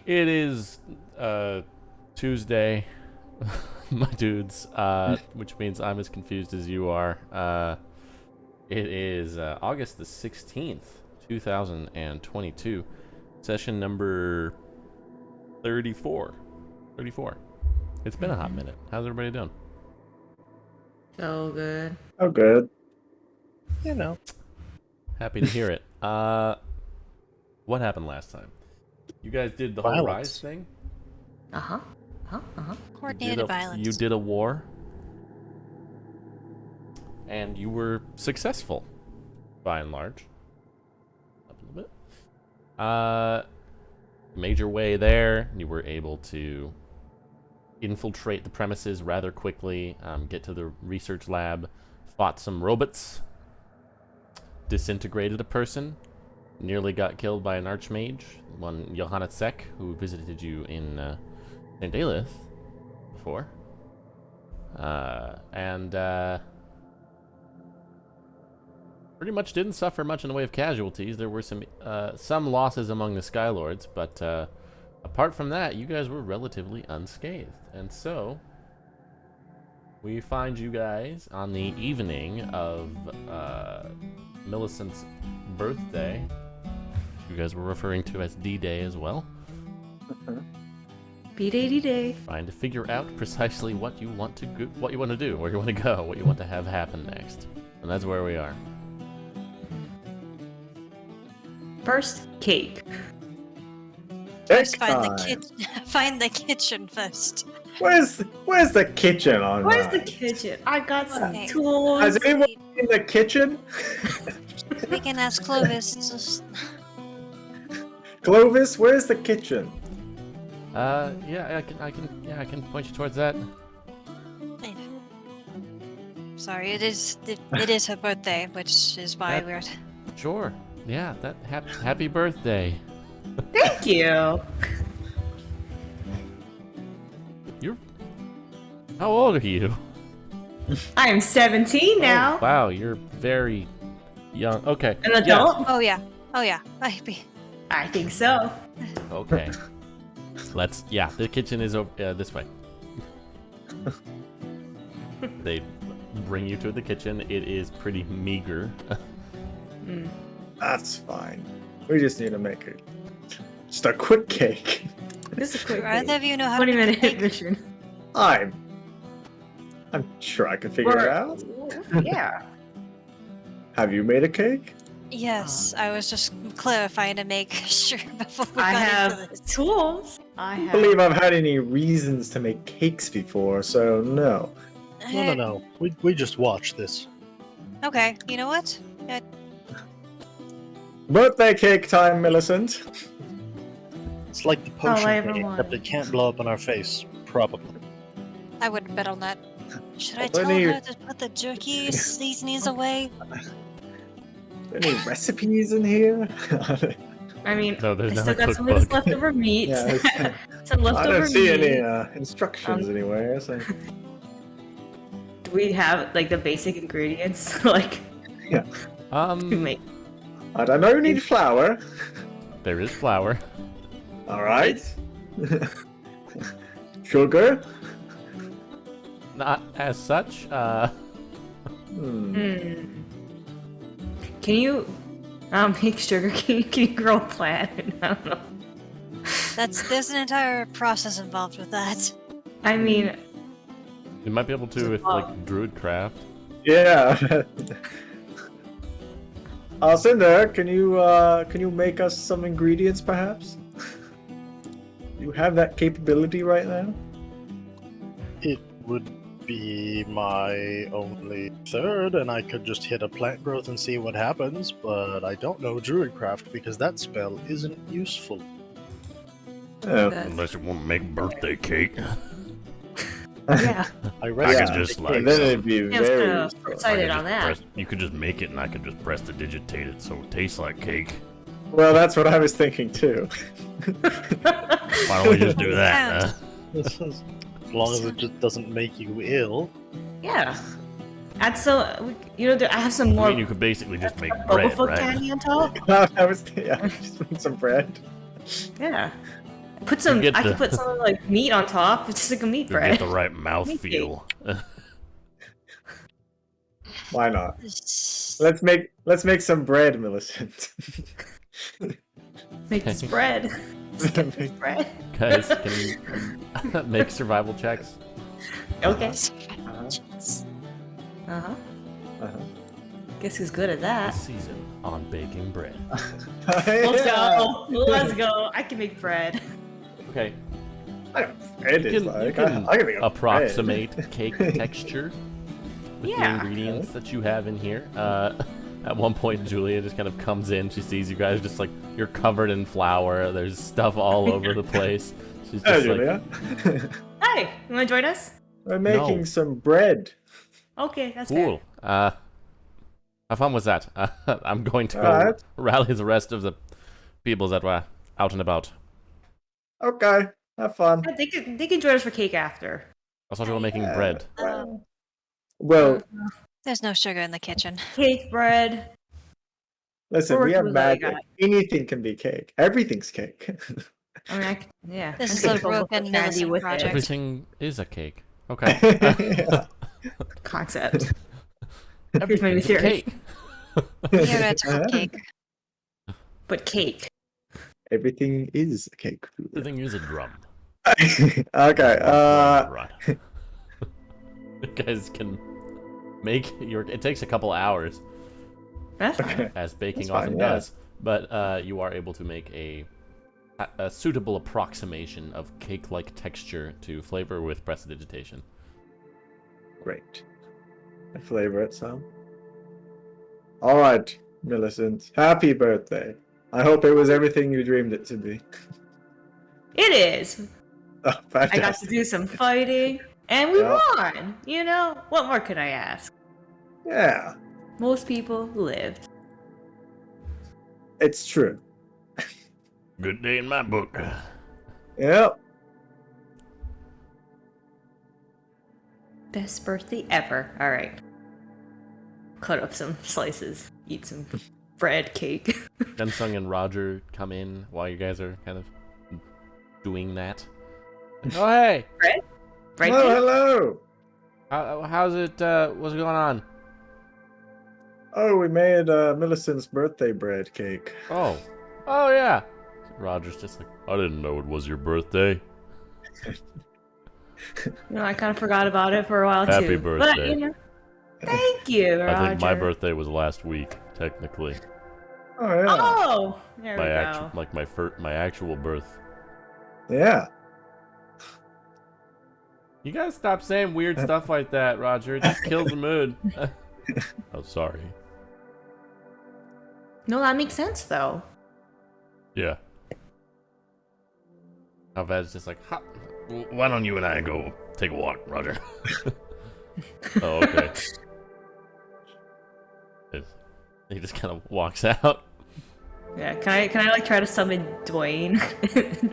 It is Tuesday, my dudes, which means I'm as confused as you are. It is August the 16th, 2022, session number 34. 34. It's been a hot minute. How's everybody doing? So good. Oh, good. You know. Happy to hear it. What happened last time? You guys did the whole Rise thing? Coordinated violence. You did a war. And you were successful, by and large. Up a little bit. Made your way there. You were able to infiltrate the premises rather quickly, get to the research lab, fought some robots, disintegrated a person, nearly got killed by an archmage, one Johanna Sek, who visited you in St. Daleth before. And pretty much didn't suffer much in the way of casualties. There were some losses among the Skylords, but apart from that, you guys were relatively unscathed. And so, we find you guys on the evening of Millicent's birthday. You guys were referring to as D-Day as well. B-Day, D-Day. Trying to figure out precisely what you want to do, where you want to go, what you want to have happen next. And that's where we are. First, cake. First, find the kitchen first. Where's the kitchen on Where's the Rise? kitchen? I got some Okay. tools. Has anyone seen the kitchen? We can ask Clovis. Just... Clovis, where's the kitchen? Yeah, I can point you towards that. Sorry, it is her birthday, which is why we're. Sure. Yeah, that happy birthday. Thank you. How old are you? I am 17 now. Oh, wow, you're very young. Okay. An adult? Oh yeah. I think so. Okay. The kitchen is over this way. They bring you to the kitchen. It is pretty meager. That's fine. We just need to make it. Just a quick cake. This is a quick Do either of you know how to 20-minute make mission. I'm sure I can figure it out. Yeah. Have you made a cake? Yes, I was just clarifying to make sure before we I got have into this. tools. I I have. believe I've had any reasons to make cakes before, so no. No. We just watched this. Okay, you know what? Birthday cake time, Millicent. It's like the potion I thing, ever except it can't blow up in our face. Probably. I wouldn't bet on that. Should I Are tell there any- her to put the jerky seasonings away? Any recipes in here? I mean, No, I there's still not a got some of this cookbook. leftover meat. Yeah, Some I leftover don't see meat. any instructions anywhere. So. Do we have like the basic ingredients like to make? I don't know. You need flour. There is flour. All right. Sugar. Not as such. Can you make sugar cane? Can you grow a plant? I don't know. There's an entire process involved with that. I mean, You might be able to with like Druidcraft. Yeah. Cinder, can you make us some ingredients, perhaps? You have that capability right now. It would be my only third, and I could just hit a plant growth and see what happens, but I don't know Druidcraft because that spell isn't useful. Oh. Unless you want to make birthday cake. yeah. I I reckon could just like. And then it'd be I was very. kind of excited on that. You could just make it, and I could just press to digitate it, so it tastes like cake. Well, that's what I was thinking too. Why don't we just do that? as long as it just doesn't make you ill. Yeah. Add some. I have some I more. mean, you could basically just make bubble bread, foot right? candy on top. I was just make some bread. Yeah. Put some. get I the- could put some like meat on top. It's just like a meat You bread. get the right mouthfeel. Why not? Let's make some bread, Millicent. Make this bread. Let's get this bread. Guys, can you make survival checks? Okay. Uh-huh. Uh-huh. Uh-huh. Guess who's good at This that? season on baking bread. Let's go. Let's go. I can make bread. Okay, I don't know what bread you is can, like. you can I can make a approximate cake texture with Yeah. the ingredients that you have in here. At one point, Julia just kind of comes in. She sees you guys just like you're covered in flour. There's stuff all over the place. She's Hey, just like, Julia. Hey, you want to join us? We're making No. some bread. Okay, that's cool. fair. How fun was that? I'm going to go Alright. rally the rest of the people that were out and about. Okay, have fun. Yeah, they can join us for cake after. I thought you were making bread. Well, There's no sugar in the kitchen. Cake, bread. listen, We're we have working with what we magic. got. Anything can be cake. Everything's cake. I mean, yeah. This I is think a it's almost broken like candy Millicent with it. project. Everything is a cake. Okay. Yeah. Concept. Here's my new Everything's a theory. cake. Theoretical cake. But cake. Everything is a cake. Everything is a drum. Okay, Right. You guys can make your. It takes a couple hours, That's fine. okay. as baking That's fine, often yeah. does, but you are able to make a suitable approximation of cake-like texture to flavor with prestidigitation. Great. I flavor it some. Alright, Millicent. Happy birthday. I hope it was everything you dreamed it to be. It is. Oh, I got to fantastic. do some fighting, and we Yeah. won. You know, what more could I ask? Yeah, Most people lived. it's true. Good day in my book. Yep. Best birthday ever. All right. Cut up some slices. Eat some bread, cake. Jensung and Roger come in while you guys are kind of doing that. Oh hey, Bread Hello, cake? hello. how's it? What's going on? Oh, we made Millicent's birthday bread cake. Oh yeah. Roger's just like, I didn't know it was your birthday. You know, I kind of forgot about it for a while Happy too. But, birthday. you know, thank you, Roger. I think my birthday was last week, technically. Oh yeah. Oh, there we My go. actual, like my actual birth. Yeah. You gotta stop saying weird stuff like that, Roger. It just kills the mood. Oh, sorry. No, that makes sense though. Yeah. Alved's just like, why don't you and I go take a walk, Roger? Oh, okay. He just kind of walks out. Yeah, can I like try to summon Dwayne?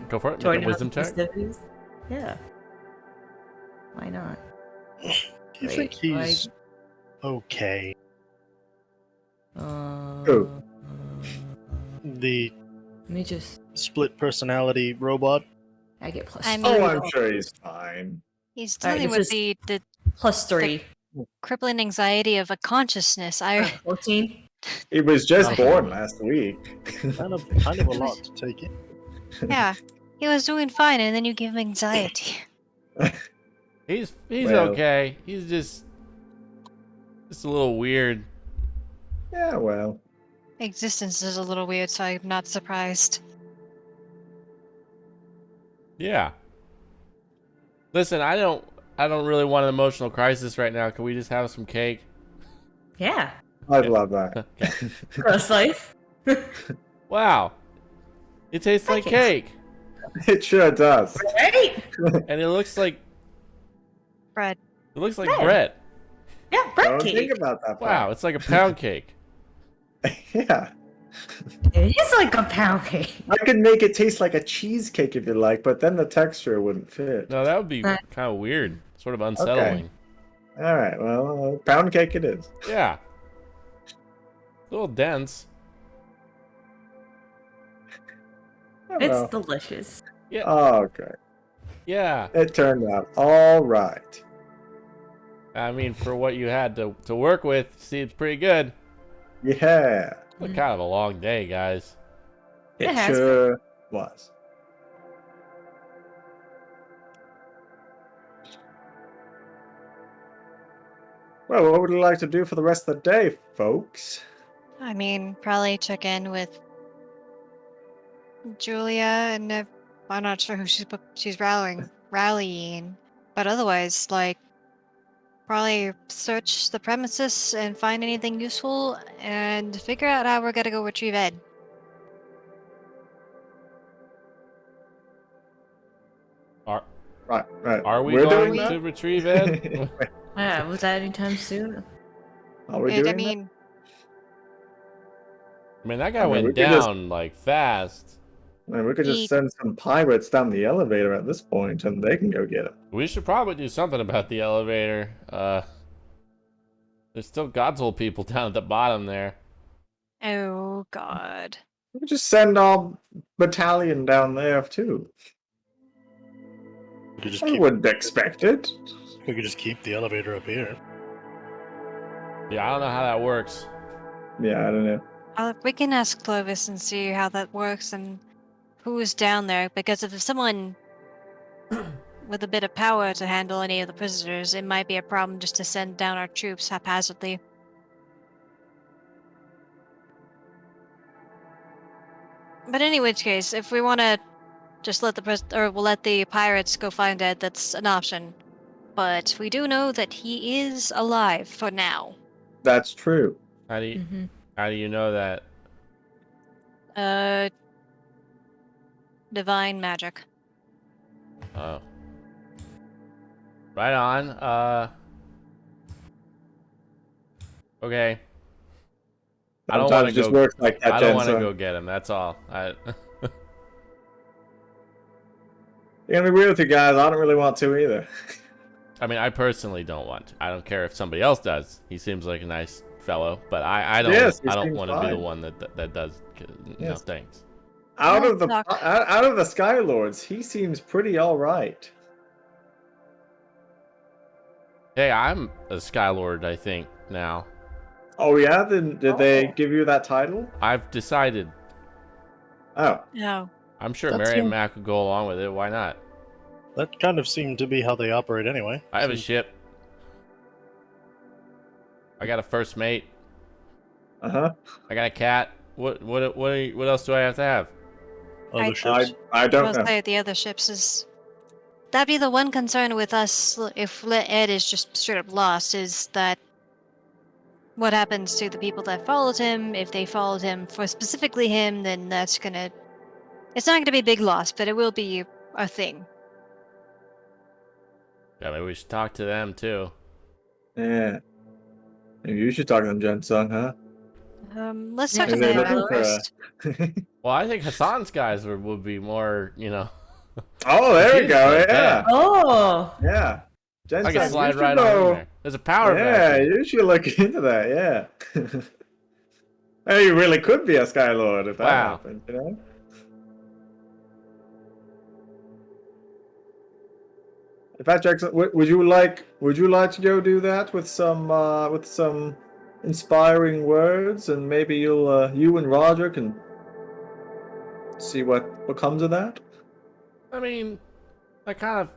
Go for it. Join Make a in on wisdom the check. festivities? Yeah. Why not? Do you Wait, think he's okay? Who? The Let me just. split personality robot? I get plus. I mean- Oh, I'm sure he's fine. He's Alright, dealing it's with just- the plus 3. crippling anxiety of a consciousness. 14. He was just Oh. born last week. Kind of a lot to take in. Yeah, he was doing fine, and then you give him anxiety. He's Well- okay. He's just a little weird. Yeah, well. Existence is a little weird, so I'm not surprised. Yeah. Listen, I don't really want an emotional crisis right now. Can we just have some cake? Yeah. I'd love that. Okay. For a slice. Wow. It tastes like cake. It sure does. Right? And it looks like Bread. bread. Bread. Yeah, bread Don't cake. think about that. Wow, it's like a pound cake. Yeah. It is like a pound cake. I could make it taste like a cheesecake if you like, but then the texture wouldn't fit. No, that would be kind of weird. Sort of unsettling. All right, well, pound cake it is. Yeah. A little dense. Oh, It's well. delicious. Yeah. Okay. Yeah. It turned out all right. I mean, for what you had to work with, seems pretty good. Yeah. But kind of a long day, guys. It has sure was. Well, what would you like to do for the rest of the day, folks? I mean, probably check in with Julia, and I'm not sure who she's rallying, but otherwise, like, probably search the premises and find anything useful, and figure out how we're gonna go retrieve Ed. Right. Are we We're going doing to retrieve Ed? that? Yeah, was that anytime soon? Are we I doing that? mean, I mean, that guy I mean, we went could just- down like fast. I mean, we could just He- send some pirates down the elevator at this point, and they can go get him. We should probably do something about the elevator. There's still Godshold people down at the bottom there. oh god. We could just send our battalion down there too. We could just I keep. wouldn't expect it. We could just keep the elevator up here. Yeah, I don't know how that works. Yeah, I don't know. We can ask Clovis and see how that works and who's down there, because if there's someone with a bit of power to handle any of the prisoners, it might be a problem just to send down our troops haphazardly. But in which case, if we want to just let we'll let the pirates go find Ed, that's an option. But we do know that he is alive for now. That's true. How do you Mm-hmm. how do you know that? Divine magic. Oh. Right on. Okay. I don't want Sometimes to it just go. works like that, I don't want to Jensen. go get him. That's all. You're gonna be real with you guys. I don't really want to either. I mean, I personally don't want to. I don't care if somebody else does. He seems like a nice fellow, but I don't. Yes, he I don't seems want to be the fine. one that does Yes. things. Out of the Doc. out of the Skylords, he seems pretty all right. Hey, I'm a Skylord, I think now. Oh yeah, then did they Oh. give you that title? I've decided. Oh, No. I'm sure That's Mary and fine. Mac could go along with it. Why not? That kind of seemed to be how they operate anyway. I have a ship. I got a first mate. uh-huh. I got a cat. What else do I have to have? Other ships. I don't know. Mostly the other ships is. That'd be the one concern with us if Ed is just straight up lost, is that what happens to the people that followed him. If they followed him for specifically him, then that's gonna. It's not gonna be a big loss, but it will be a thing. Yeah, maybe we should talk to them too. Yeah. Maybe you should talk to them, Jensung, huh? Let's Yeah, talk to Is they Mary looking for a- first. Well, I think Hassan's guys would be more, Oh, there we She's go. like, Yeah. Oh, Yeah. I Jensung, can you slide should right on go- in there. There's a power Yeah, vacuum. you should look into that, yeah. Hey, you really could be a Skylord if that Wow. happened, you know? In fact, Jackson, would you like to go do that with some inspiring words, and maybe you and Roger can see what comes of that? I mean, I kind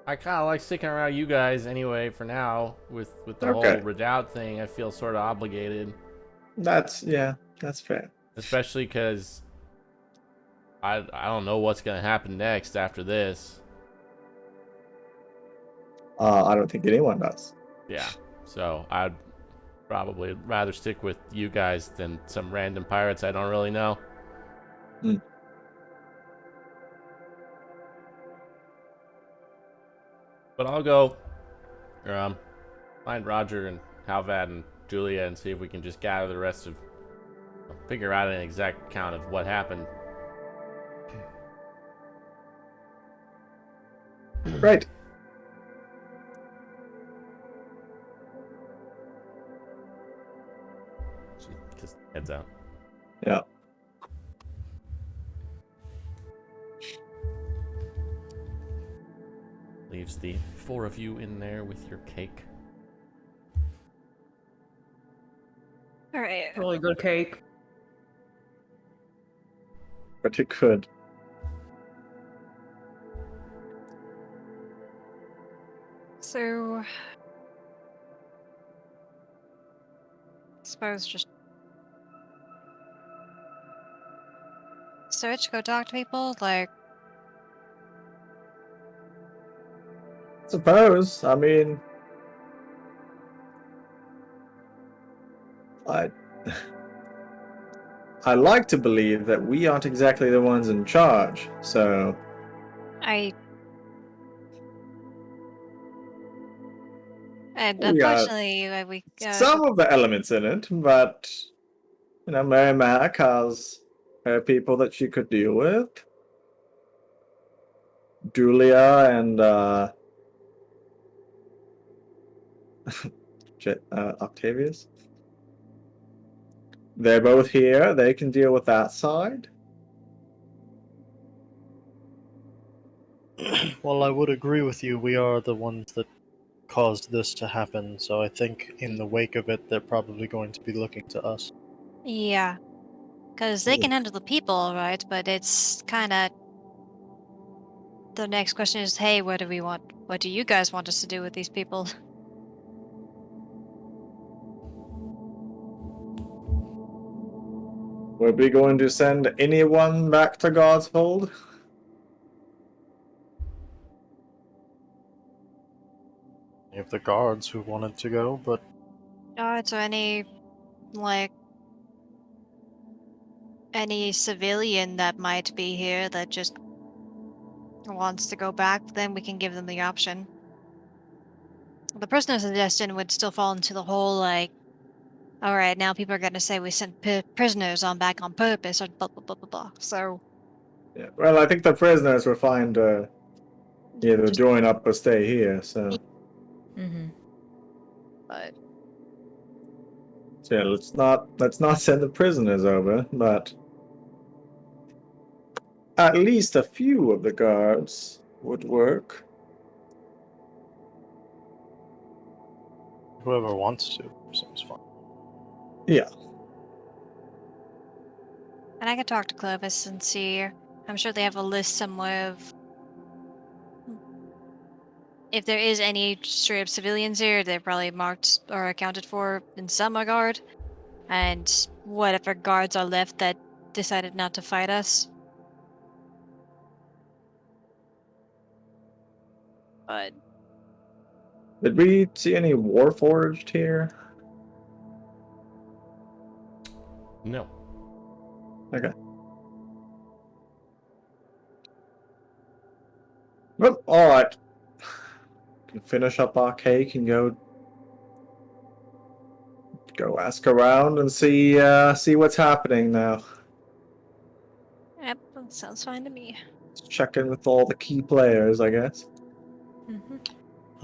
of like sticking around you guys anyway for now with the Okay. whole Redoubt thing. I feel sort of obligated, That's fair. especially because I don't know what's gonna happen next after this. I don't think anyone does. Yeah, so I'd probably rather stick with you guys than some random pirates I don't really know. Hmm. But I'll go find Roger and Halvad and Julia and see if we can just gather the rest of, figure out an exact count of what happened. Right. She just heads out. Yeah. the 4 of you in there with your cake. All right. Really good cake. But it could. So, I suppose just search, go talk to people. Like, Suppose. I mean, I I like to believe that we aren't exactly the ones in charge. So and we got unfortunately, we some of the elements in it, but Mary Mac has her people that she could deal with. Julia and Octavius. They're both here. They can deal with that side. Well, I would agree with you. We are the ones that caused this to happen, so I think in the wake of it, they're probably going to be looking to us. yeah, because they can handle the people, all right. But it's kind of the next question is, hey, what do we want? What do you guys want us to do with these people? Were we going to send anyone back to Godshold? Any of the guards who wanted to go, but Guards or any like any civilian that might be here that just wants to go back, then we can give them the option. The prisoner suggestion would still fall into the whole like, all right, now people are going to say we sent prisoners on back on purpose or blah blah blah blah blah. So Yeah. Well, I think the prisoners were fine to either just, join up or stay here. So Mm-hmm. but yeah, let's not send the prisoners over, but at least a few of the guards would work. whoever wants to seems fine. Yeah. and I can talk to Clovis and see. I'm sure they have a list somewhere of if there is any straight up civilians here, they're probably marked or accounted for in some regard. And whatever guards are left that decided not to fight us. But Did we see any Warforged here? No. Okay. Well, all right. Can finish up our cake and go ask around and see what's happening now. yep, that sounds fine to me. Let's check in with all the key players, I guess. Mm-hmm.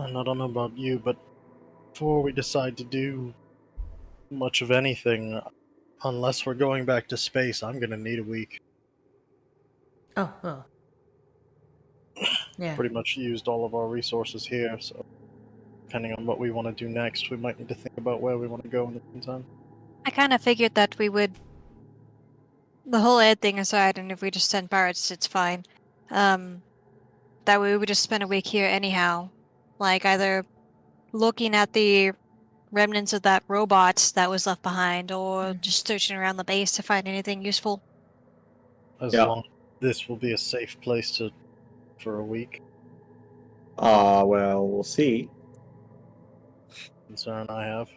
And I don't know about you, but before we decide to do much of anything, unless we're going back to space, I'm gonna need a week. Oh, well. Yeah. Pretty much used all of our resources here, so depending on what we want to do next, we might need to think about where we want to go in the meantime. I kind of figured that we would, the whole Ed thing aside, and if we just send pirates, it's fine. That way we would just spend a week here anyhow. Like either looking at the remnants of that robot that was left behind, or just searching around the base to find anything useful. As Yeah. long this will be a safe place for a week. Well, we'll see. Concern I have.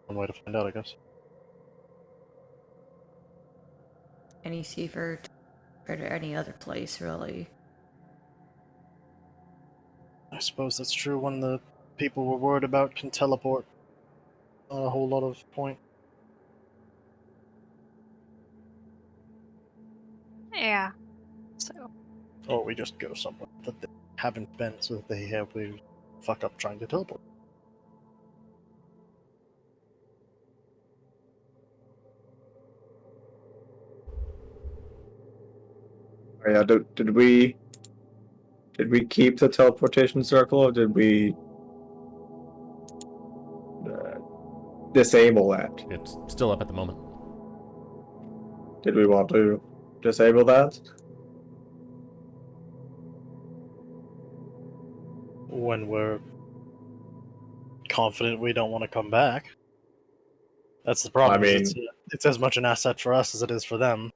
One way to find out, I guess. Any Seaford or any other place, really. I suppose that's true when the people we're worried about can teleport. Not a whole lot of point. Yeah. So Or we just go somewhere that they haven't been so that they have we fuck up trying to teleport. Oh, yeah, did we keep the teleportation circle, or did we disable that? It's still up at the moment. Did we want to disable that? When we're confident we don't want to come back. That's the problem. I mean- it's as much an asset for us as it is for them.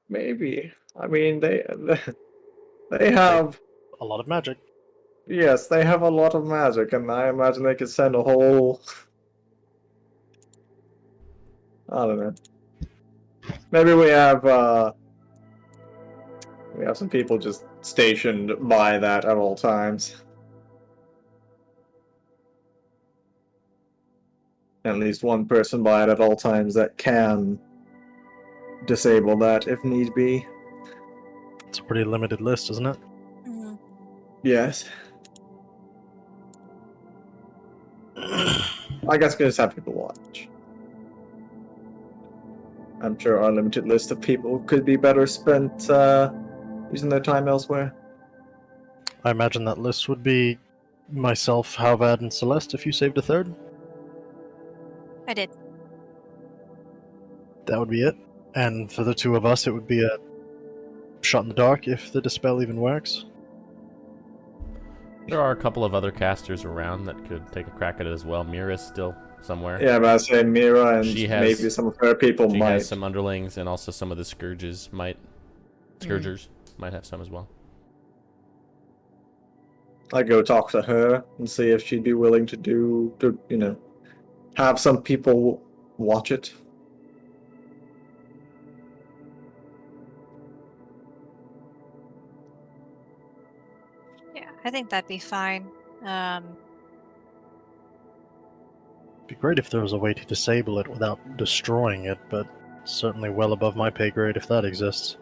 Maybe. I mean, they have. A lot of magic. Yes, they have a lot of magic, and I imagine they could send a whole. I don't know. Maybe we have some people just stationed by that at all times. At least one person by it at all times that can disable that if need be. It's a pretty limited list, isn't it? Mm-hmm. Yes. I guess we just have people watch. I'm sure our limited list of people could be better spent using their time elsewhere. I imagine that list would be myself, Halvad, and Celeste if you saved a third. I did. That would be it. And for the two of us, it would be a shot in the dark if the dispel even works. There are a couple of other casters around that could take a crack at it as well. Mira's still somewhere. Yeah, but I say Mira and She has- maybe some of her people She might. has some underlings, and also some of the Scourgers might have some as well. I'd go talk to her and see if she'd be willing to have some people watch it. Yeah, I think that'd be fine. It'd be great if there was a way to disable it without destroying it, but certainly well above my pay grade if that exists.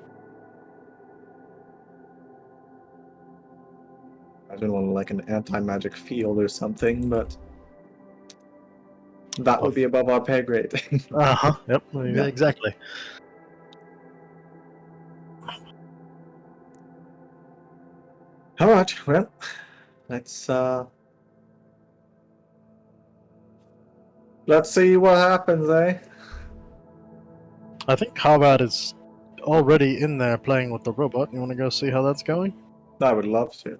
I don't want like an anti-magic field or something, but that would be above our pay grade. Uh-huh, yep, Yeah. exactly. All right, well, let's see what happens, eh? I think Halvad is already in there playing with the robot. You want to go see how that's going? I would love to.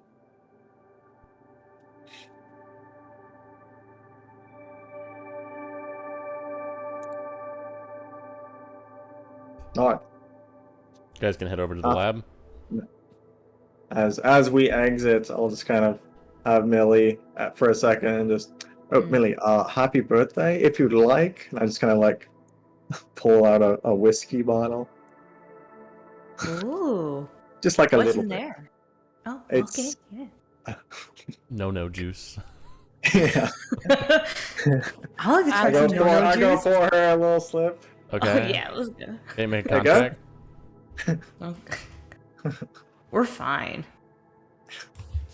All right. You guys can head over to the lab. As we exit, I'll just kind of have Millie for a second and just, Millie, happy birthday if you'd like. And I just kind of like pull out a whiskey bottle, Ooh. just like a What's little in bit. there? Oh, It's- okay. No juice. Yeah. I like to try I go some pour, no-no I go juice. pour her a little slip. Okay. Oh, yeah, let's go. Hey, make There you go. contact. Okay. We're fine.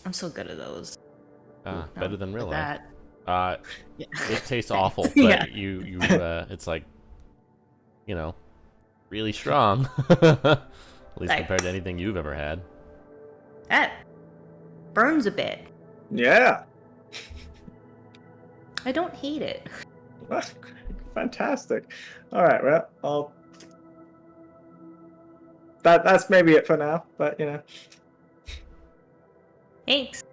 I'm so good at those. Ah, No, better than real life. that. Yeah. It tastes awful, but Yeah. you it's like, really strong. At least Like- compared to anything you've ever had. That burns a bit. Yeah. I don't hate it. Fantastic. All right, well, that's maybe it for now, but Thanks.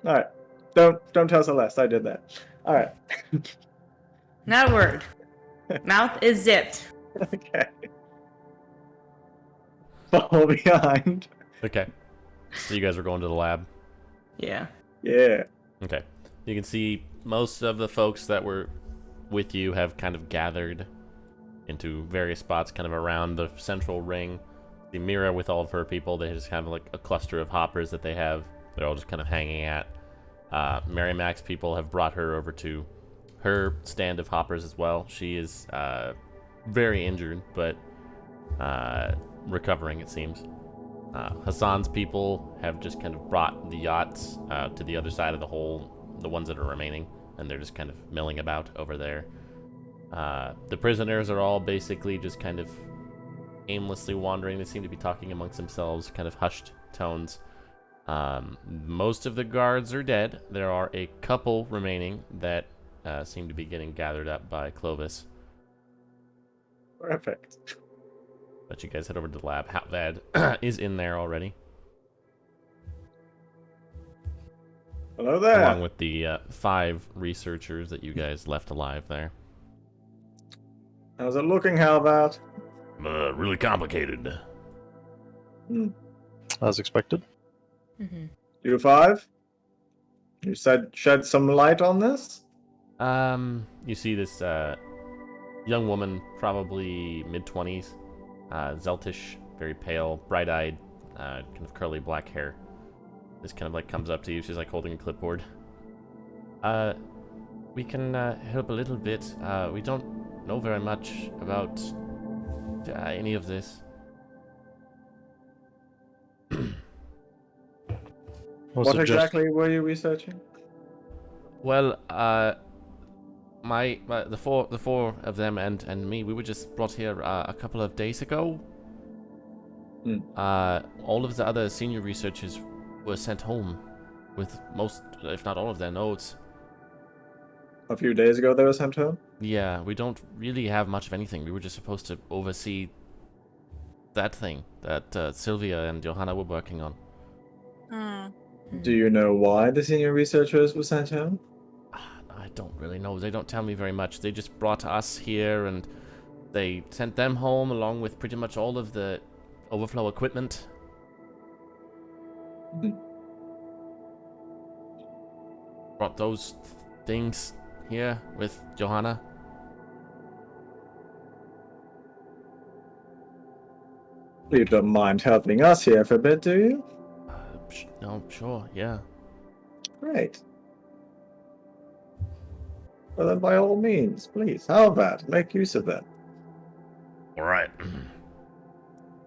All right. Don't tell Celeste I did that. All right. Not a word. Mouth is zipped. Okay. Fall behind. Okay. So you guys are going to the lab. Yeah. Yeah. Okay. You can see most of the folks that were with you have kind of gathered into various spots kind of around the central ring. The Mira with all of her people, they just have like a cluster of hoppers that they have. They're all just kind of hanging at. Mary Mac's people have brought her over to her stand of hoppers as well. She is very injured, but recovering, it seems. Hassan's people have just kind of brought the yachts to the other side of the hole, the ones that are remaining, and they're just kind of milling about over there. The prisoners are all basically just kind of aimlessly wandering. They seem to be talking amongst themselves, kind of hushed tones. Most of the guards are dead. There are a couple remaining that seem to be getting gathered up by Clovis. Perfect. But you guys head over to the lab. Halvad is in there already, Hello there. along with the 5 researchers that you guys left alive there. How's it looking, Halvat? Really complicated. As expected. Mm-hmm. You 5? You said shed some light on this? You see this young woman, probably mid-20s, Zeltish, very pale, bright-eyed, kind of curly black hair. This kind of like comes up to you. She's like holding a clipboard. We can help a little bit. We don't know very much about any of this. What exactly were you researching? Well, the four of them and me, we were just brought here a couple of days ago. All of the other senior researchers were sent home with most, if not all, of their notes. A few days ago they were sent home? Yeah, we don't really have much of anything. We were just supposed to oversee that thing that Sylvia and Johanna were working on. Do you know why the senior researchers were sent home? I don't really know. They don't tell me very much. They just brought us here and they sent them home along with pretty much all of the overflow equipment. Brought those things here with Johanna. You don't mind helping us here for a bit, do you? No, sure, yeah. Great. Well then, by all means, please, how about make use of them? Alright.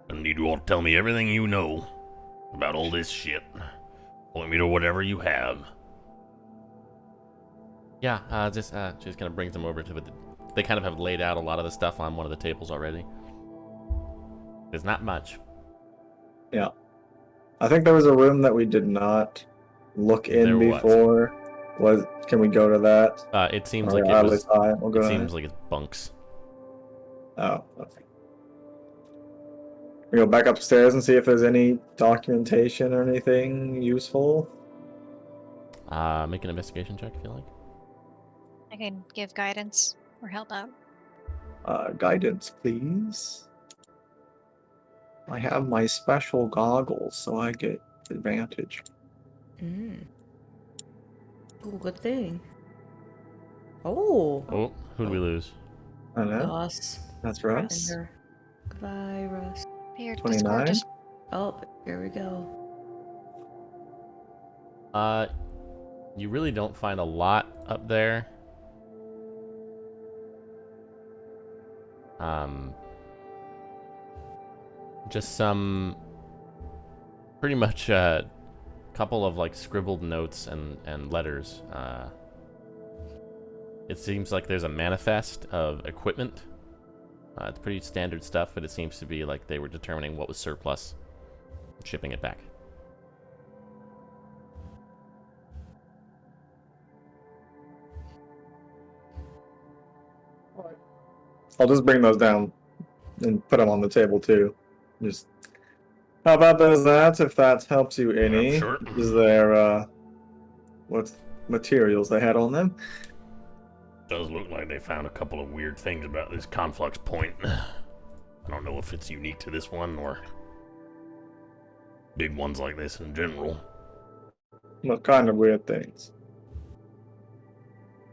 I need you all to tell me everything you know about all this shit. Point me to whatever you have. Yeah, just kind of brings them over to it. They kind of have laid out a lot of the stuff on one of the tables already. There's not much. Yeah. I think there was a room that we did not look in before. Can we go to that? It seems like it seems like it's bunks. Oh, okay. We go back upstairs and see if there's any documentation or anything useful. Make an investigation check if you like. I can give guidance or help out. Guidance, please. I have my special goggles, so I get advantage. Ooh, good thing. Oh, who'd we lose? I know. Russ. That's Russ. Goodbye, Russ. Here, 29. Oh, here we go. You really don't find a lot up there. Just some pretty much a couple of like scribbled notes and letters. It seems like there's a manifest of equipment. It's pretty standard stuff, but it seems to be like they were determining what was surplus, shipping it back. I'll just bring those down and put them on the table too. Just how about that? If that helps you any, Sure. Is there what materials they had on them? Does look like they found a couple of weird things about this conflux point. I don't know if it's unique to this one or big ones like this in general. What kind of weird things?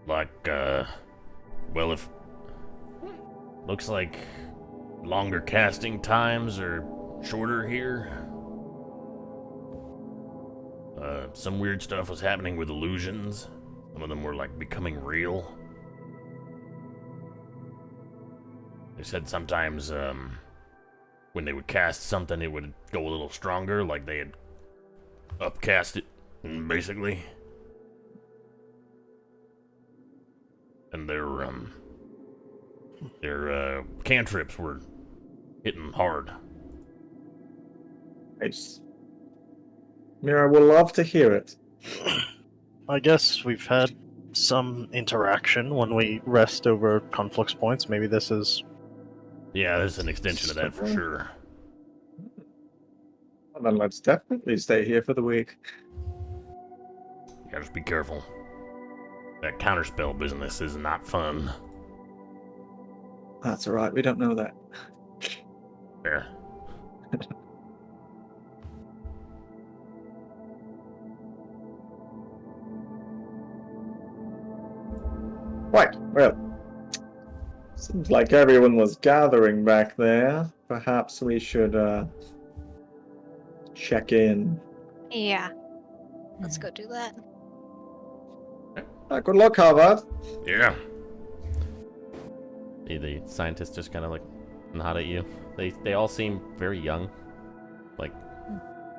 Like, well, if looks like longer casting times or shorter here. Some weird stuff was happening with illusions. Some of them were like becoming real. They said sometimes when they would cast something, it would go a little stronger, like they had upcast it, basically. And their cantrips were hitting hard. Nice. Mira will love to hear it. I guess we've had some interaction when we rest over conflicts points. Maybe this is... Yeah, there's an extension of that for sure. Well, then let's definitely stay here for the week. Yeah, just be careful. That counterspell business is not fun. That's alright, we don't know that. Fair. Right, well. Seems like everyone was gathering back there. Perhaps we should check in. Yeah. Let's go do that. Good luck, Harvard. Yeah. The scientists just kind of like nod at you. They all seem very young, like,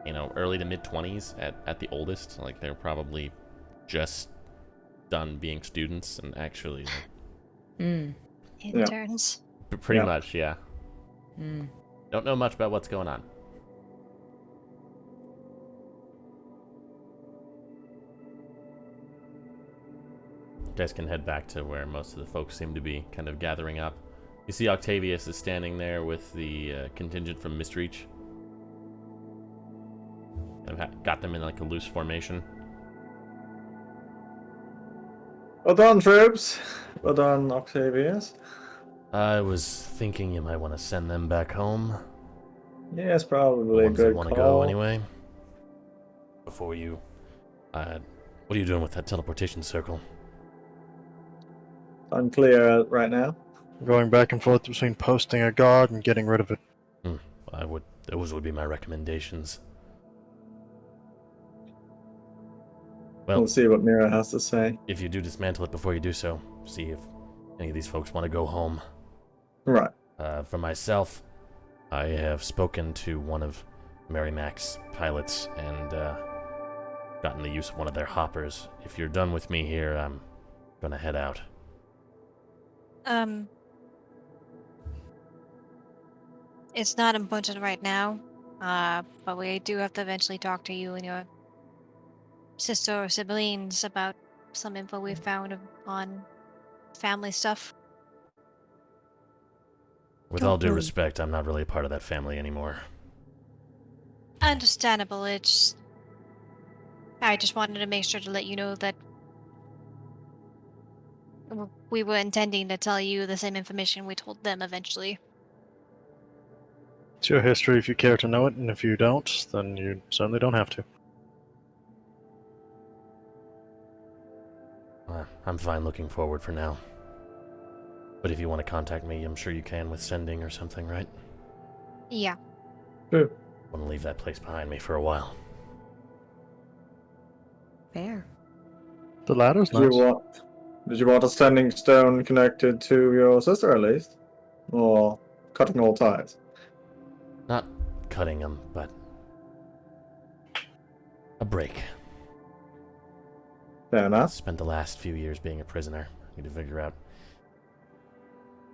you know, early to mid 20s at the oldest. Like they're probably just done being students and actually like, Interns. pretty Yeah. much, yeah. Don't know much about what's going on. You guys can head back to where most of the folks seem to be kind of gathering up. You see Octavius is standing there with the contingent from Mistreach. I've got them in like a loose formation. Well done, troops. Well done, Octavius. I was thinking you might want to send them back home. Yes, The probably a ones that good want call. to go anyway. Before you... what are you doing with that teleportation circle? Unclear right now. Going back and forth between posting a guard and getting rid of it. Those would be my recommendations. Well, We'll see what Mira has to say. if you do dismantle it before you do so, see if any of these folks want to go home. Right. For myself, I have spoken to one of Mary Mac's pilots and gotten the use of one of their hoppers. If you're done with me here, I'm gonna head out. It's not important right now, but we do have to eventually talk to you and your sister or siblings about some info we found on family stuff. With all due respect, I'm not really a part of that family anymore. Understandable. I just wanted to make sure to let you know that we were intending to tell you the same information we told them eventually. It's your history if you care to know it, and if you don't, then you certainly don't have to. I'm fine looking forward for now. But if you want to contact me, I'm sure you can with sending or something, right? Yeah. Sure. I want to leave that place behind me for a while. Fair. The ladder's Did nice. you want a standing stone connected to your sister at least? Or cutting all ties? Not cutting them, but a break. Fair enough. Spent the last few years being a prisoner. I need to figure out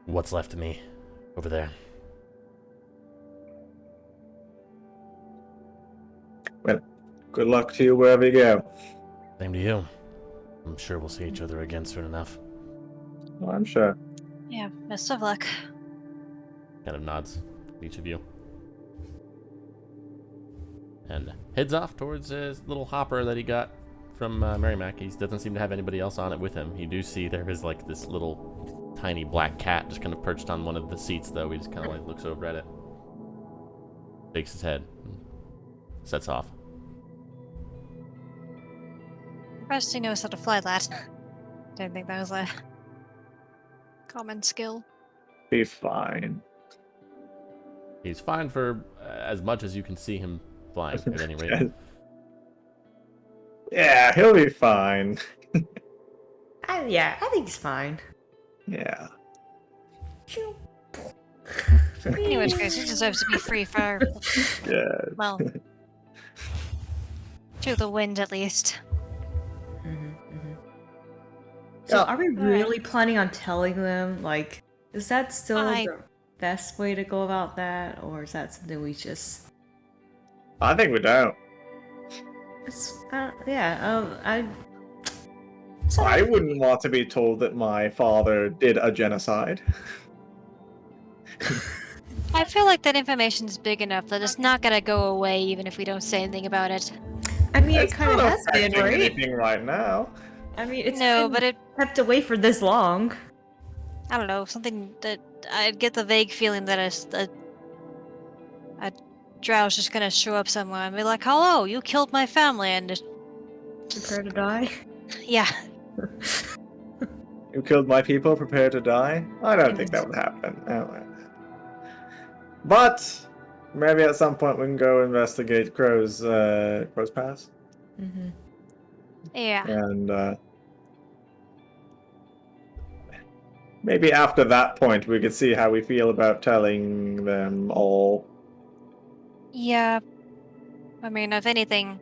what's left of me over there. Well, good luck to you wherever you go. Same to you. I'm sure we'll see each other again soon enough. Well, I'm sure. Yeah, best of luck. Kind of nods to each of you. And heads off towards his little hopper that he got from Mary Mac. He doesn't seem to have anybody else on it with him. You do see there is like this little tiny black cat just kind of perched on one of the seats, though. He just kind of like looks over at it, shakes his head, and sets off. Impressed he knows how to fly that. Didn't think that was a common skill. Be fine. He's fine for as much as you can see him flying, at any rate. Yeah, he'll be fine. I think he's fine. Yeah. In which case, he deserves to be free for, Yeah. well, to the wind at least. So Yeah. are we really planning on telling them? Like, is that still I- best way to go about that, or is that something we just? I think we don't. I wouldn't want to be told that my father did a genocide. I feel like that information is big enough that it's not gonna go away even if we don't say anything about it. I mean, it It's kind of not has been, affecting right? anything right now. I mean, it's No, been but it. kept away for this long. I don't know, something that I get the vague feeling that a drow's just gonna show up somewhere and be like, "Hello, you killed my family," and just, Prepare to die. yeah. You killed my people, prepare to die? I don't think Yes. that would happen. No. But maybe at some point we can go investigate Crow's Pass. Mm-hmm. Yeah. And maybe after that point we could see how we feel about telling them all. Yeah. I mean, if anything,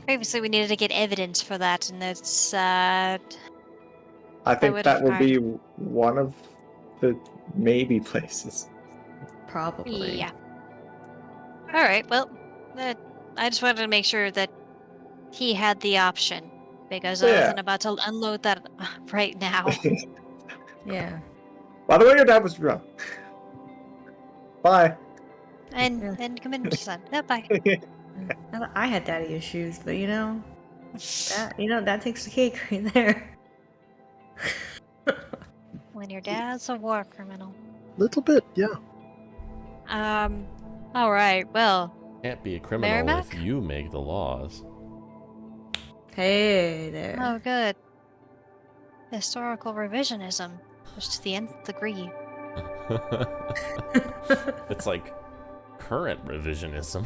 previously we needed to get evidence for that, and it's I think would that have would be one of the maybe places. Probably. yeah. All right. Well, I just wanted to make sure that he had the option because I Yeah. wasn't about to unload that right now. Yeah. By the way, your dad was wrong. Bye. And committed to son. Yeah, bye. I had daddy issues, but that takes the cake right there. When your dad's a war criminal. Little bit, yeah. All right. Well, Can't be a criminal Merrimack? if you make the laws. Hey there. oh, good. Historical revisionism, just to the nth degree. It's like current revisionism.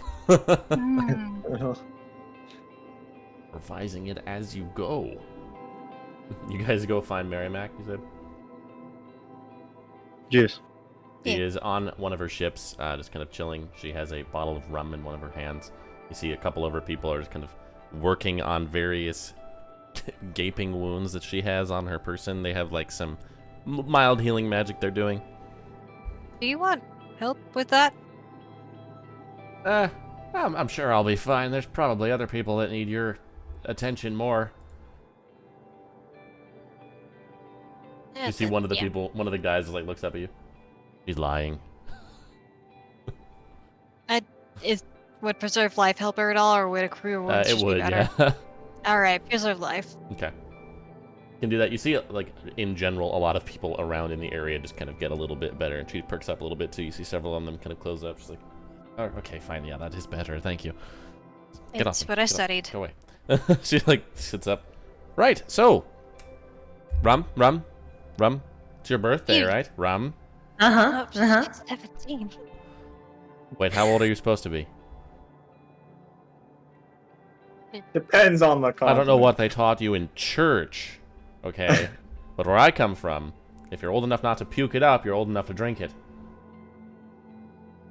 Revising it as you go. You guys go find Merrimack, you said? Yes. She Yeah. is on one of her ships, just kind of chilling. She has a bottle of rum in one of her hands. You see a couple of her people are just kind of working on various gaping wounds that she has on her person. They have like some mild healing magic they're doing. Do you want help with that? I'm sure I'll be fine. There's probably other people that need your attention more. You see one of the people, one of the guys like looks up at you. He's lying. Would preserve life help her at all, or would a career wounds It just would, be better? yeah. All right, preserve life. Okay. You can do that. You see, like, in general, a lot of people around in the area just kind of get a little bit better, and she perks up a little bit, too. You see several of them kind of close up. She's like, oh, okay, fine, yeah, that is better, thank you. Get It's off me, what I get off- studied. Go away. She, like, sits up. Right, so, rum. It's your birthday, You- right? Rum. Uh-huh. Oh, she's 17. Wait, how old are you supposed to be? Depends on the I continent. don't know what they taught you in church, okay? But where I come from, if you're old enough not to puke it up, you're old enough to drink it.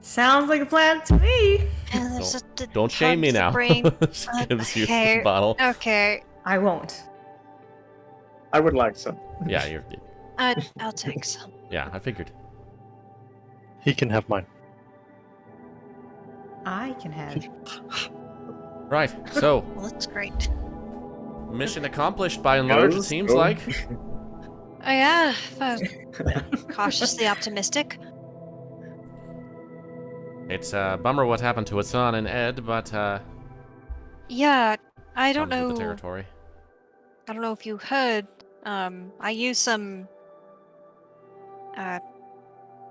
Sounds like a plan to me. Don't shame me now. She gives you okay. the bottle. Okay, I won't. I would like some. Yeah, you're. I'll take some. Yeah, I figured. He can have mine. I can have. Right. So, Well, that's great. mission accomplished by and large. It Goes, seems go. like. Oh yeah, cautiously optimistic. It's a bummer what happened to Hassan and Ed, but Yeah, I don't comes with know. the territory. I don't know if you heard. I used some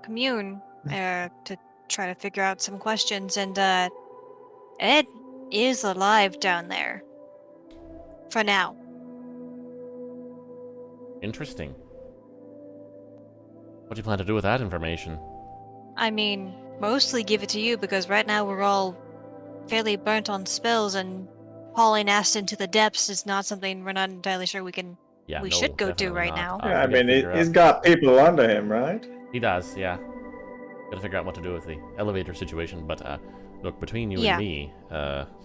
commune to try to figure out some questions, and Ed is alive down there. For now. Interesting. What do you plan to do with that information? I mean, mostly give it to you because right now we're all fairly burnt on spells, and hauling ass into the depths is not something we're not entirely sure we Yeah, no, should go do definitely right not. now. Yeah, I we gotta mean, figure he's out- got people under him, right? He does, yeah. Gotta figure out what to do with the elevator situation, but look, between you Yeah. and me,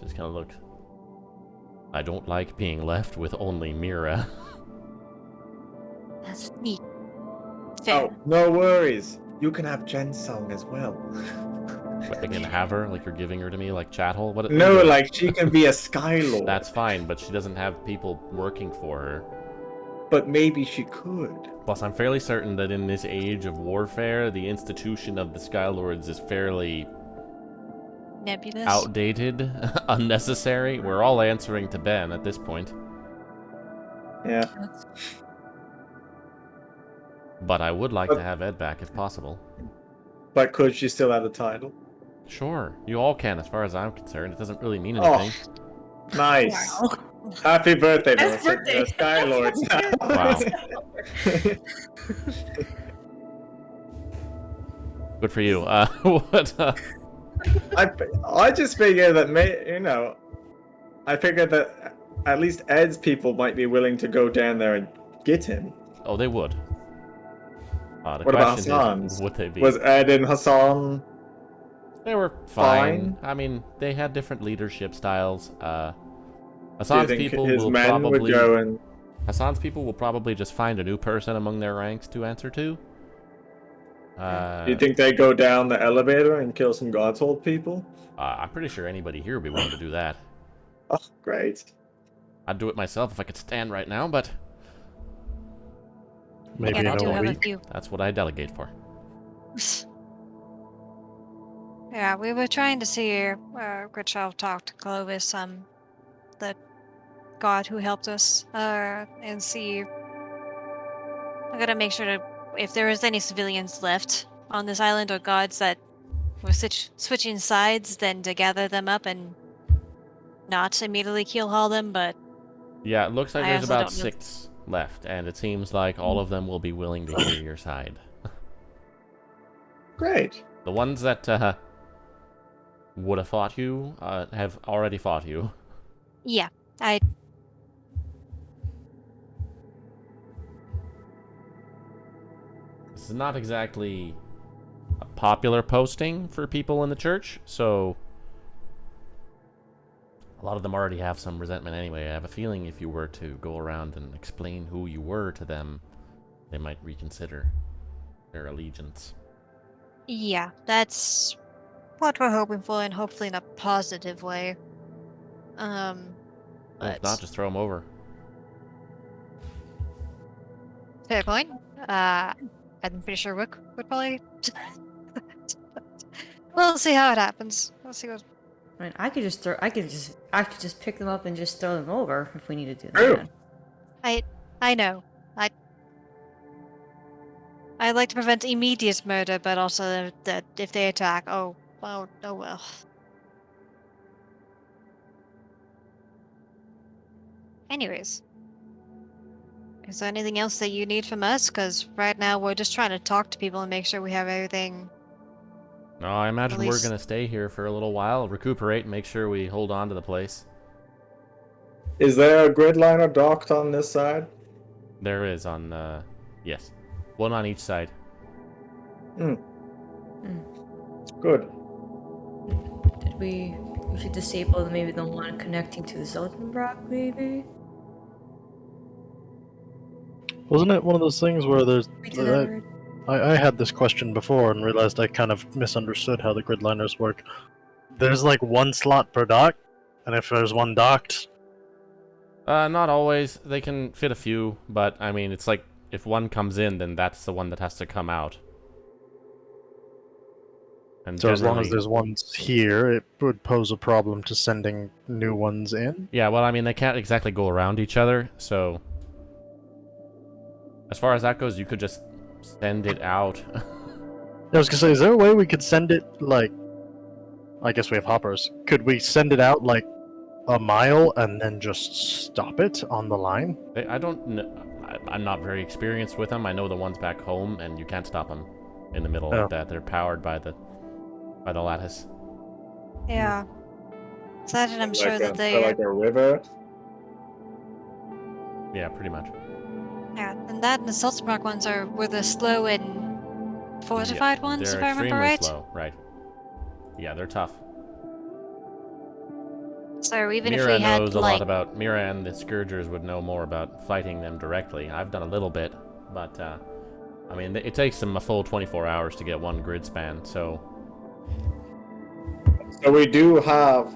just kind of look. I don't like being left with only Mira. That's neat. Fair. Oh, no worries. You can have Jen's song as well. But they can have her, like you're giving her to me, like chat hole? What? No, like she can be a Sky Lord. That's fine, but she doesn't have people working for her. But maybe she could. Plus, I'm fairly certain that in this age of warfare, the institution of the Skylords is fairly Nebulous. outdated, unnecessary. We're all answering to Ben at this point. Yeah. But I would like to have Ed back if possible. But could she still have the title? Sure, you all can as far as I'm concerned. It doesn't really mean Oh, anything. nice. Wow. Happy birthday, Happy Melissa. birthday. Sky Lords now. Wow. Good for you. What? I just figured that I figured that at least Ed's people might be willing to go down there and get him. Oh, they would. The What about question Hassan's? is, would they be? Was Ed and Hassan? They were fine. I mean, they had different leadership styles. Hassan's Do you think people his will men probably would go and? Hassan's people will probably just find a new person among their ranks to answer to. Do you think they go down the elevator and kill some Godshold people? I'm pretty sure anybody here would be willing to do that. Oh, great. I'd do it myself if I could stand right now, but Maybe Again, I in do a have a week. few. that's what I delegate for. Yeah, we were trying to see Gritchell talk to Clovis, the god who helped us, and see. I gotta make sure to, if there is any civilians left on this island or gods that were switching sides, then to gather them up and not immediately keelhaul them, but Yeah, it looks like I there's also about don't know. 6 left, and it seems like all of them will be willing to hear your side. Great. The ones that would have fought you have already fought you. yeah, This is not exactly a popular posting for people in the church, so a lot of them already have some resentment anyway. I have a feeling if you were to go around and explain who you were to them, they might reconsider their allegiance. yeah, that's what we're hoping for, and hopefully in a positive way. Well, But if not, just throw them over. fair point. I'm pretty sure Rook would probably. We'll see how it happens. We'll see what. I mean, I could just pick them up and just throw them over if we need to do Oh. I that. know. I like to prevent immediate murder, but also that if they attack, oh well. Anyways, is there anything else that you need from us? Because right now we're just trying to talk to people and make sure we have everything. No, I imagine At we're least- going to stay here for a little while, recuperate, and make sure we hold on to the place. Is there a gridliner docked on this side? There is on, yes. One on each side. Good. Did we should disable maybe the one connecting to the Zoltenbrock, maybe? Wasn't it one of those things where there's? We did that already. I had this question before and realized I kind of misunderstood how the gridliners work. There's like one slot per dock, and if there's one docked, Not always. They can fit a few, but, I mean, it's like, if one comes in, then that's the one that has to come out. And so as long as generally- there's ones here, it would pose a problem to sending new ones in. Yeah, well, I mean, they can't exactly go around each other, so... As far as that goes, you could just send it out. I was gonna say, is there a way we could send it, like... I guess we have hoppers. Could we send it out, like, a mile and then just stop it on the line? I don't know. I'm not very experienced with them. I know the ones back home, and you can't stop them in the middle Oh. like that. They're powered by the lattice. Yeah. So that I'm sure that they're they. like a river. Yeah, pretty much. Yeah, and that and the Salzburg ones were the slow and fortified ones, They're if I remember extremely right. slow, right? Yeah, they're tough. So even Mira if we had knows a like, lot about Mira, and the Scourgers would know more about fighting them directly. I've done a little bit, but I mean, it takes them a full 24 hours to get one grid span, so... So we do have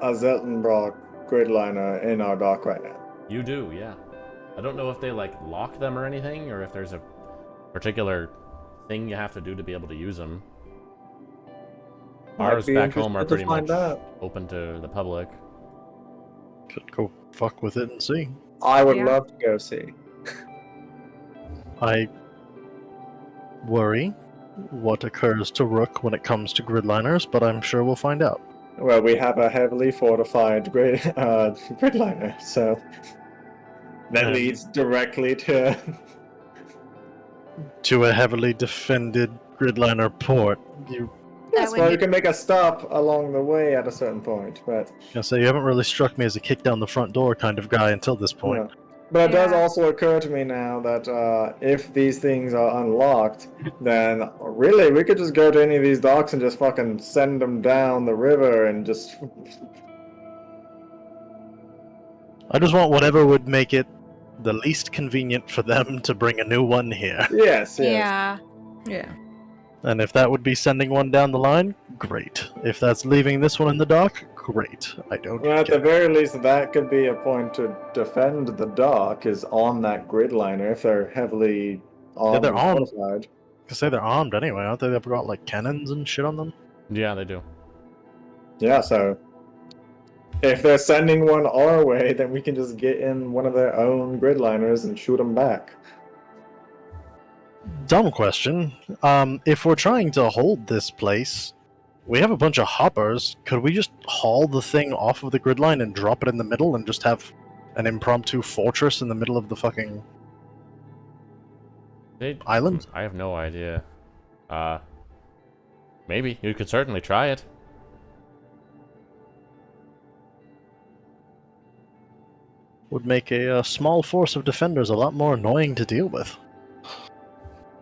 a Zeltenbrock gridliner in our dock right now. You do, yeah. I don't know if they, like, lock them or anything, or if there's a particular thing you have to do to be able to use them. Ours back home are pretty much open to the public. Could go fuck with it and see. I would love to go see. I worry what occurs to Rook when it comes to gridliners, but I'm sure we'll find out. Well, we have a heavily fortified gridliner, so that leads directly to a heavily defended gridliner port. Yes, well, you can make a stop along the way at a certain point, but... You haven't really struck me as a kick down the front door kind of guy until this point. Yeah. But it does also occur to me now that if these things are unlocked, then really we could just go to any of these docks and just fucking send them down the river and just... I just want whatever would make it the least convenient for them to bring a new one here. Yes, yes. Yeah. Yeah. And if that would be sending one down the line, great. If that's leaving this one in the dock, great. I don't Well, at care. the very least, that could be a point to defend the dock, is on that gridliner if they're heavily armed. they're armed. Fortified. I say they're armed anyway, aren't they? They've got like cannons and shit on them. Yeah, they do. Yeah, so if they're sending one our way, then we can just get in one of their own gridliners and shoot them back. Dumb question. If we're trying to hold this place, we have a bunch of hoppers. Could we just haul the thing off of the grid line and drop it in the middle and just have an impromptu fortress in the middle of the fucking island? I have no idea. Maybe. You could certainly try it. Would make a small force of defenders a lot more annoying to deal with.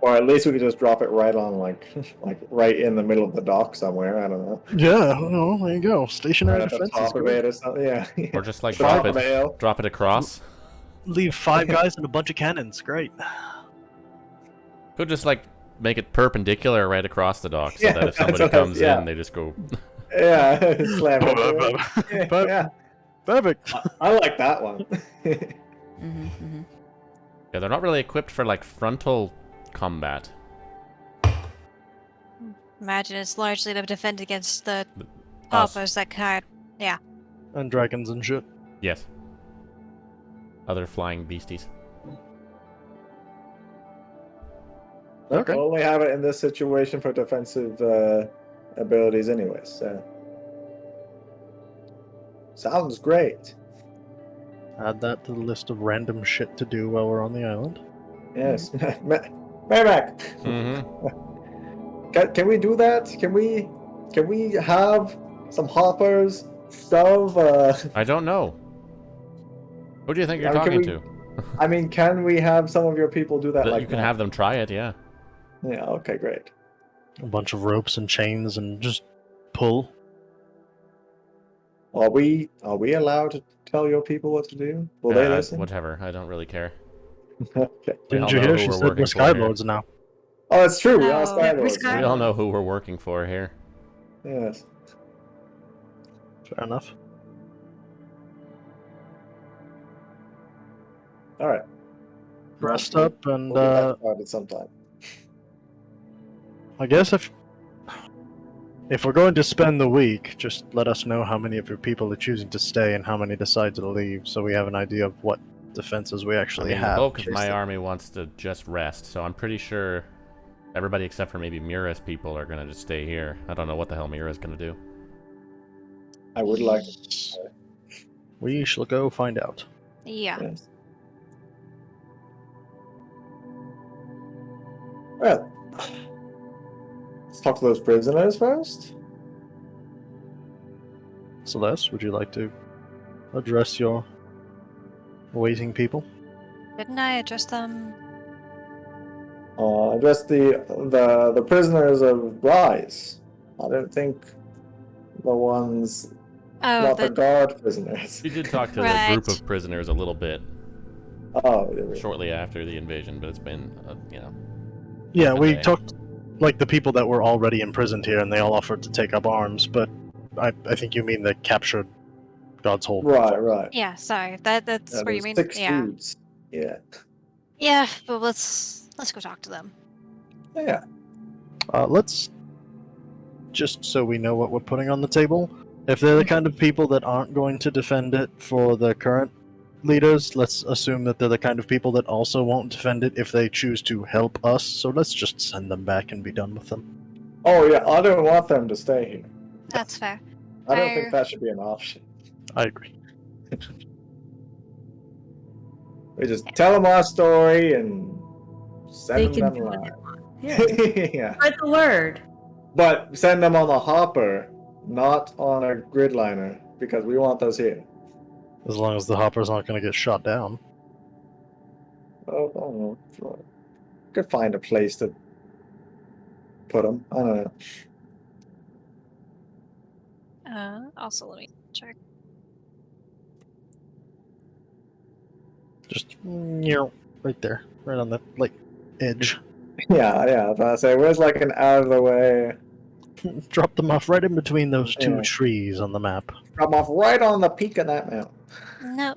Or at least we could just drop it right on, like right in the middle of the dock somewhere. I don't know. Yeah, well, there you go. Stationary Right at the defense. top of it or something. Yeah. Or just like Drop drop it across. Leave 5 guys and a bunch of cannons. Great. Could just like make it perpendicular right across the dock, so Yeah, that if that's somebody what comes yeah. in, they just go. Yeah, slam it. Yeah, Perfect. I like that one. Yeah, they're not really equipped for like frontal combat. Imagine it's largely to defend against the Us. hoppers that kind. Yeah. And dragons and shit. Yes. Other flying beasties. Okay. We'll only have it in this situation for defensive abilities anyway, so. Sounds great. Add that to the list of random shit to do while we're on the island. Yes. Merrimack! Mm-hmm. Can we do that? Can we have some hoppers shove I don't know. Who do you think you're Can talking we- to? I mean, can we have some of your people do that That like you can that? have them try it, yeah. Yeah, okay, great. A bunch of ropes and chains and just pull. Are we allowed to tell your people what to do? Will they listen? Whatever, I don't really care. Okay. We all Didn't you know hear? who She we're said we're working for here. Skylords now. Oh, it's true. We are Oh, we're Skylords. Sky- We all know who we're working for here. Yes. Fair enough. All right. Rest up and We'll get that started sometime. I guess if we're going to spend the week, just let us know how many of your people are choosing to stay and how many decide to leave, so we have an idea of what defenses we actually I mean, have. the bulk of in case my they- army wants to just rest, so I'm pretty sure everybody except for maybe Mira's people are gonna just stay here. I don't know what the hell Mira's gonna do. I would like. We shall go find out. Yeah. Yes. Well, let's talk to those prisoners first. Celeste, would you like to address your waiting people? Didn't I address them? Address the prisoners of Rise. I don't think the ones, Oh, not the the guard prisoners. We did talk to Right. the group of prisoners a little bit. Oh, shortly after the invasion, but it's been, Yeah, half a we day. talked like the people that were already imprisoned here, and they all offered to take up arms. But I think you mean the captured Godshold. right. Yeah, sorry. That's Yeah, what you there's mean? 6 Yeah. dudes. Yeah. Yeah, but let's go talk to them. Yeah. Let's just so we know what we're putting on the table. If they're the kind of people that aren't going to defend it for the current leaders, let's assume that they're the kind of people that also won't defend it if they choose to help us. So let's just send them back and be done with them. Oh yeah, I don't want them to stay here. That's fair. I don't think that should be an option. I agree. We just tell them our story and They send can them do what live. they want. Yeah. Spread the word. But send them on a hopper, not on a gridliner, because we want those here. As long as the hoppers aren't going to get shot down. Oh, I don't know. Could find a place to put them. I don't know. Also, let me check. Just right there, right on the edge. Yeah. I was about to say, where's like an out of the way? Drop them off right in between those two Yeah. trees on the map. Drop 'em off right on the peak of that mountain. No.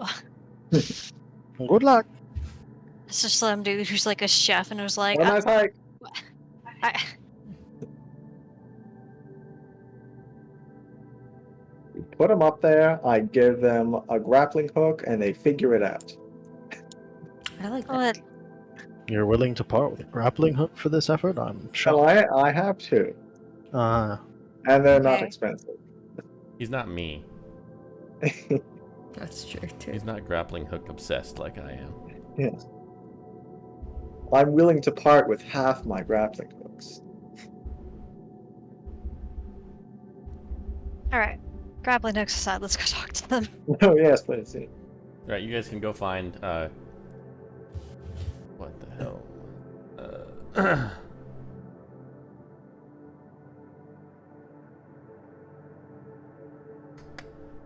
Good luck. It's just some dude who's like a chef and was like, Have a nice hike. I, We put them up there. I give them a grappling hook, and they figure it out. I like that. what? You're willing to part with a grappling hook for this effort? I'm So shocked. I have to, Uh, and they're not Okay. expensive. He's not me. That's true too. He's not grappling hook obsessed like I am. Yes. I'm willing to part with half my grappling hooks. Alright. Grappling hooks aside, let's go talk to them. Oh yes, please. Yeah. All right, you guys can go find. What the hell?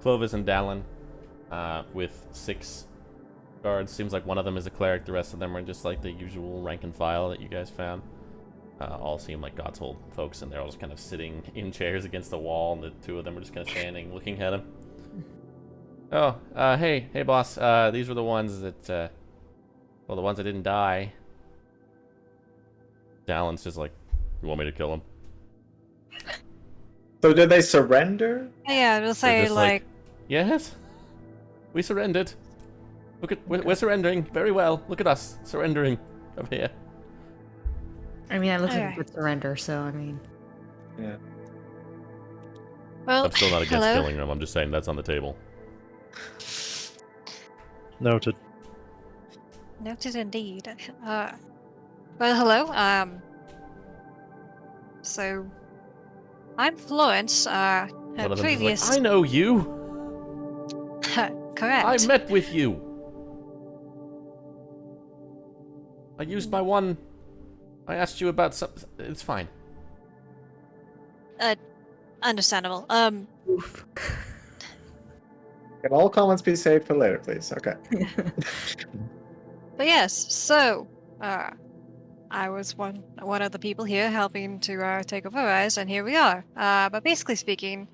Clovis and Dallin, with 6 guards. Seems like one of them is a cleric. The rest of them are just like the usual rank and file that you guys found. All seem like Godshold folks, and they're all just kind of sitting in chairs against the wall, and the 2 of them are just kind of standing, looking at him. Oh, hey, boss. These were the ones that, the ones that didn't die. Dallin's just like, you want me to kill them? So did they surrender? Yeah, we'll They're say just like, yes, we surrendered. Look at, we're surrendering very well. Look at us surrendering over here. I mean, I look like Alright. a good surrender, so I mean. Yeah. well, I'm still not against hello? killing them. I'm just saying that's on the table. noted. Noted indeed. Well, hello. So, I'm Florence. Her One of them is previous. like, I know you. Correct. I met with you. I used my one. I asked you about some. It's fine. Understandable. Oof. Can all comments be saved for later, please? Okay. But yes. So, I was one of the people here helping to take over Rise, and here we are. But basically speaking,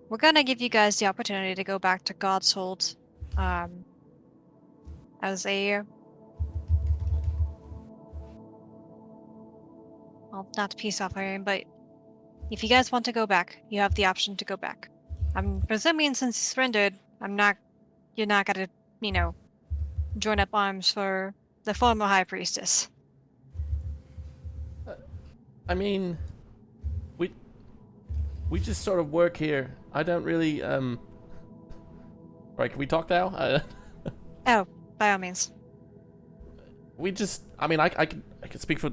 we're gonna give you guys the opportunity to go back to Godshold, as a. Well, not a peace offering, but if you guys want to go back, you have the option to go back. I'm presuming since you surrendered, you're not gonna, join up arms for the former High Priestess. I mean, we just sort of work here. I don't really Right, can we talk now? Oh, by all means. We just. I mean, I can speak for.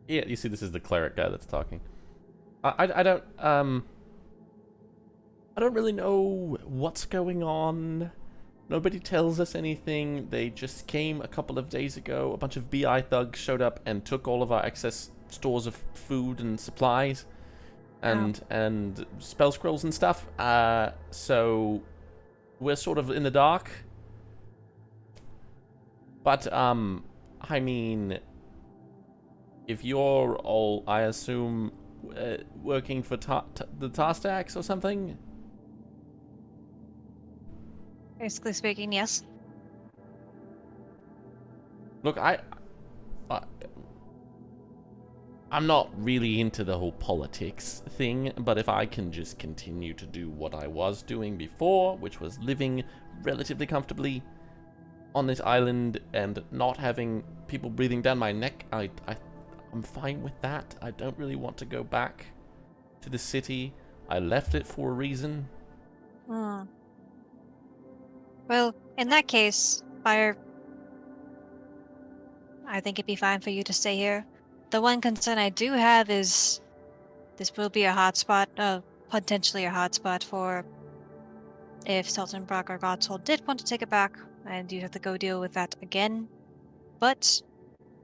Yeah, you see, this is the cleric guy that's talking. I don't really know what's going on. Nobody tells us anything. They just came a couple of days ago. A bunch of BI thugs showed up and took all of our excess stores of food and supplies, and spell scrolls and stuff. So we're sort of in the dark. But, I mean, if you're all, I assume, working for the Tarstacks or something? Basically speaking, yes. Look, I'm not really into the whole politics thing, but if I can just continue to do what I was doing before, which was living relatively comfortably on this island and not having people breathing down my neck, I'm fine with that. I don't really want to go back to the city. I left it for a reason. Hmm. Well, in that case, I think it'd be fine for you to stay here. The one concern I do have is this will be a hotspot, potentially a hotspot for if Sultan Brock or Godshold did want to take it back, and you'd have to go deal with that again. But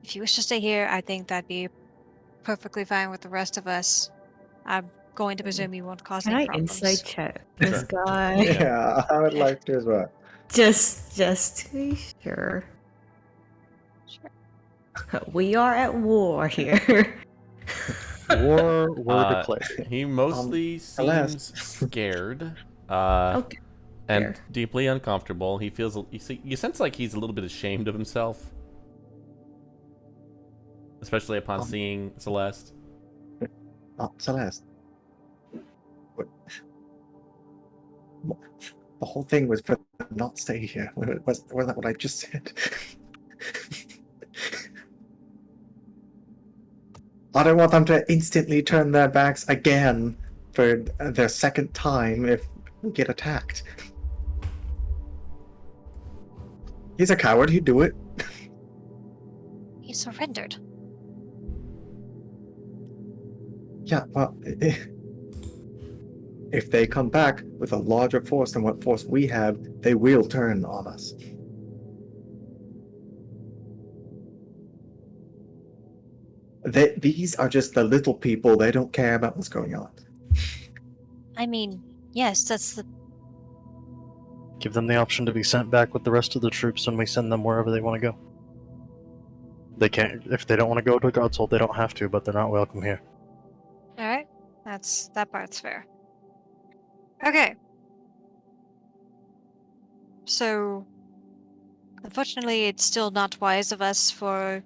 if you wish to stay here, I think that'd be perfectly fine with the rest of us. I'm going to presume you won't cause Can any I problems. insight check this Sure. guy? Yeah, I would like to as well. Just to be sure. Sure. We are at war here. War were declared. He mostly alas. seems scared. Okay. And fair. deeply uncomfortable. He feels, you sense like he's a little bit ashamed of himself. Especially upon seeing Celeste. Oh, Celeste. What? The whole thing was for not stay here. Wasn't that what I just said? I don't want them to instantly turn their backs again for their second time if we get attacked. He's a coward, he'd do it. He surrendered. Yeah, well, if they come back with a larger force than what force we have, they will turn on us. These are just the little people. They don't care about what's going on. I mean, yes, that's the. Give them the option to be sent back with the rest of the troops when we send them wherever they want to go. They can't, if they don't want to go to Godshold, they don't have to, but they're not welcome here. Alright, that part's fair. Okay. So, unfortunately, it's still not wise of us for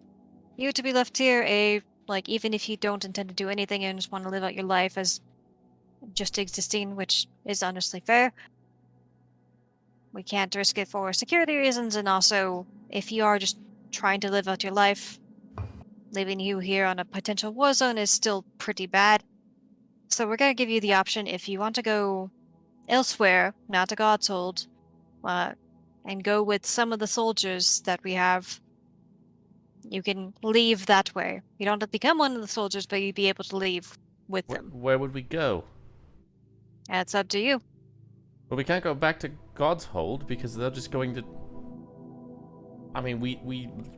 you to be left here, even if you don't intend to do anything and just want to live out your life as just existing, which is honestly fair. We can't risk it for security reasons, and also, if you are just trying to live out your life, leaving you here on a potential war zone is still pretty bad. So we're gonna give you the option if you want to go elsewhere, not to Godshold, and go with some of the soldiers that we have. You can leave that way. You don't have to become one of the soldiers, but you'd be able to leave with them. Where would we go? That's up to you. Well, we can't go back to Godshold because they're just going to. I mean,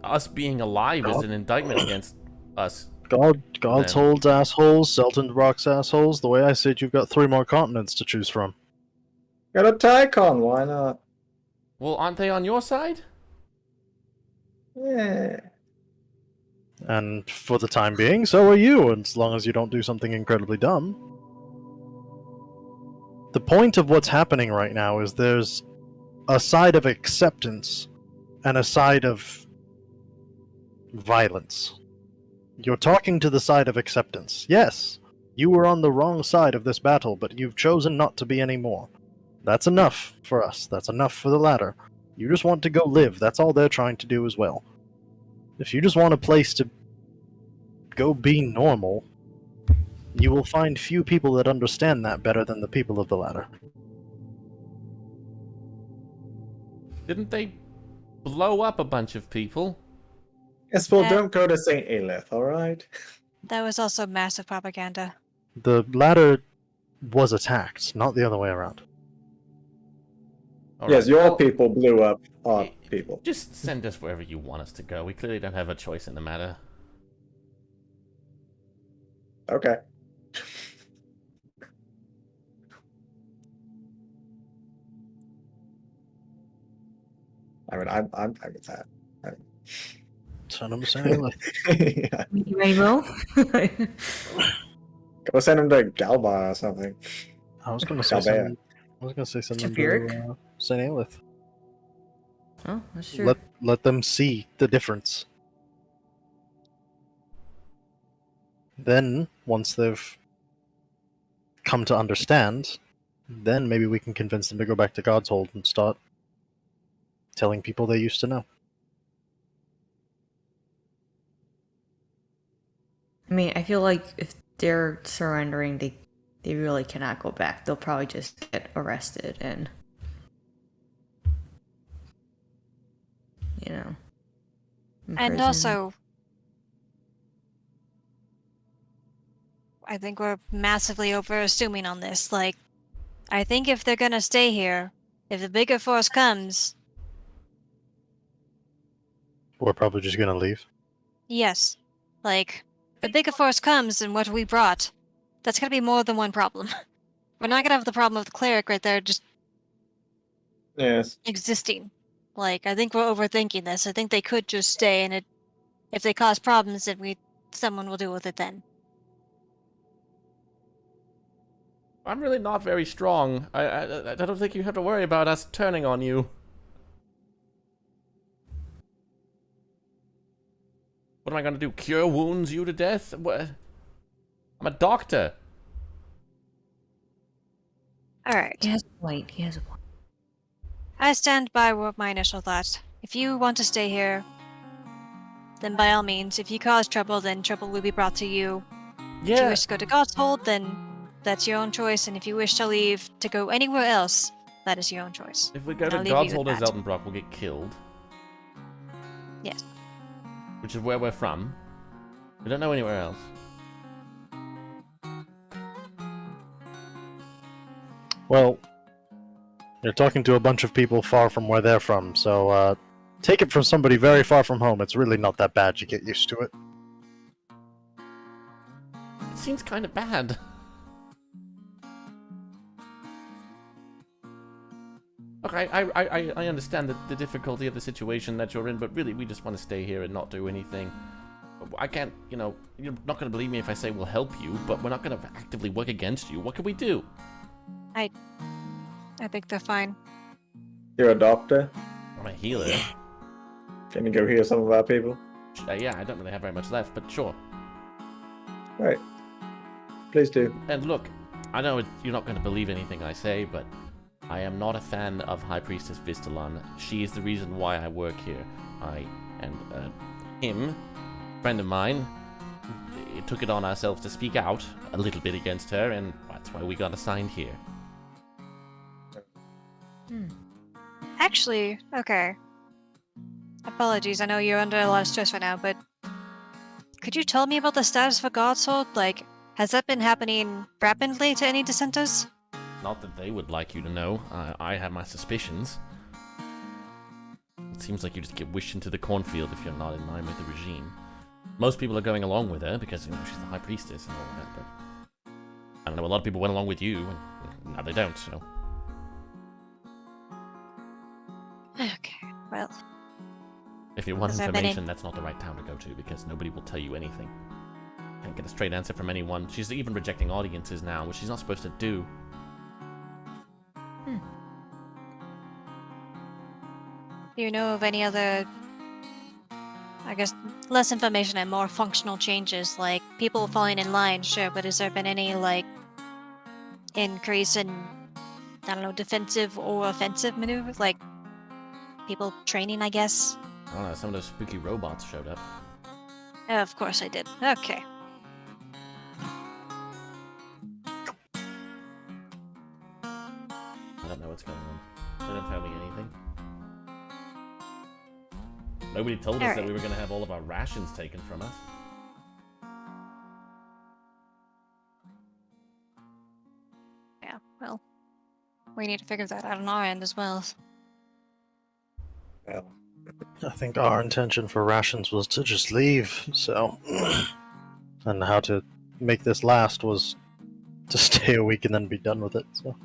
us being alive is an indictment against us. Godshold's assholes, Sultan Brock's assholes. The way I see it, you've got 3 more continents to choose from. Got a Tycon, why not? Well, aren't they on your side? Yeah. And for the time being, so are you, and as long as you don't do something incredibly dumb. The point of what's happening right now is there's a side of acceptance and a side of violence. You're talking to the side of acceptance. Yes, you were on the wrong side of this battle, but you've chosen not to be anymore. That's enough for us. That's enough for the latter. You just want to go live. That's all they're trying to do as well. If you just want a place to go be normal, you will find few people that understand that better than the people of the latter. Didn't they blow up a bunch of people? Yes, well, don't go to St. Elith, alright? That was also massive propaganda. The latter was attacked, not the other way around. All Yes, right, your well, people blew up our people. Just send us wherever you want us to go. We clearly don't have a choice in the matter. Okay. I mean, I'm fine with that. Send him to St. Ailith. Yeah. You ready, Mo? Go send him to Galba or something. I was gonna say Galbea. send them to St. Ailith. Oh, that's true. Let them see the difference. Then, once they've come to understand, then maybe we can convince them to go back to Godshold and start telling people they used to know. I mean, I feel like if they're surrendering, they really cannot go back. They'll probably just get arrested and, you know. And imprisoned. also, I think we're massively over-assuming on this. Like, I think if they're gonna stay here, if the bigger force comes, We're probably just gonna leave. yes. Like, the bigger force comes and what we brought, that's gonna be more than one problem. We're not gonna have the problem of the cleric right there just Yes. existing. Like, I think we're overthinking this. I think they could just stay, and if they cause problems, then someone will deal with it then. I'm really not very strong. I don't think you have to worry about us turning on you. What am I gonna do? Cure wounds you to death? What? I'm a doctor. Alright. He has a point. He has a point. I stand by my initial thought. If you want to stay here, then by all means. If you cause trouble, then trouble will be brought to you. If you Yeah. wish to go to Godshold, then that's your own choice. And if you wish to leave to go anywhere else, that is your own choice. If we go And to I'll leave you with Godshold or that. Zeltenbrock, we'll get killed. Yes. Which is where we're from. We don't know anywhere else. Well, you're talking to a bunch of people far from where they're from, so take it from somebody very far from home. It's really not that bad. You get used to it. It seems kind of bad. Okay, I understand the difficulty of the situation that you're in, but really we just want to stay here and not do anything. I can't, you know, you're not going to believe me if I say we'll help you, but we're not going to actively work against you. What can we do? I think they're fine. You're a doctor. I'm a healer. Can you go heal some of our people? Yeah, I don't really have very much left, but sure. Right. Please do. And look, I know you're not going to believe anything I say, but I am not a fan of High Priestess Vistalon. She is the reason why I work here. Him, a friend of mine, took it on ourselves to speak out a little bit against her, and that's why we got assigned here. Actually, okay. Apologies, I know you're under a lot of stress right now, but could you tell me about the status for Godshold? Like, has that been happening rapidly to any dissenters? Not that they would like you to know. I have my suspicions. It seems like you just get wished into the cornfield if you're not in line with the regime. Most people are going along with her because, you know, she's the High Priestess and all that, but I don't know, a lot of people went along with you, and now they don't, so... Okay, well, If you want Has there been information, that's not the right town to go to, because nobody will tell you anything. Can't get a straight answer from anyone. She's even rejecting audiences now, which she's not supposed to do. do you know of any other, I guess, less information and more functional changes, like people falling in line, sure, but has there been any, like, increase in, I don't know, defensive or offensive maneuvers? Like, people training, I guess? I don't know, some of those spooky robots showed up. Of course I did. Okay. I don't know what's going on. They don't tell me anything. Nobody told us that Alright. we were going to have all of our rations taken from us. Yeah, well, we need to figure that out on our end as well. Well, I think our intention for rations was to just leave, so... and how to make this last was to stay a week and then be done with it, so...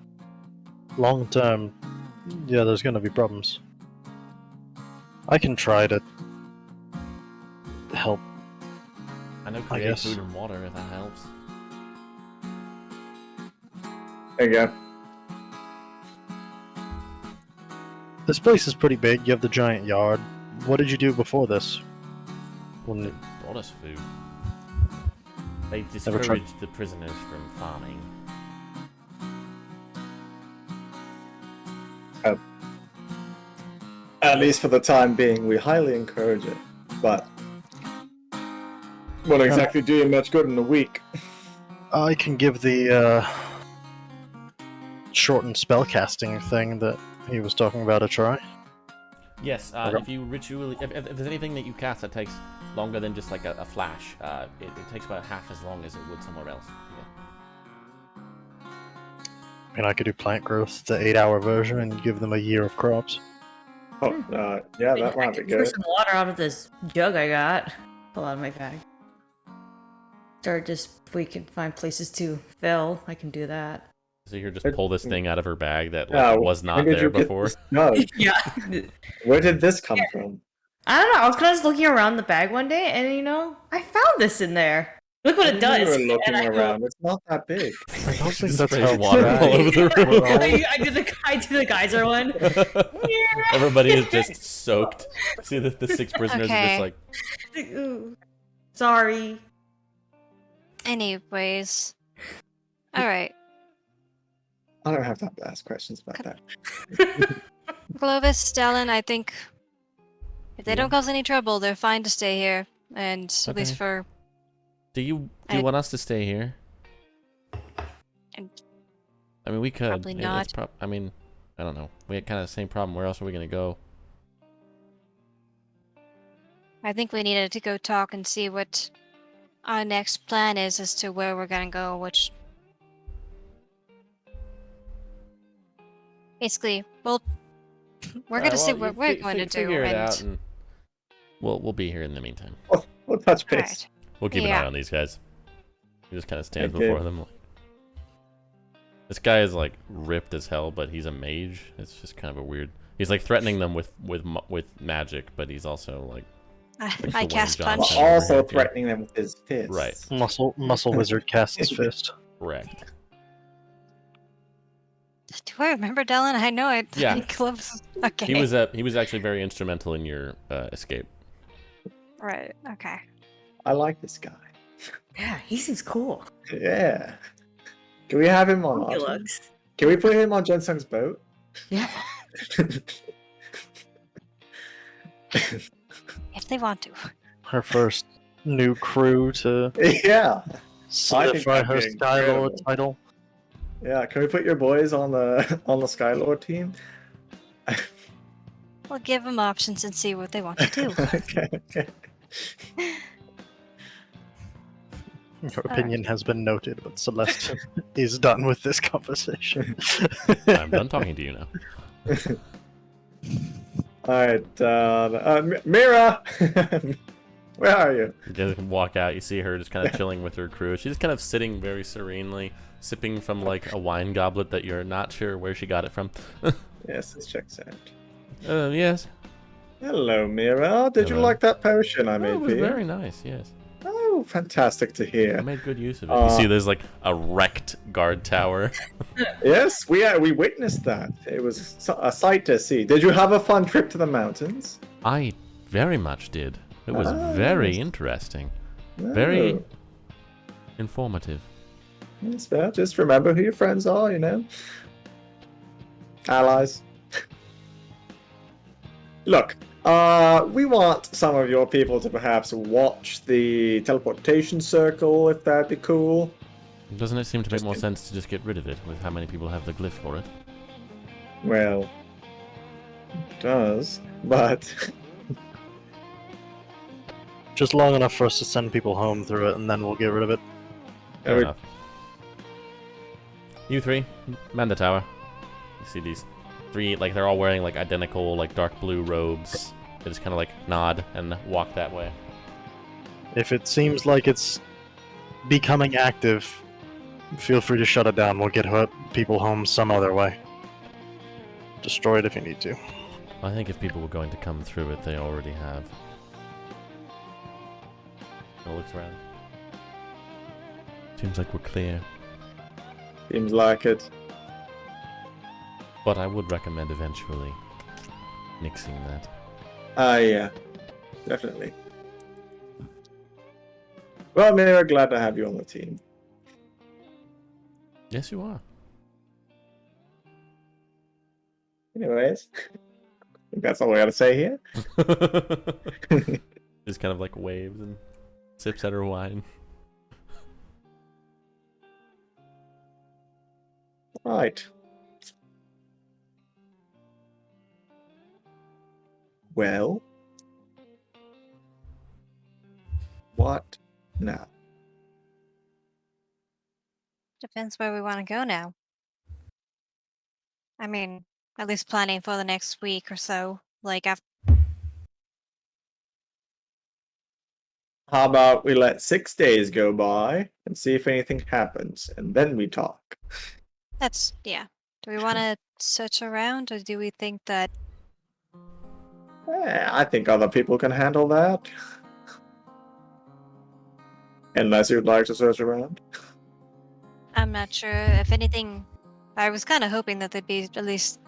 Long term, yeah, there's gonna be problems. I can try to help. I know I create guess. food and water if that helps. There you go. This place is pretty big. You have the giant yard. What did you do before this? They When brought us food. They Never discouraged tried- the prisoners from farming. At least for the time being, we highly encourage it. But won't exactly do you much good in a week. I can give the shortened spellcasting thing that he was talking about a try. Yes, Okay. if you ritually, if there's anything that you cast that takes longer than just like a flash, it takes about half as long as it would somewhere else. Yeah. I mean, I could do plant growth, the 8-hour version, and give them a year of crops. Oh, yeah, that I might be can pour good. some water out of this jug I got. Pull out of my bag. Or just if we can find places to fill, I can do that. So you just pull this thing out of her bag that Yeah, was not when did there you get before. this jug? Yeah. Where did this come from? I don't know. I was kind of just looking around the bag one day, and I found this in there. Look what it You does. were looking and I go- around. It's not that big. I don't think Just that's sprays how water bad- all over the room. I did the geyser one. Everybody is just soaked. See the 6 prisoners are just Okay. like, Ooh. Sorry. Anyways. Alright. I don't have time to ask questions about that. Clovis, Stalin, I think if they Yeah. don't cause any trouble, they're fine to stay here. And at least Okay. for do you I- want us to stay here? And- I mean, we could. Probably It's not. I mean, I don't know. We had kind of the same problem. Where else are we gonna go? I think we needed to go talk and see what our next plan is as to where we're gonna go, which basically, well, we're gonna see what we're going to do, Figure it and out, and we'll be here in the meantime. We'll touch base. alright. We'll keep an Yeah. eye on these guys. He just kind of stands Okay. before them. Like, this guy is like ripped as hell, but he's a mage. It's just kind of a weird. He's like threatening them with magic, but he's also like I Dwayne cast Johnson. punch. While over also here. threatening them with his fists. Right. Muscle wizard casts fist. correct. Do I remember Dylan? I know it. Yeah. Clovis. Okay. He was actually very instrumental in your escape. right. Okay. I like this guy. Yeah, he seems cool. Yeah. Can we have him on? He our team? looks. Can we put him on Jensung's boat? Yeah. If they want to. Her first new crew to Yeah. solidify that'd her be Skylord incredible. title. Yeah. Can we put your boys on the Skylord team? We'll give them options and see what they want to do. Okay. Your opinion has been noted, but Celeste is done with this conversation. I'm done talking to you now. All right. Mira, where are you? You just walk out. You see her just kind of chilling with her crew. She's kind of sitting very serenely, sipping from like a wine goblet that you're not sure where she got it from. Yes, this checks out. Yes. Hello, Mira. Did you Hello. like that potion I Oh, made it for was you? very nice. Yes. Oh, fantastic to I hear. made good use of it. You see, there's like a wrecked guard tower. Yes, we witnessed that. It was a sight to see. Did you have a fun trip to the mountains? I very much did. It was Ah, very yes. interesting, very Oh, informative. yes, well, just remember who your friends are, you know? Allies. Look, we want some of your people to perhaps watch the teleportation circle, if that'd be cool. Doesn't it seem to make Just more in- sense to just get rid of it with how many people have the glyph for it? Well, it does, but Just long enough for us to send people home through it, and then we'll get rid of it. Fair we- enough. You three, man the tower. You see these three, like they're all wearing like identical, like dark blue robes. They just kind of like nod and walk that way. If it seems like it's becoming active, feel free to shut it down. We'll get people home some other way. Destroy it if you need to. I think if people were going to come through it, they already have. It looks around. Seems like we're clear. Seems like it. But I would recommend eventually nixing that. Yeah, definitely. Well, Mira, glad to have you on the team. Yes, you are. Anyways, I think that's all we gotta say here. Just kind of like waves and sips at her wine. Right. Well, what now? Depends where we want to go now. I mean, at least planning for the next week or so. Like, after. How about we let 6 days go by and see if anything happens, and then we talk. That's, yeah. Do we want to search around, or do we think that. I think other people can handle that. Unless you'd like to search around. I'm not sure. If anything, I was kind of hoping that there'd be at least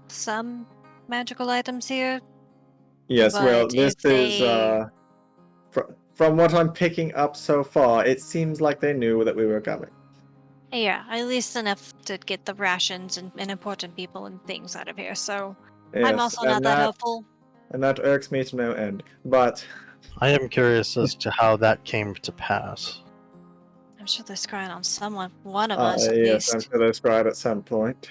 some magical items here. Yes, well, But this if is they. from what I'm picking up so far, it seems like they knew that we were coming. Yeah, at least enough to get the rations and important people and things out of here, so. Yes, I'm also not and that helpful. And that irks me to no end. But I am curious as to how that came to pass. I'm sure they're scrying on someone, one of us at yes, I'm least. sure that's right at some point.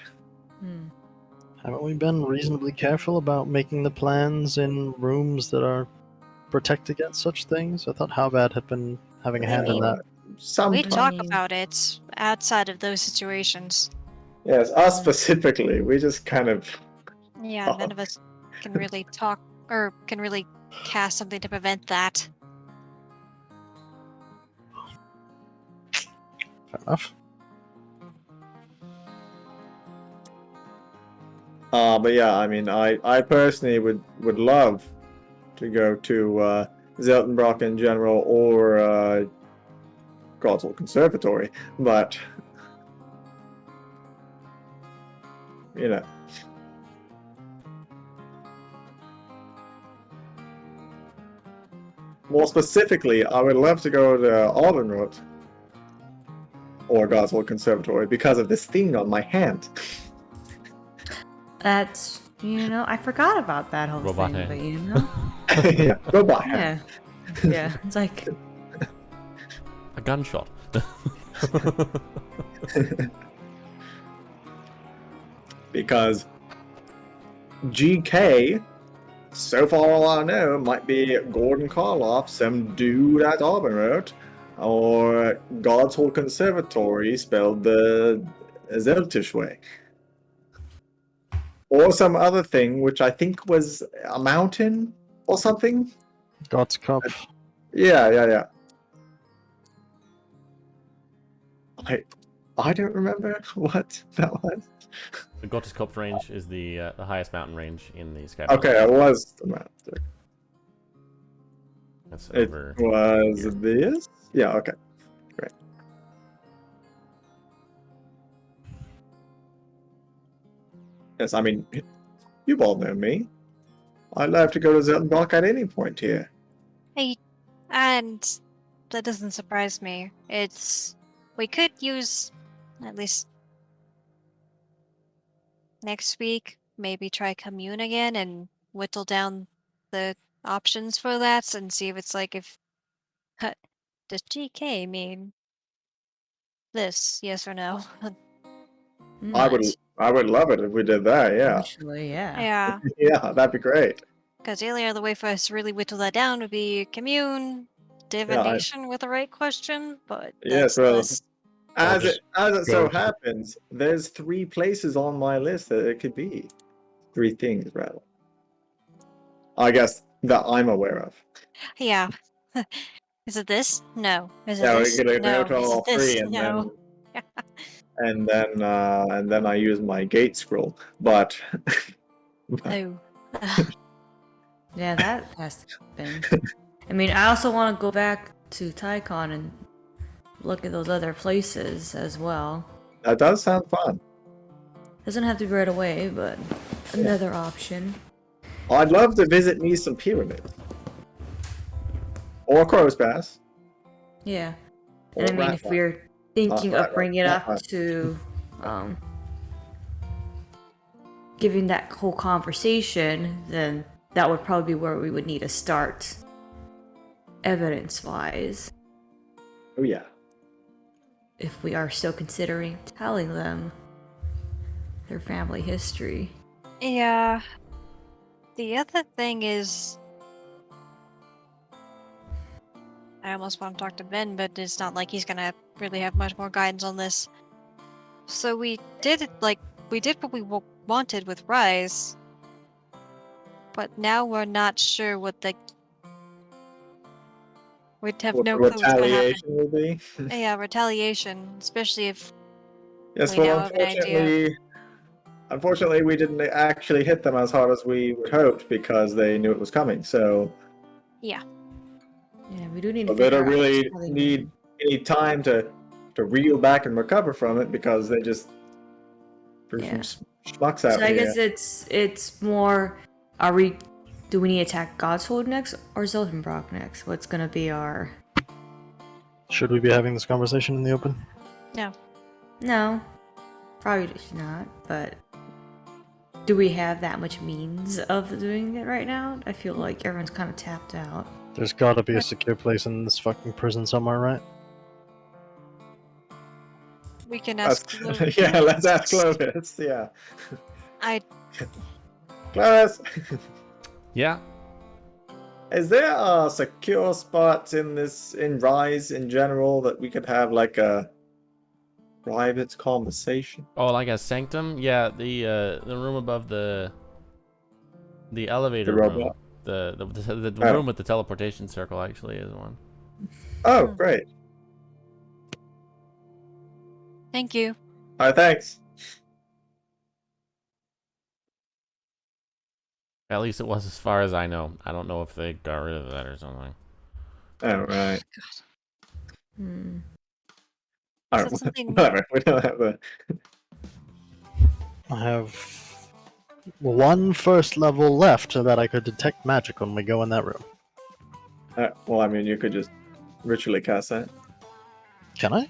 Haven't we been reasonably careful about making the plans in rooms that are protect against such things? I thought Halbad had been having a hand in that. We Sometimes, talk about it outside of those situations. yes, us specifically, we just kind of. Yeah, none of us can really talk or can really cast something to prevent that. Fair enough. But yeah, I mean, I personally would love to go to Zeltenbrock in general or Godshold Conservatory, but you know. More specifically, I would love to go to Aldenroth or Godshold Conservatory because of this thing on my hand. That's, I forgot about that whole Robot thing, hand. but Yeah, go buy it. yeah. Yeah, it's like, A gunshot. Because GK, so far all I know, might be Gordon Karloff, some dude at Aldenroth, or Godshold Conservatory spelled the Zeltish way. Or some other thing, which I think was a mountain or something. God's Cup. Yeah. I don't remember what that was. The Gottes Kopf range is the highest mountain range in the Sky. Okay, it was the mountain. That's It over. was here. this? Yeah, okay. Great. Yes, I mean, you all know me. I'd love to go to Zeltenbach at any point here. Hey, and that doesn't surprise me. We could use, at least next week, maybe try commune again and whittle down the options for that and see if it's like if. Does GK mean this? Yes or no? I would love it if we did that, yeah. actually, yeah. Yeah, Yeah, that'd be great. because the only other way for us to really whittle that down would be commune, divination with the right question, but Yes, that's well, less. As just it so go to- happens, there's 3 places on my list that it could be. 3 things, rather. I guess that I'm aware of. Yeah. Is it this? No. Is it Yeah, this? we're gonna No. go to Is all it this? 3 and No. then and then I use my gate scroll. But Oh. Yeah, that has to happen. I mean, I also want to go back to Tycon and look at those other places as well. That does sound fun. Doesn't have to be right away, but another option. I'd love to visit me some pyramids. Or Crow's Pass. Yeah. Or And I mean, Rat if Rock. we're thinking Not of bringing it Rat Rock. up to giving that whole conversation, then that would probably be where we would need to start, evidence-wise, Oh yeah. if we are still considering telling them their family history. Yeah. The other thing is, I almost want to talk to Ben, but it's not like he's gonna really have much more guidance on this. So we did what we wanted with Rise, but now we're not sure what we'd have What no the clue what's gonna happen. retaliation will be. Yeah, retaliation, especially if Yes, we well, now have an idea. unfortunately, we didn't actually hit them as hard as we would hoped because they knew it was coming. So, Yeah. Yeah, we do need to they figure don't out really how they need any time to reel back and recover from it because they just threw Yeah. some schmucks out So I here. guess it's more, do we need to attack Godshold next or Zeltenbrock next? What's gonna be our... Should we be having this conversation in the open? No, probably not, but do we have that much means of doing it right now? I feel like everyone's kind of tapped out. There's gotta be a secure place in this fucking prison somewhere, right? We can ask Clovis. Yeah, let's ask Clovis. Yeah. I Clovis, Yeah. is there a secure spot in Rise in general that we could have like a private conversation? Oh, like a sanctum? Yeah, the room above the elevator The room. robot. The Oh. room with the teleportation circle actually is one. Oh, Hmm. great. thank you. All right, thanks. At least it was as far as I know. I don't know if they got rid of that or something. All right. Hmm. All Is right. that something- Whatever. We don't have a. I have one first level left so that I could detect magic when we go in that room. Well, I mean, you could just ritually cast that. Can I?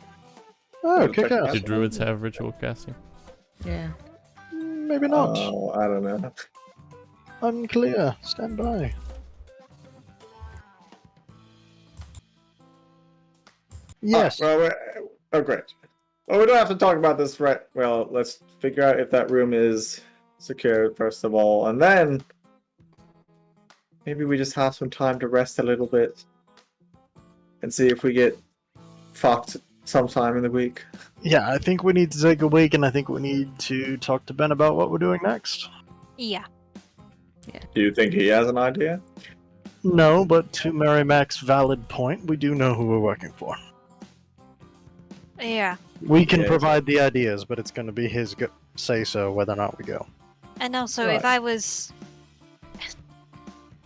Oh, It'll kick check ass. Do druids have ritual casting? Yeah. Maybe not. Oh, I don't know. Unclear. Stand by. Yes. Oh, great. Well, we don't have to talk about this right. Well, let's figure out if that room is secured first of all, and then maybe we just have some time to rest a little bit and see if we get fucked sometime in the week. Yeah, I think we need to take a week, and I think we need to talk to Ben about what we're doing next. Yeah. Do you think he has an idea? No, but to Mary Mac's valid point, we do know who we're working for. Yeah. We can Yeah, provide the ideas, but it's going to be his say-so whether or not we go. And also, Right. if I was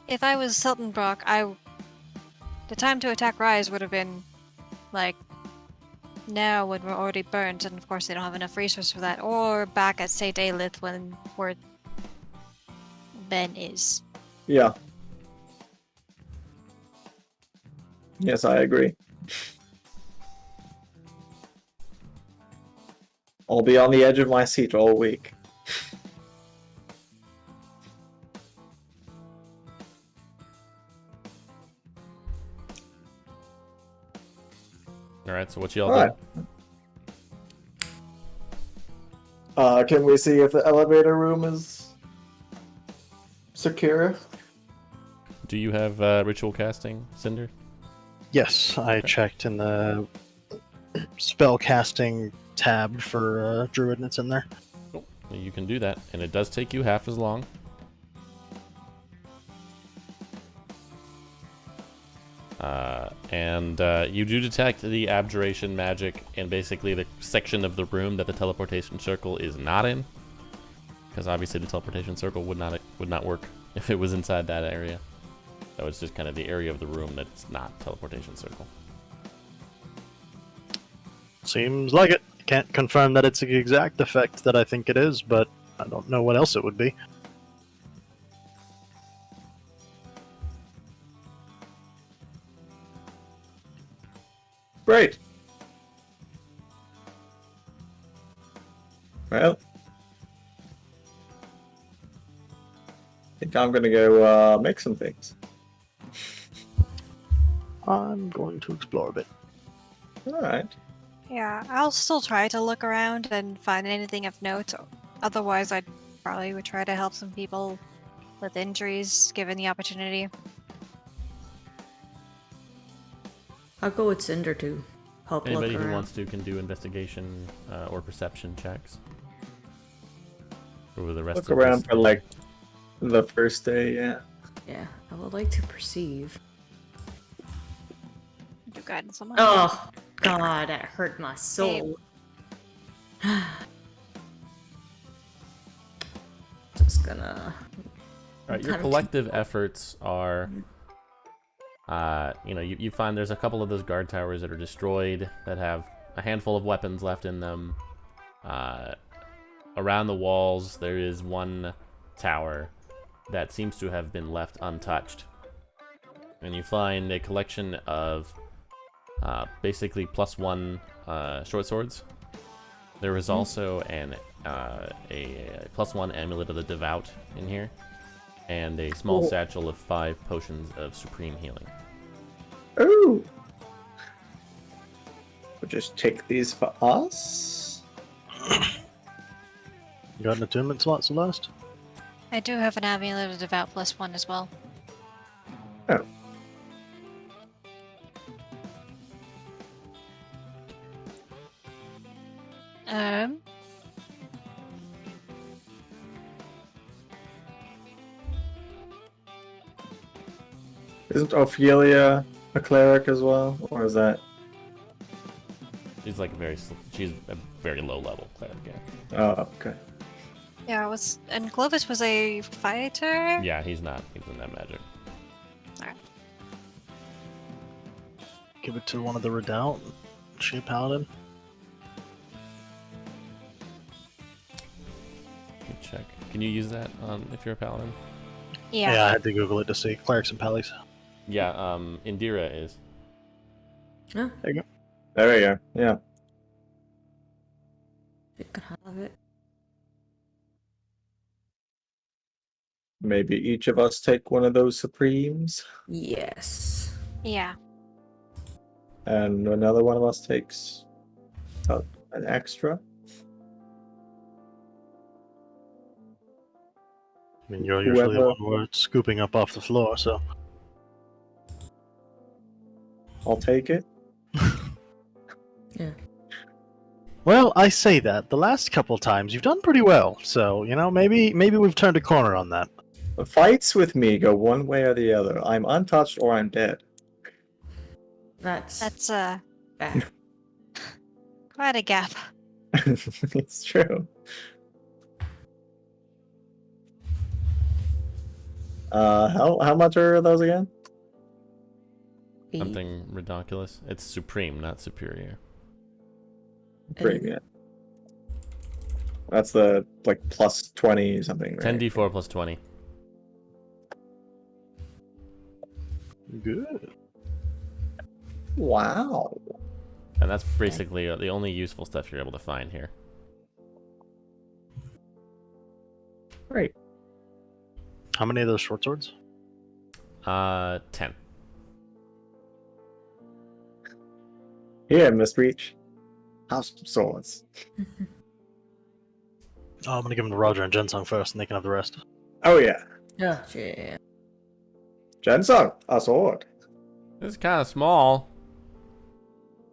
Sultanbrock, the time to attack Rise would have been like now when we're already burnt, and of course they don't have enough resources for that, or back at St. Aelith where Ben is. Yeah. Yes, I agree. I'll be on the edge of my seat all week. All right. So what y'all All right. Can we see if the elevator room is secure? Do you have ritual casting, Cinder? Yes, I checked in the spell casting tab for Druid, and it's in there. You can do that, and it does take you half as long. And you do detect the abjuration magic in basically the section of the room that the teleportation circle is not in. because obviously the teleportation circle would not work if it was inside that area. So it's just kind of the area of the room that's not teleportation circle. Seems like it. Can't confirm that it's the exact effect that I think it is, but I don't know what else it would be. Great. Well, I think I'm gonna go make some things. I'm going to explore a bit. All right. Yeah, I'll still try to look around and find anything of note. Otherwise, I probably would try to help some people with injuries, given the opportunity. I'll go with Cinder to help Anybody look who around. wants to can do investigation or perception checks. Or the rest Look of around this. for like the first day. Yeah. Yeah, I would like to perceive. Do guidance on my Oh, God, that hurt my soul. Just gonna... All right, your kind of collective efforts are, you find there's a couple of those guard towers that are destroyed that have a handful of weapons left in them. Around the walls, there is one tower that seems to have been left untouched. And you find a collection of basically +1 short swords. There is also a +1 amulet of the Devout in here, and a small satchel of 5 potions of supreme healing. Ooh. We'll just take these for us. You got an attunement slot, Celeste? I do have an amulet of devout +1 as well. Oh. Um, Isn't Ophelia a cleric as well, or is that? She's like she's a very low level cleric. Yeah. Oh, okay. yeah, and Clovis was a fighter? Yeah, he's not. He's in that magic. Give it to one of the Redoubt. She a paladin? Let me check. Can you use that if you're a paladin? Yeah. I had to Google it to see. Clerics and pallies. Yeah, Indira is. Oh, There you go. There we go. Yeah. you can have it. Maybe each of us take one of those supremes, Yes. Yeah. and another one of us takes an extra. I mean, you're usually the Whoever- one we're scooping up off the floor, so. I'll take it. Yeah. Well, I say that. The last couple times you've done pretty well, so, maybe we've turned a corner on that. The fights with me go one way or the other. I'm untouched or I'm dead. That's That's bad. quite a gap. It's true. How much are those again? Something ridiculous. It's supreme, not superior. Premium. That's the plus 20 something, right? 10d4 plus 20. Good. Wow. And that's basically the only useful stuff you're able to find here. Great. How many of those short swords? 10. Here, Miss Reach. Have some swords. Oh, I'm gonna give them to Roger and Jensung first, and they can have the rest. Oh yeah. Yeah. Jensung, a sword. This is kind of small.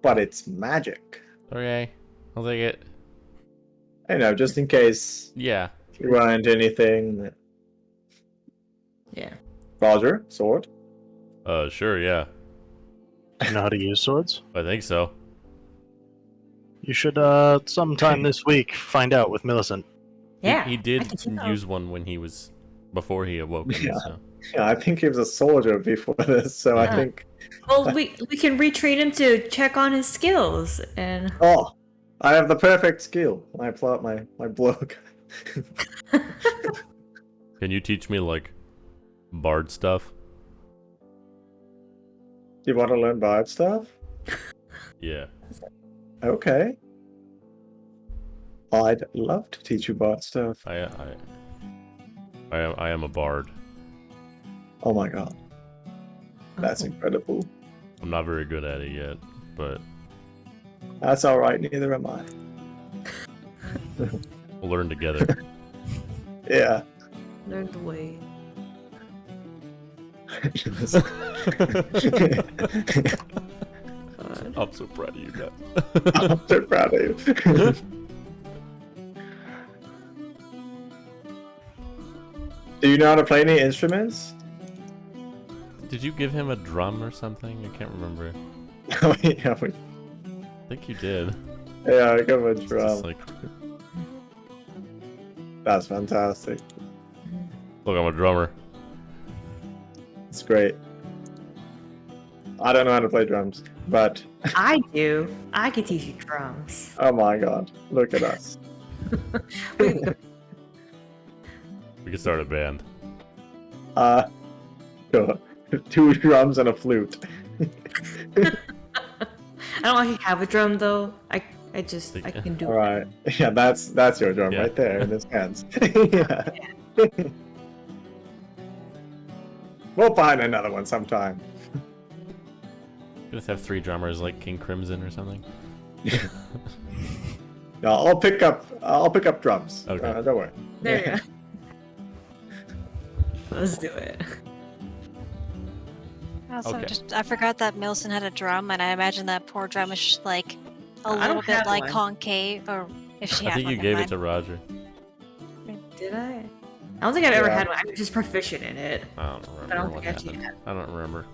But it's magic. Okay, I'll take it. I know, just in case Yeah. you run into anything. Yeah. Roger, sword. Sure, yeah. You know how to use swords? I think so. You should, sometime this week, find out with Millicent. Yeah. He I did can tell. use one when he was before he awoke. Yeah. So. Yeah, I think he was a soldier before this, so I Yeah. think. Well, we can retrain him to check on his skills, and Oh, I have the perfect skill. I pull out my blog. Can you teach me like bard stuff? You want to learn bard stuff? Yeah. Okay. I'd love to teach you bard stuff. I am a bard. Oh my god. That's incredible. I'm not very good at it yet, but That's alright, neither am I. we'll learn together. Yeah. learn the way. God. I'm so proud of you guys. I'm so proud of you. Do you know how to play any instruments? Did you give him a drum or something? I can't remember. Oh, yeah, I think you did. yeah, I got a It's just drum. like, That's fantastic. look, I'm a drummer. It's great. I don't know how to play drums, but I do. I can teach you drums. oh my god, look at us. Wait, We could start a band. Sure. 2 drums and a flute. I don't actually have a drum though. I can do. All right. Yeah, that's your drum Yeah. right there in his hands. Yeah. We'll find another one sometime. Just have 3 drummers like King Crimson or something. No, I'll pick up drums. Okay. Don't worry. There you go. Let's do it. Also, Okay. I forgot that Milson had a drum, and I imagine that poor drum is just like a I little don't bit have like one. concave, or if she I had think one, you never gave it mind. to Roger. Did I? I don't think I've ever Yeah. had one. I'm just proficient in it. I don't remember I don't what think I actually happened. had. I don't remember.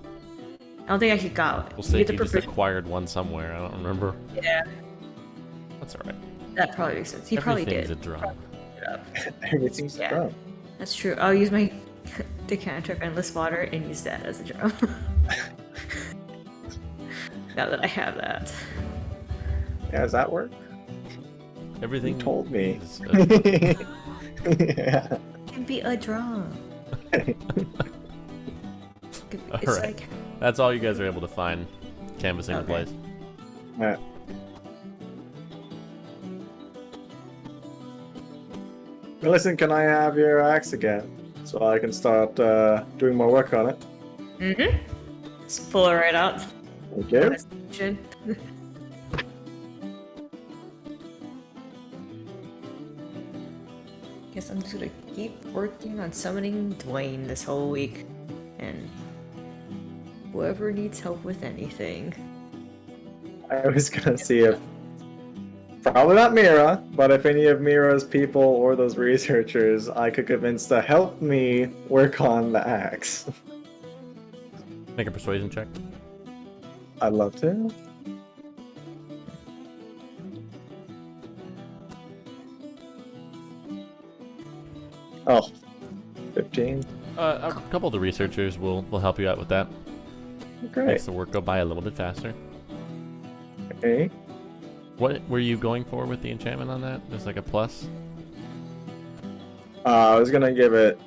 I don't think I actually got it. We'll say You get you the just proficient. acquired one somewhere. I don't remember. Yeah, That's alright. that probably makes sense. He probably Everything's did. a drum. Everything's Yeah. drum. That's true. I'll use my decanter of endless water and use that as a drum. Now that I have that. Yeah, does that work? Everything You told me. is Yeah. It can be a drum. It's Alright. like That's all you guys are able to find canvassing the Okay. place. Alright. Well, listen, can I have your axe again? So I can start doing more work on it. just pull it right out. Thank you. Should. Guess I'm just gonna keep working on summoning Dwayne this whole week. And whoever needs help with anything. I was gonna see if probably not Mira, but if any of Mira's people or those researchers I could convince to help me work on the axe. Make a persuasion check. I'd love to. Oh, 15. A couple of the researchers will help you out with that. Great. Makes the work go by a little bit faster. Okay. What were you going for with the enchantment on that? Just like a plus? I was gonna give it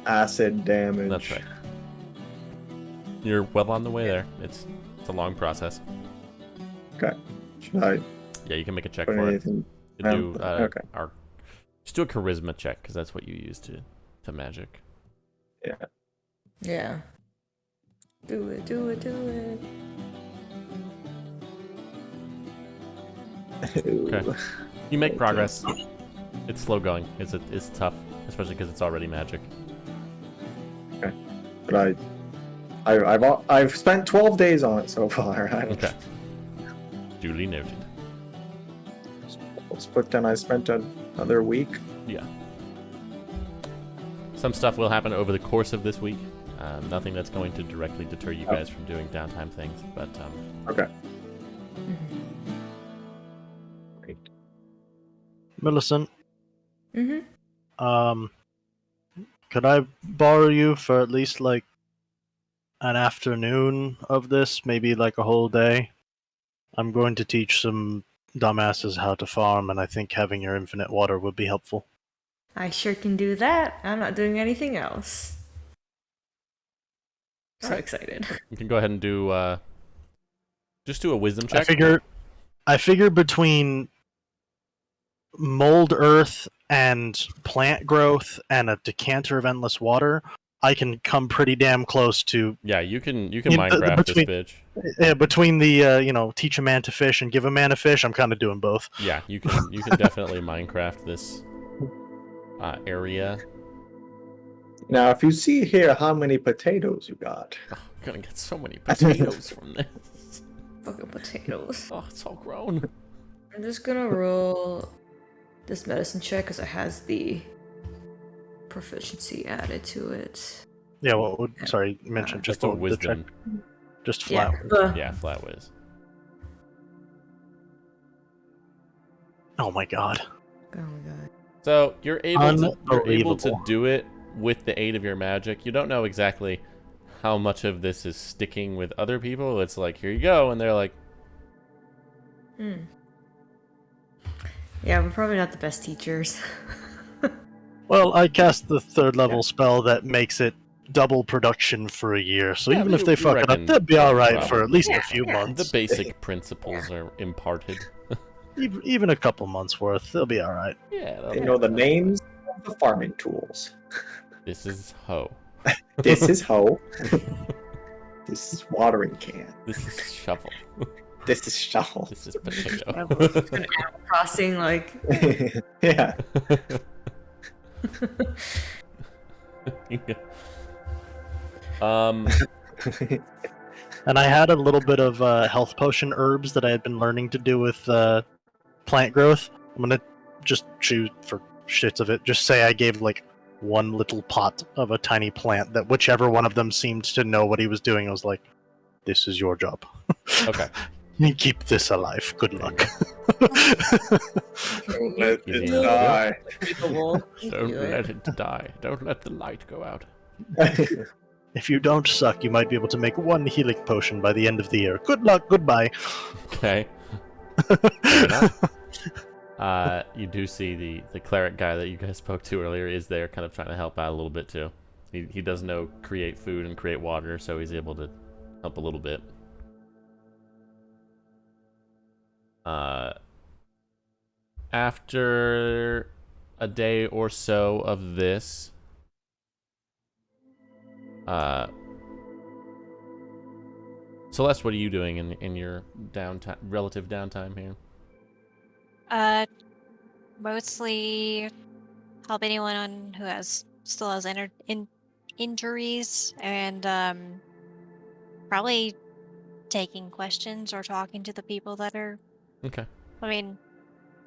acid damage. That's right. You're well on the way there. It's a long process. Okay. Should I Yeah, you can make a check put for it. anything? You do Okay. just do a charisma check because that's what you use to magic. Yeah. Do it, do it, do it. Okay. You make progress. It's slow going. It's tough, especially because it's already magic. But I've spent 12 days on it so far. Okay. Duly noted. But then I spent another week. Yeah. Some stuff will happen over the course of this week. Nothing that's going to directly deter you guys from doing downtime things, but Okay. Millicent, Mm-hmm. Could I borrow you for at least like an afternoon of this? Maybe like a whole day? I'm going to teach some dumbasses how to farm, and I think having your infinite water would be helpful. I sure can do that. I'm not doing anything else. So excited. You can go ahead and do just do a wisdom check. I figure between mold earth and plant growth and a decanter of endless water, I can come pretty damn close to. Yeah, you can Minecraft this bitch. Between the teach a man to fish and give a man a fish, I'm kind of doing both. Yeah, you can definitely Minecraft this area. Now, if you see here how many potatoes you got. Oh, I'm gonna get so many potatoes from this. Fucking potatoes. Oh, it's all grown. I'm just gonna roll this medicine check because it has the proficiency added to it. Yeah, what would sorry, you mentioned Just what a would the check- wisdom. Just flat. Yeah, flat whiz. Oh my god. Oh my god. So you're able to Unbelievable. do it with the aid of your magic. You don't know exactly how much of this is sticking with other people. It's like, here you go, and they're like, Yeah, we're probably not the best teachers. Well, I cast the 3rd level spell that makes it double production for a year, so Yeah, even but if they you fuck it up, reckon- they'll be alright well, for at least yeah, a few yeah. months. the basic principles are imparted. Even a couple months worth, they'll be alright. Yeah, They know the names of the farming tools. This is hoe. This is hoe. This is watering can. This is shovel. This is shovel. This is potato. Animal Crossing, like. Yeah. And I had a little bit of health potion herbs that I had been learning to do with plant growth. I'm gonna just choose for shits of it. Just say I gave like one little pot of a tiny plant that whichever one of them seemed to know what he was doing. I was like, "This is your job. Okay. You keep this alive. Good luck." Don't let Easy it enough. die. Don't let it die. Don't let the light go out. If you don't suck, you might be able to make one healing potion by the end of the year. Good luck. Goodbye. Okay. Fair enough. You do see the cleric guy that you guys spoke to earlier is there, kind of trying to help out a little bit too. He does know create food and create water, so he's able to help a little bit. After a day or so of this, Celeste, what are you doing in your downtime, relative downtime here? Mostly help anyone who still has injuries, and probably taking questions or talking to the people that are. Okay. I mean,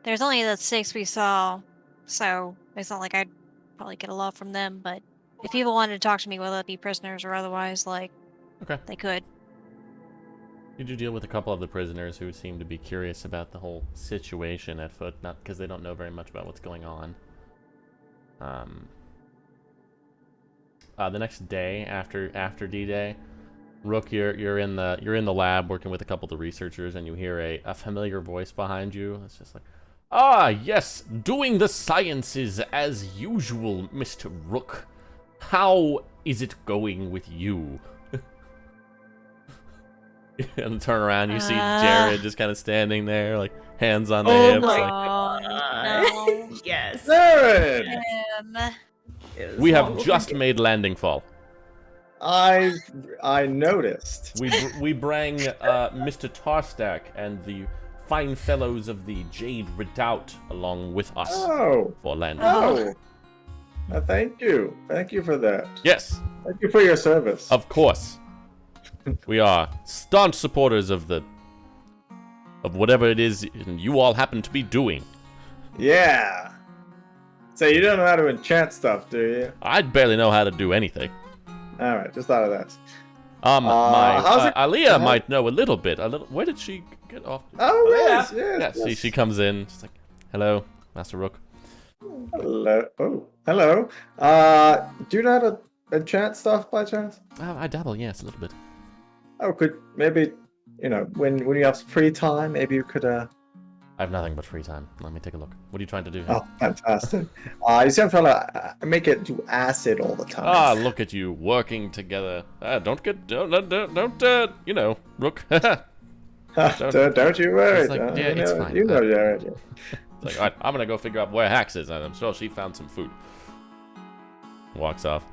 there's only the 6 we saw, so it's not like I'd probably get a lot from them. But if people wanted to talk to me, whether it be prisoners or otherwise, like, Okay. they could. You do deal with a couple of the prisoners who seem to be curious about the whole situation at foot, not because they don't know very much about what's going on. The next day after D-Day, Rook, you're in the lab working with a couple of the researchers, and you hear a familiar voice behind you. It's just like, "Ah, yes, doing the sciences as usual, Mr. Rook. How is it going with you?" And turn around, you see Jared just kind of standing there, like hands on the hips. my Like, No. Yes. Jared! It was we have horrible. just made landing fall. I noticed. We bring Mr. Tarstack and the fine fellows of the Jade Redoubt along with us Oh. for landing. Oh. Thank you. Thank you for that. Yes, Thank you for your service. of course. We are staunch supporters of whatever it is you all happen to be doing. Yeah. So you don't know how to enchant stuff, do you? I barely know how to do anything. All right, just thought of that. My how's it- Aliyah might know a little bit. Where did she get off? Oh, Yeah. yes, yes. Yeah, yes. she comes in. She's like, "Hello, Master Rook." Hello. Oh, hello. Do you know how to enchant stuff by chance? I dabble, yes, a little bit. Oh, could maybe, when you have free time, maybe you could. I have nothing but free time. Let me take a look. What are you trying to do here? Oh, fantastic. You see, I'm trying to make it do acid all the time. Ah, look at you working together. Don't, Rook. Don't you worry. It's like, yeah, it's fine. You know, yeah. It's like, all right, I'm gonna go figure out where Hax is, and I'm sure she found some food. Walks off.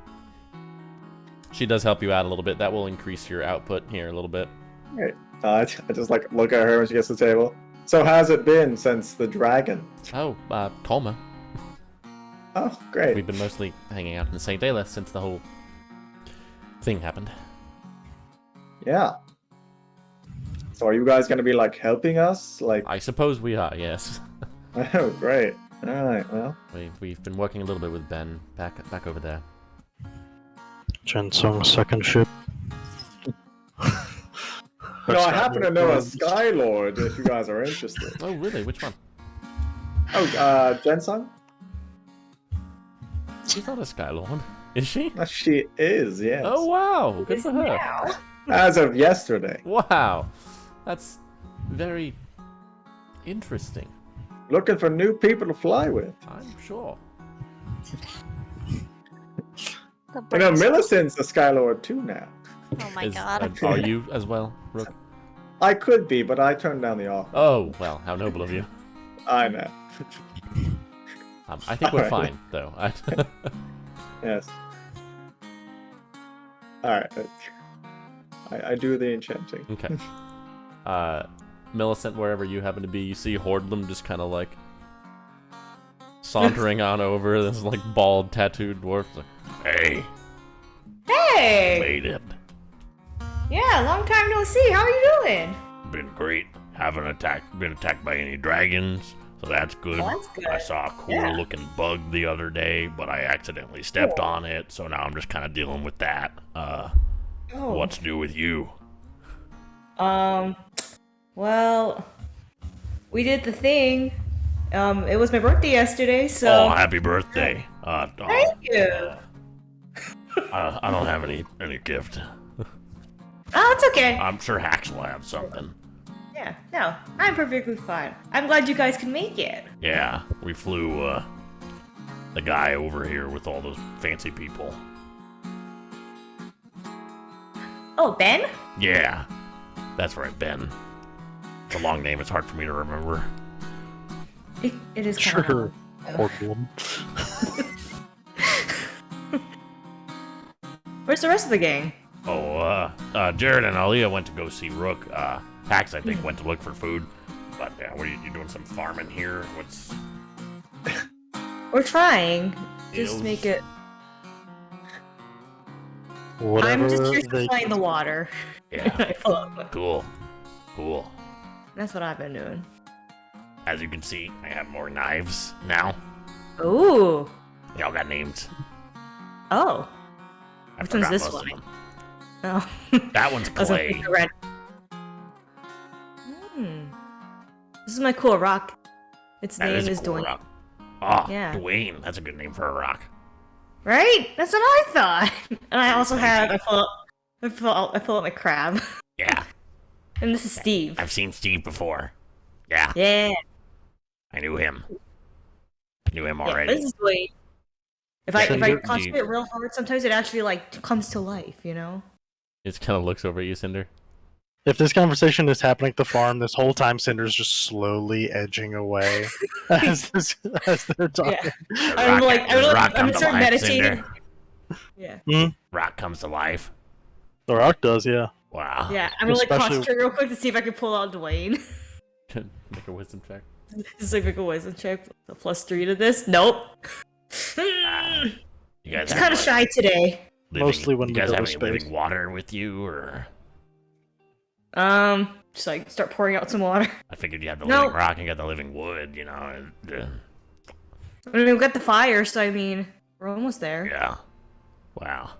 She does help you out a little bit. That will increase your output here a little bit. Right. I just like look at her when she gets to the table. So how's it been since the dragon? Oh, calmer. Oh, great. We've been mostly hanging out in the St. Dela since the whole thing happened. Yeah. So are you guys gonna be like helping us? Like, I suppose we are, yes. oh, great. All right. Well, We've been working a little bit with Ben back over there. Jensung's second ship. I happen to know a Skylord if you guys are interested. Oh, really? Which one? Oh, Jensung? She's not a Skylord, is she? She is, yes. Oh, wow. Good for her. As of yesterday. Wow. That's very interesting. Looking for new people to fly with. I'm sure. Millicent's a Skylord too now. Oh my god. Are you as well, Rook? I could be, but I turned down the offer. Oh, well, how noble of you. I know. I think we're Alright. fine, though. Yes. Alright. I do the enchanting. Okay. Millicent, wherever you happen to be, you see Hordlam just kind of like sauntering on over. This like bald, tattooed dwarf. Like, hey, Hey! made it. Yeah, long time no see. How are you doing? Been great. Haven't been attacked by any dragons, so that's good. Oh, that's good. I saw a cool Yeah. looking bug the other day, but I accidentally stepped on it, so now I'm just kind of dealing with that. Oh. What's new with you? Well, we did the thing. It was my birthday yesterday, so. Oh, happy birthday. Thank you. I don't have any gift. Oh, it's okay. I'm sure Hax will have something. Yeah, no, I'm perfectly fine. I'm glad you guys can make it. Yeah, we flew the guy over here with all those fancy people. Oh, Ben? Yeah, that's right, Ben. It's a long name. It's hard for me to remember. It is kind Sure. of. Horrible. Where's the rest of the gang? Oh, Jared and Aaliyah went to go see Rook. Pax, I think, went to look for food. But yeah, what are you doing? Some farming here? What's? We're trying. Just Eels? make it. Whatever I'm just here they supplying the water. Yeah, Cool. cool. That's what I've been doing. As you can see, I have more knives now. Ooh. They all got names. Oh. I Which one's forgot this most one? of them. Oh. That one's I was gonna clay. pick the red. This is my cool rock. Its That name is a is cool Dwayne. rock. Ah, Yeah. Dwayne. That's a good name for a rock. Right? That's what I thought. And I also have I fill out my crab. Yeah, And this is Steve. I've seen Steve before. Yeah, Yeah. I knew him. Knew him Yeah, already. this is Dwayne. If I Cinder, concentrate real hard, sometimes it actually like comes to life, you know? He just kind of looks over at you, Cinder. If this conversation is happening at the farm, this whole time Cinder's just slowly edging away as they're talking. Yeah. I'm like, does rock I'm come gonna to start life, meditating. Cinder? Yeah. Rock comes to life. The rock does, yeah. Wow. Yeah. I'm gonna like Especially- concentrate real quick to see if I can pull out Dwayne. Make a wisdom check. Just like make a wisdom check. A +3 to this. Nope. You guys It's have, kind of like, shy today. Mostly when you we guys go have to any space. living water with you, or Just like start pouring out some water. I figured you had the No. living rock and you got the living wood, you know. I mean, we've got the fire, so I mean, we're almost there. Yeah. Wow.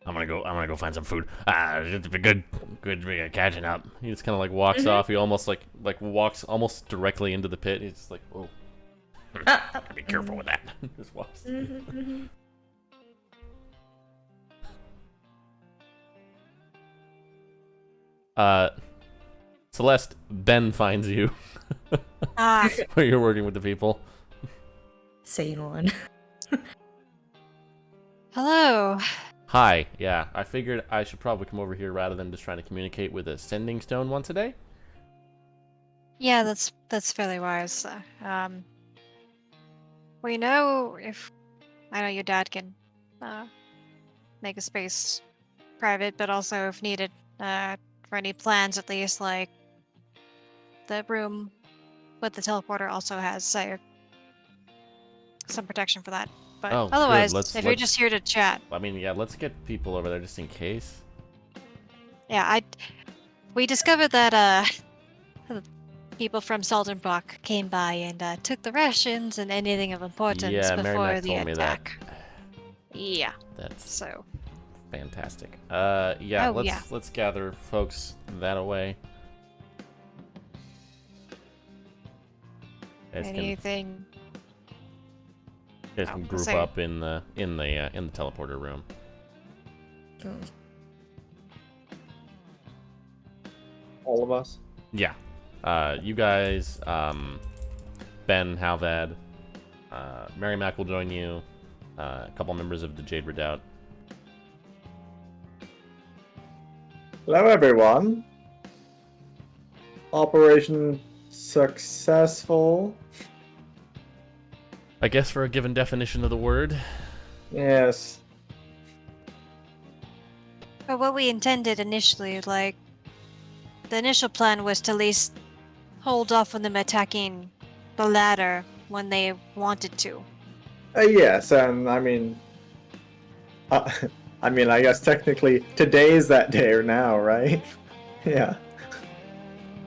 I'm gonna go find some food. It's been good catching up. He just kind of like walks Mm-hmm. off. He almost like walks almost directly into the pit. He's just like, whoa. Be careful with that. Just walks. Celeste, Ben finds you Ah, where you're working with the people. Sane one. hello. Hi, yeah, I figured I should probably come over here rather than just trying to communicate with a sending stone once a day. Yeah, that's fairly wise. We know if I know your dad can make a space private, but also if needed, for any plans at least, like the room with the teleporter also has some protection for that. But Oh, good. otherwise, Let's- if you're let's- just here to chat, I mean, yeah, let's get people over there just in case. yeah, we discovered that the people from Saldenbrock came by and took the rations and anything of importance Yeah, Mary before Mac the told me that. attack. Yeah, That's so fantastic. Yeah, Oh, yeah. let's gather folks that away. Guys can anything. group say- up in the teleporter room. All of us. Yeah. You guys, Ben, Halvad, Mary Mac will join you. A couple members of the Jade Redoubt. Hello, everyone. Operation successful. I guess for a given definition of the word. Yes. But what we intended initially, like, the initial plan was to at least hold off on them attacking the ladder when they wanted to. Yes, and I mean, I guess technically today's that day or now, right? Yeah.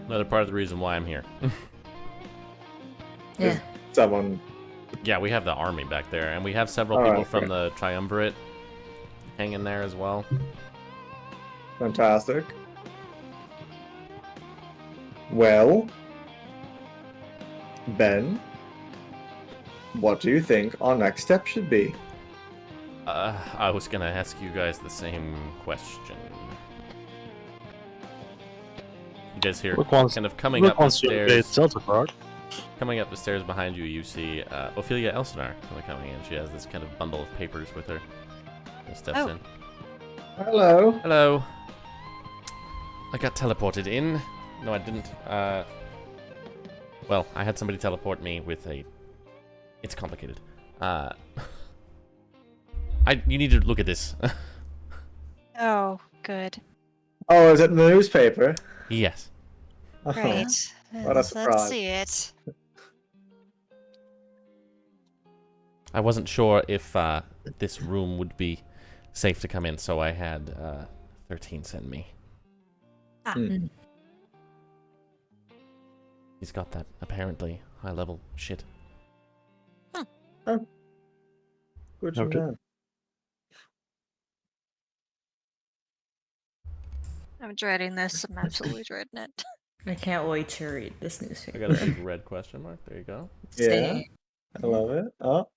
Another part of the reason why I'm here. Yeah. Someone. Yeah, we have the army back there, and we have several All people right, from yeah. the Triumvirate hanging there as well. Fantastic. Well, Ben, what do you think our next step should be? I was gonna ask you guys the same question. You guys hear Rook wants- kind of coming up the Wants to invade stairs. Celtic. Coming up the stairs behind you, you see Ophelia Elsinore coming in. She has this kind of bundle of papers with her. And steps Oh. in. Hello. Hello. I got teleported in. No, I didn't. Well, I had somebody teleport me with a... It's complicated. You need to look at this. Oh, good. Oh, is it in the newspaper? Yes. Oh, Great. What a Let's surprise. see it. I wasn't sure if this room would be safe to come in, so I had 13 send me. Hmm. He's got that apparently high-level shit. Good to Okay. know. I'm dreading this. I'm absolutely dreading it. I can't wait to read this I newspaper. got a big red question mark. There you go. Yeah. Same. I love it. Oh,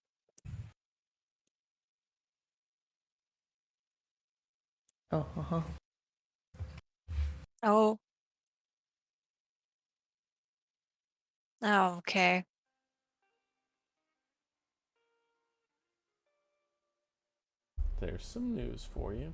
Oh, uh-huh. Oh. Oh, okay. There's some news for you.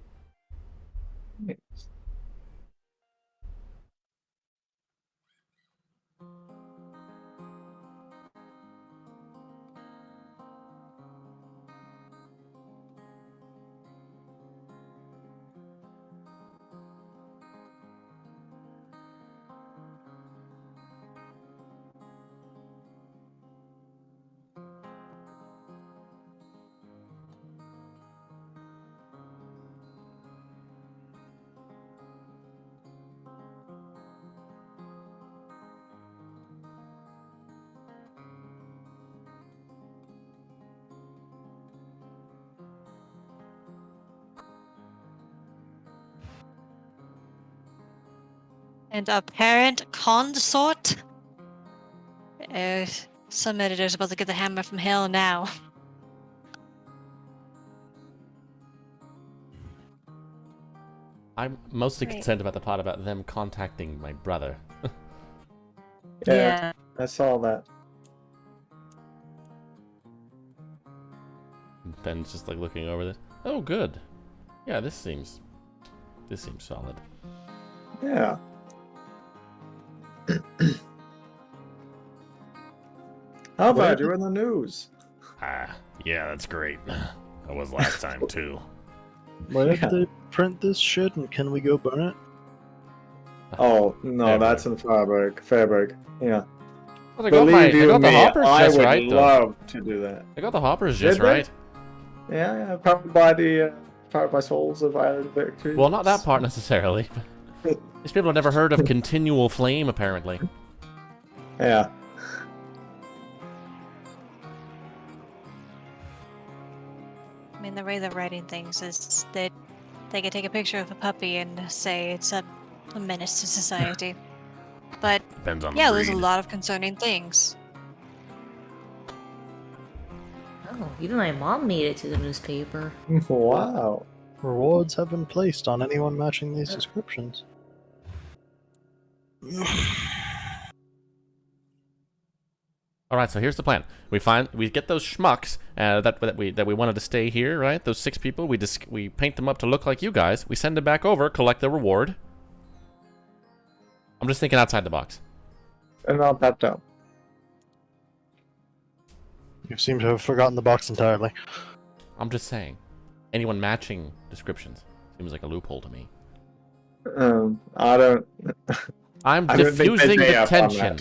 And apparent consort Some editor's about to get the hammer from hell now. I'm mostly Right. concerned about the part about them contacting my brother. Yeah, I saw that. Ben's just like looking over this. Oh, good. Yeah, this seems solid. Yeah. How about you in the news? Ah, yeah, that's great. I was last time too. Where Yeah. did they print this shit, and can we go burn it? Oh no, Fairburg. that's in Fairburg. Yeah. Well, Believe they you got the me, hoppers I just would right, though. love to do that. They got the hoppers just Did they? right. Yeah, powered by souls of Island Victory. Well, not that part necessarily. These people have never heard of continual flame, apparently. Yeah. I mean, the way they're writing things is that they can take a picture of a puppy and say it's a menace to society. But Depends on yeah, the there's a breed. lot of concerning things. Oh, even my mom made it to the newspaper. Wow. Rewards have been placed on anyone matching these descriptions. All right, so here's the plan. We get those schmucks that we wanted to stay here, right? Those 6 people. We paint them up to look like you guys. We send them back over, collect the reward. I'm just thinking outside the box. And not that dumb. You seem to have forgotten the box entirely. I'm just saying. Anyone matching descriptions seems like a loophole to me. I don't. I'm I don't think they diffusing pay the up on tension.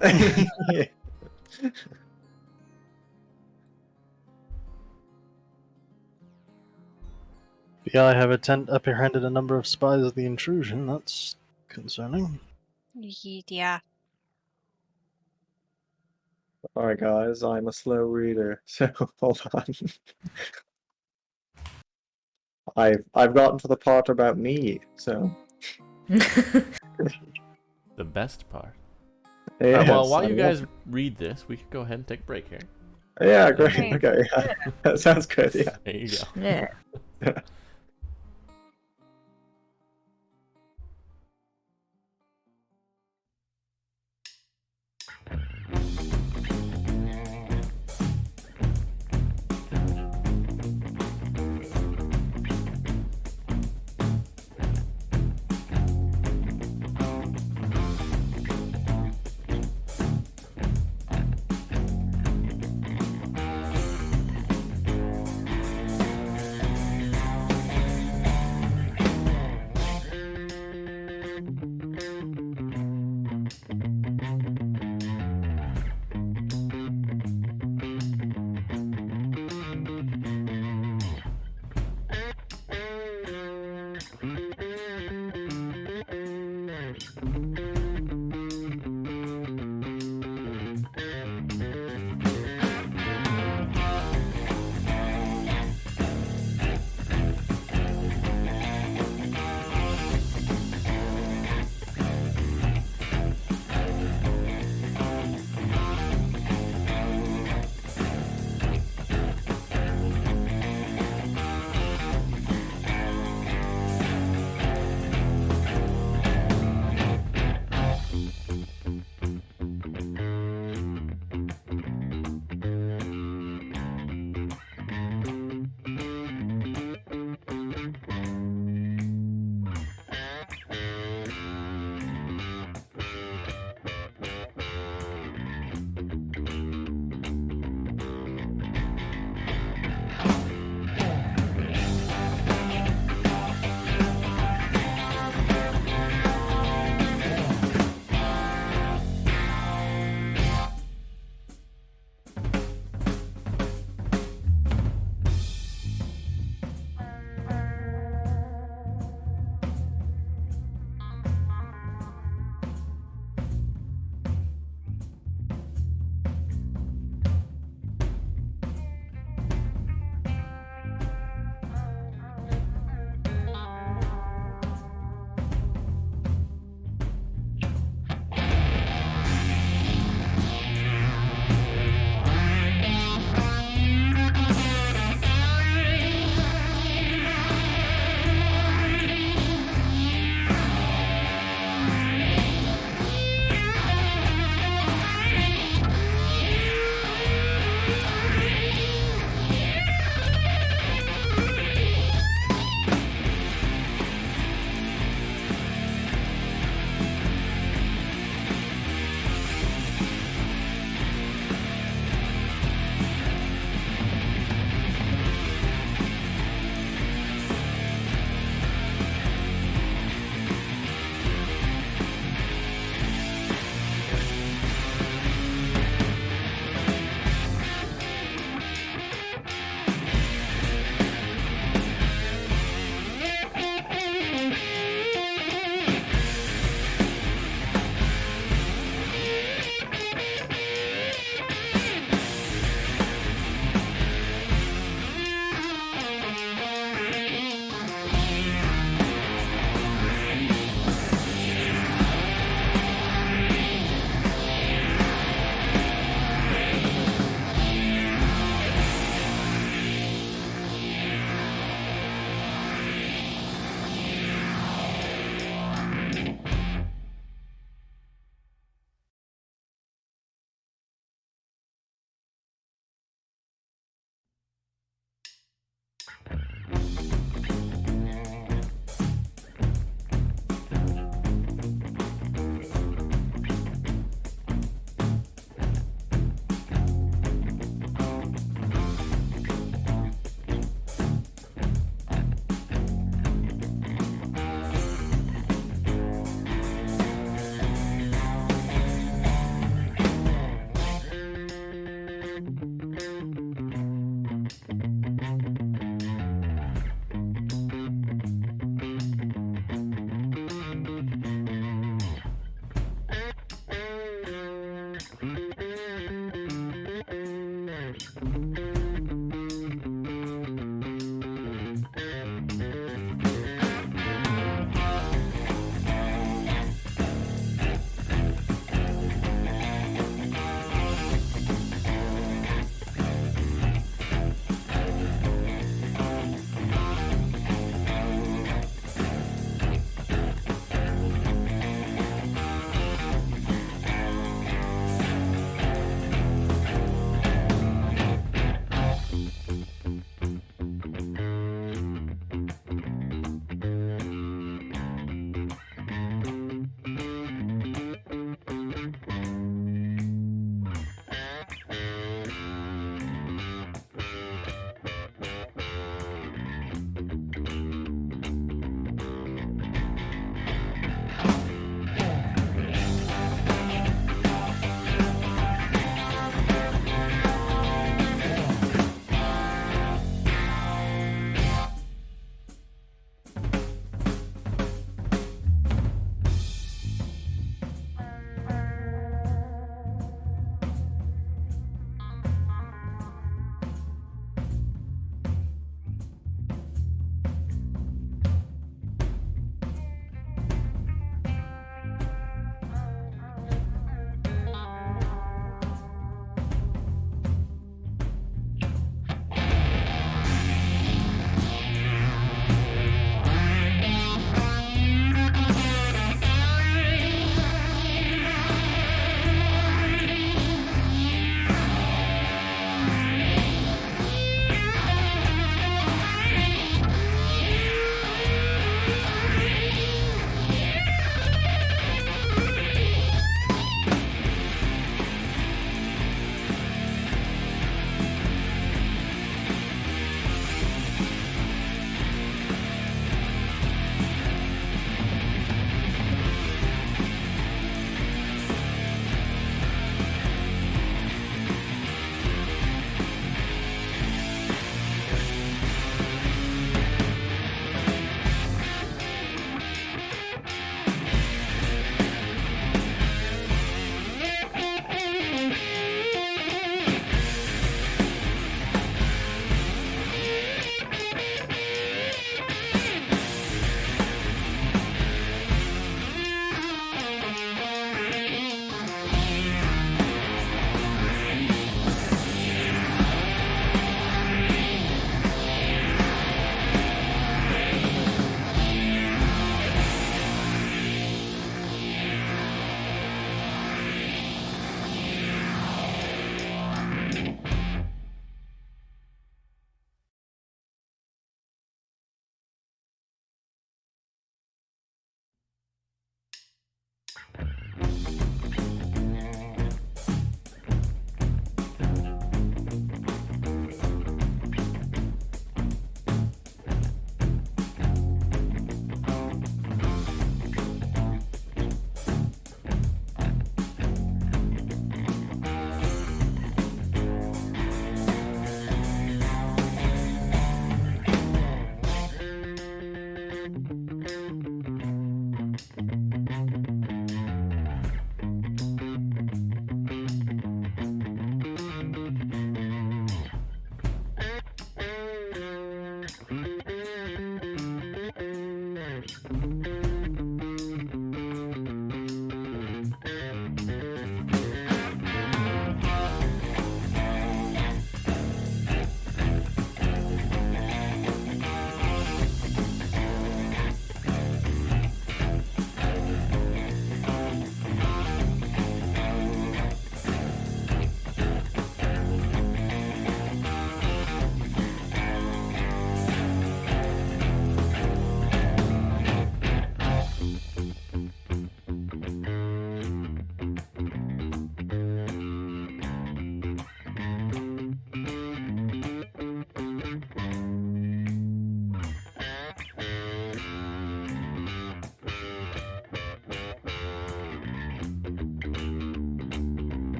that. Yeah, I have apprehended a number of spies of the intrusion. That's concerning. Yeah. Alright, guys, I'm a slow reader, so hold on. I've gotten to the part about me, so The best part. yes, Alright, well, while I you love- guys read this, we could go ahead and take a break here. Yeah, great. Right. Okay, yeah. That sounds good. Yeah. There you go. Yeah.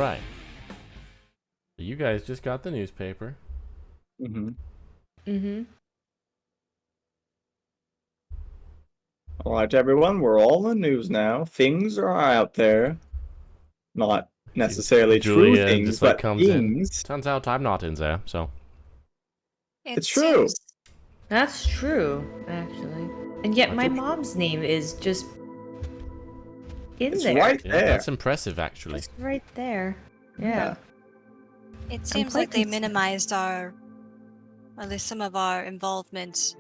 right. You guys just got the newspaper. Mm-hmm. Mm-hmm. All right, everyone, we're all in the news now. Things are out there. Not necessarily true Julia things, just like but comes in. things. Turns out I'm not in there, so It's true. That's true, actually. And yet my That's true. mom's name is just in It's there. right yeah, there. that's impressive actually. It's right there. Yeah. It seems quite like they concerned. minimized our, at least some of our involvement,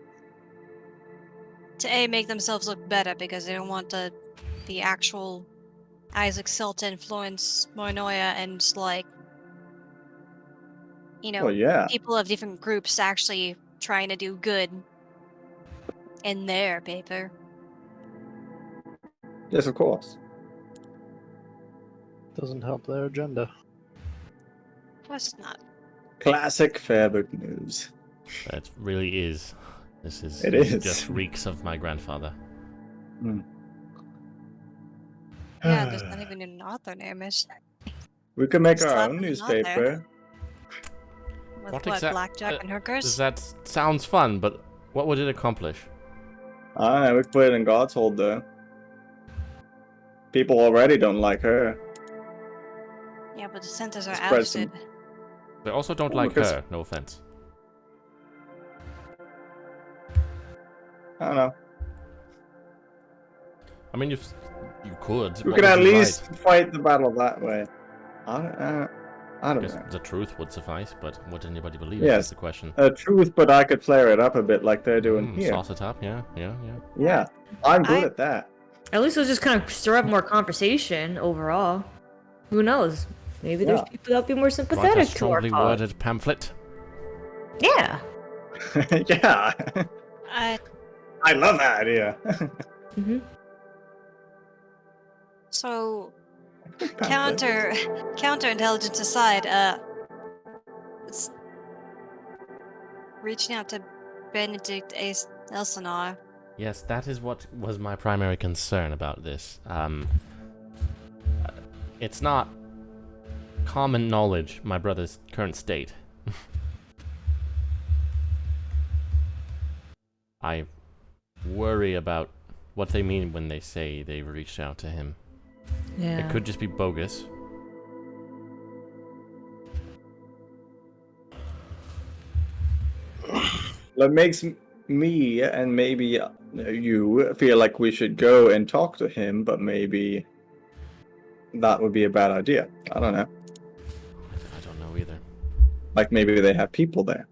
to make themselves look better because they don't want the actual Isaac Sultan, Florence Mornoya, and like Well, yeah. people of different groups actually trying to do good in their paper. Yes, of course. Doesn't help their agenda. Of course not. Classic Fairburn news. That really is. This It is is. just reeks of my grandfather. Yeah, there's not even an author name. Is We could make our Slap own an author. newspaper. with What what, exact- blackjack and hookers? That sounds fun, but what would it accomplish? I don't know, we could put it in Godshold, though. People already don't like her. Yeah, but the centers are Spread some- ousted. They also don't Oh, like because- her, no offense. I don't know. I mean, you could. We What could would at you least write? fight the battle that way. I don't Guess know. the truth would suffice, but would anybody believe it? Yes. That's the question. Truth, but I could flare it up a bit like they're doing here. Sauce it up, yeah. Yeah, I'm good I- at that. At least it'll just kind of stir up more conversation overall. Who knows? Maybe there's Yeah. people that'll be more Write a sympathetic to our strongly cause. worded pamphlet. Yeah. Yeah, I I love that idea. Mm-hmm. so counterintelligence aside, it's reaching out to Benedict Elsinore. Yes, that is what was my primary concern about this. It's not common knowledge, my brother's current state. I worry about what they mean when they say they've reached out to him. Yeah. It could just be bogus. That makes me and maybe you feel like we should go and talk to him, but maybe that would be a bad idea. I don't know. I don't know either. Like maybe they have people there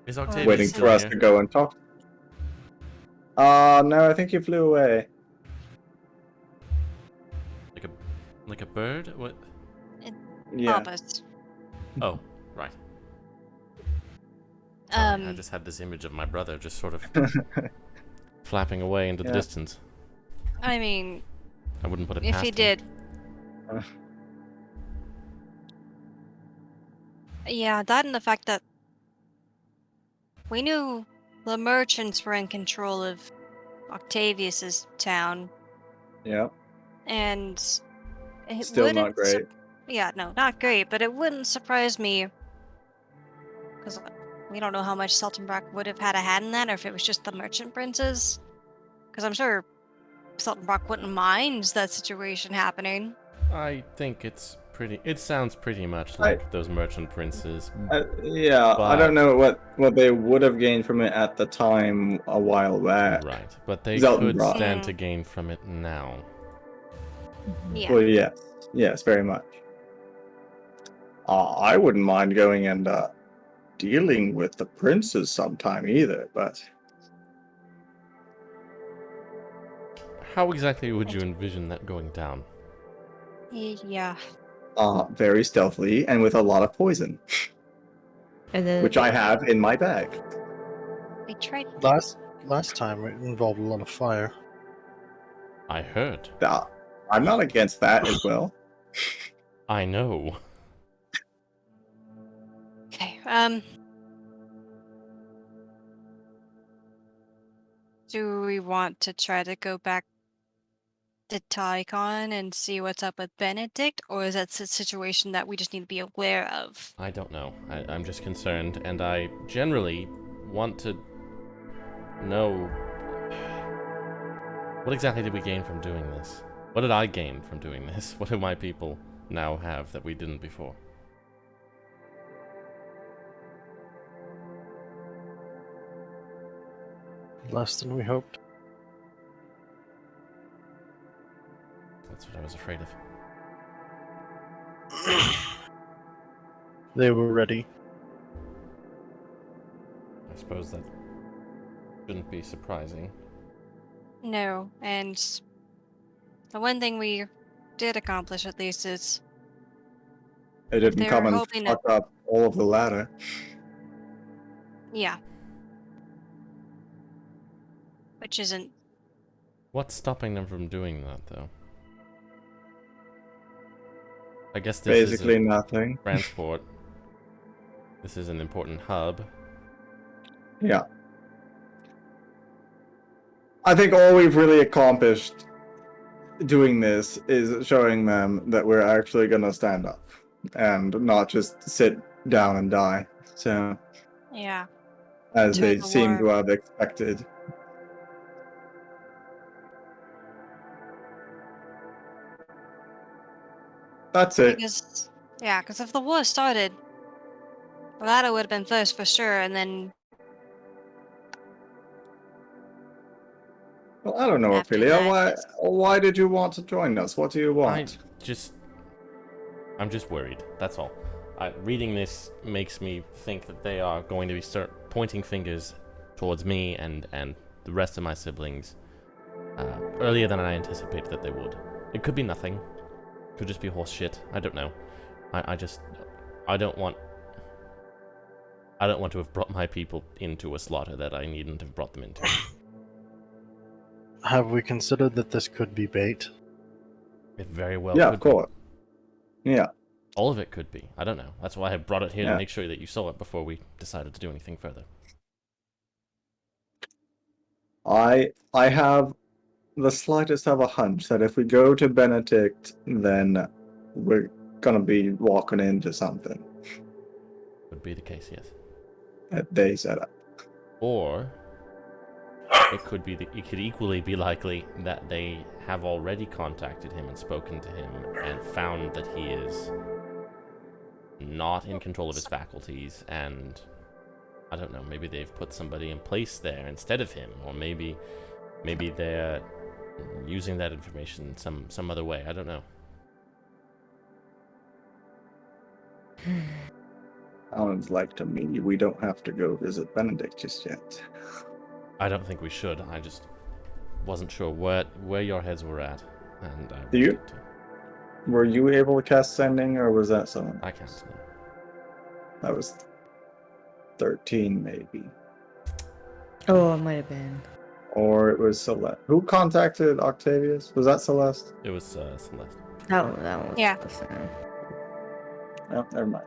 Is Octavius waiting still for us here? to go and talk. No, I think he flew away. Like a bird? What? Yeah. Papas. Oh, right. I just had this image of my brother just sort of flapping away into the Yeah. distance. I mean, I wouldn't put it if past he him. did. Uh. Yeah, that and the fact that we knew the merchants were in control of Octavius's town, Yeah. and it Still wouldn't not great. yeah, no, not great, but it wouldn't surprise me because we don't know how much Sultanbrock would have had a hand in that, or if it was just the merchant princes. Because I'm sure Sultanbrock wouldn't mind that situation happening. I think it's pretty. It sounds pretty much like those merchant princes. Yeah, I But- don't know what they would have gained from it at the time a while back. Right, but they Zelda could brought. stand to gain from it now. Yeah. Well, yes, very much. I wouldn't mind going and dealing with the princes sometime either, but How exactly would you envision that going down? Yeah. very stealthily and with a lot of poison, And then which I have in my bag. We tried. Last time it involved a lot of fire. I heard. I'm not against that as well. I know. Okay. Do we want to try to go back to Tycon and see what's up with Benedict, or is that a situation that we just need to be aware of? I don't know. I'm just concerned, and I generally want to know what exactly did we gain from doing this? What did I gain from doing this? What do my people now have that we didn't before? Less than we hoped. That's what I was afraid of. They were ready. I suppose that shouldn't be surprising. No, and the one thing we did accomplish at least is It didn't They come were and hoping fuck up all of the ladder. yeah. Which isn't What's stopping them from doing that, though? I guess this Basically is nothing. transport. This is an important hub. Yeah. I think all we've really accomplished doing this is showing them that we're actually gonna stand up and not just sit down and die. So, yeah. as Enter they the seem to war. have expected. That's it. Because if the war started, the ladder would have been first for sure, and then Well, I don't know, after Ophelia. that, Why? it's Why did you want to join us? What do you want? I'm just worried. That's all. Reading this makes me think that they are going to start pointing fingers towards me and the rest of my siblings earlier than I anticipated that they would. It could be nothing. It could just be horse shit. I don't know. I don't want to have brought my people into a slaughter that I needn't have brought them into. Have we considered that this could be bait? It very well Yeah, could of course. Yeah. be. All of it could be. I don't know. That's why I brought it here Yeah. to make sure that you saw it before we decided to do anything further. I have the slightest of a hunch that if we go to Benedict, then we're gonna be walking into something Would be the case, yes. that they set up. Or it could equally be likely that they have already contacted him and spoken to him and found that he is not in control of his faculties, and I don't know, maybe they've put somebody in place there instead of him, or maybe they're using that information some other way. I don't know. Sounds like to me we don't have to go visit Benedict just yet. I don't think we should. I just wasn't sure where your heads were at, and I Do you? wanted to- Were you able to cast Sending, or was that someone? I can't. That was 13, maybe. Oh, it might have been. Or it was Celeste. Who contacted Octavius? Was that Celeste? It was Celeste. That was Yeah. listen. Oh, never mind.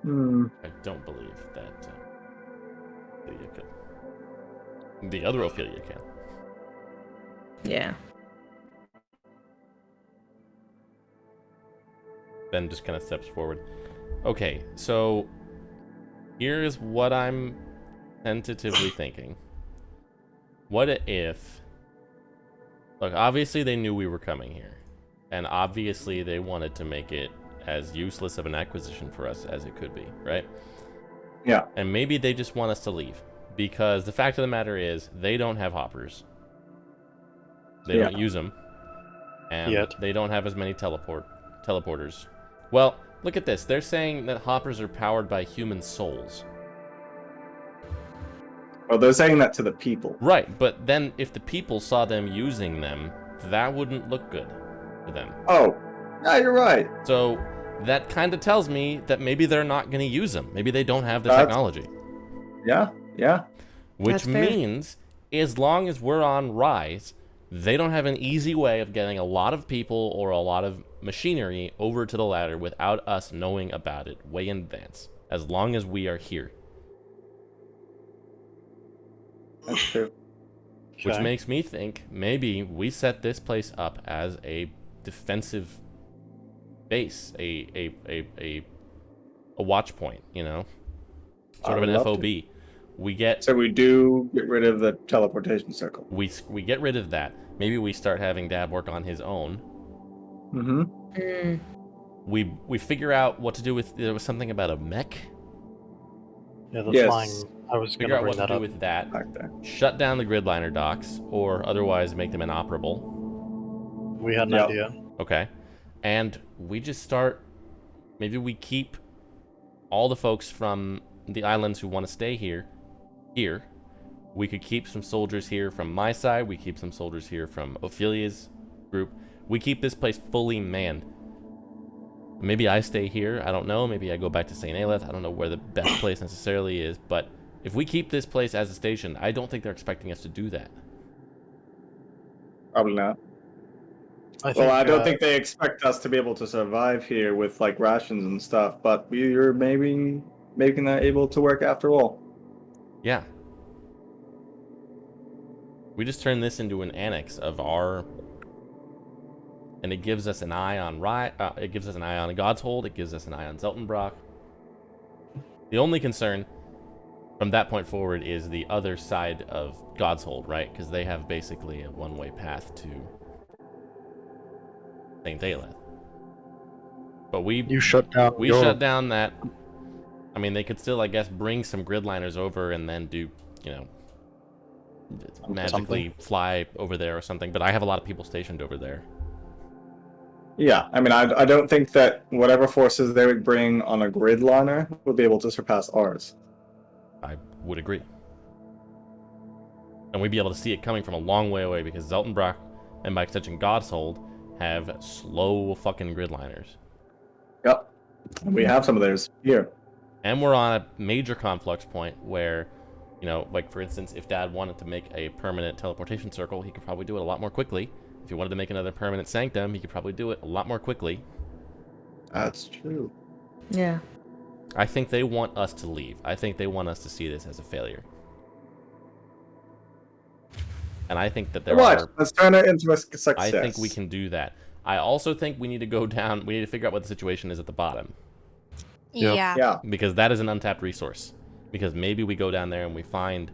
Hmm. I don't believe that Ophelia could. The other Ophelia can. Yeah. Ben just kind of steps forward. Okay, so here's what I'm tentatively thinking. What if... Look, obviously they knew we were coming here. And obviously they wanted to make it as useless of an acquisition for us as it could be, right? Yeah. And maybe they just want us to leave. Because the fact of the matter is, they don't have hoppers. They don't use them. And Yet. they don't have as many teleporters. Well, look at this. They're saying that hoppers are powered by human souls. Well, they're saying that to the people. Right, but then if the people saw them using them, that wouldn't look good for them. Oh, yeah, you're right. So that kind of tells me that maybe they're not going to use them. Maybe they don't have the That's- technology. Yeah, yeah. Which That's fair. means, as long as we're on Rise, they don't have an easy way of getting a lot of people or a lot of machinery over to the ladder without us knowing about it way in advance, as long as we are here. That's true. which Okay. makes me think maybe we set this place up as a defensive base, a watch point, you know, sort of I would an love FOB. to. We get So we do get rid of the teleportation circle. we get rid of that. Maybe we start having Dad work on his own. Mm-hmm. Mm. We figure out what to do with. There was something about a mech. Yeah, the Yes. flying. I was Figure gonna out bring what to that do up. with that. Back there. Shut down the gridliner docks, or otherwise make them inoperable. We had an Yep. idea. Okay, and we just start. Maybe we keep all the folks from the islands who want to stay here. We could keep some soldiers here from my side. We keep some soldiers here from Ophelia's group. We keep this place fully manned. Maybe I stay here. I don't know. Maybe I go back to St. Aeleth. I don't know where the best place necessarily is. But if we keep this place as a station, I don't think they're expecting us to do that. Probably not. I think, Well, I don't think they expect us to be able to survive here with like rations and stuff, but you're maybe making that able to work after all. Yeah. We just turn this into an annex of our, and it gives us an eye on it gives us an eye on Godshold. It gives us an eye on Zeltenbrock. The only concern from that point forward is the other side of Godshold, right? Because they have basically a one-way path to St. Aeleth. But you shut down. we your- shut down that. I mean, they could still, I guess, bring some gridliners over and then do, you know, magically fly over there or something. But I have a lot of people stationed over there. Yeah, I mean, I don't think that whatever forces they would bring on a gridliner would be able to surpass ours. I would agree. And we'd be able to see it coming from a long way away because Zeltenbrock and by extension Godshold have slow fucking gridliners. Yep. We have some of theirs here. And we're on a major conflux point where, you know, like for instance, if Dad wanted to make a permanent teleportation circle, he could probably do it a lot more quickly. If he wanted to make another permanent sanctum, he could probably do it a lot more quickly. That's true. Yeah. I think they want us to leave. I think they want us to see this as a failure. And I think that there Right, are... let's turn it into a success. I think we can do that. I also think we need to go down... We need to figure out what the situation is at the bottom. Yep. Yeah. Yeah. Because that is an untapped resource. Because maybe we go down there and we find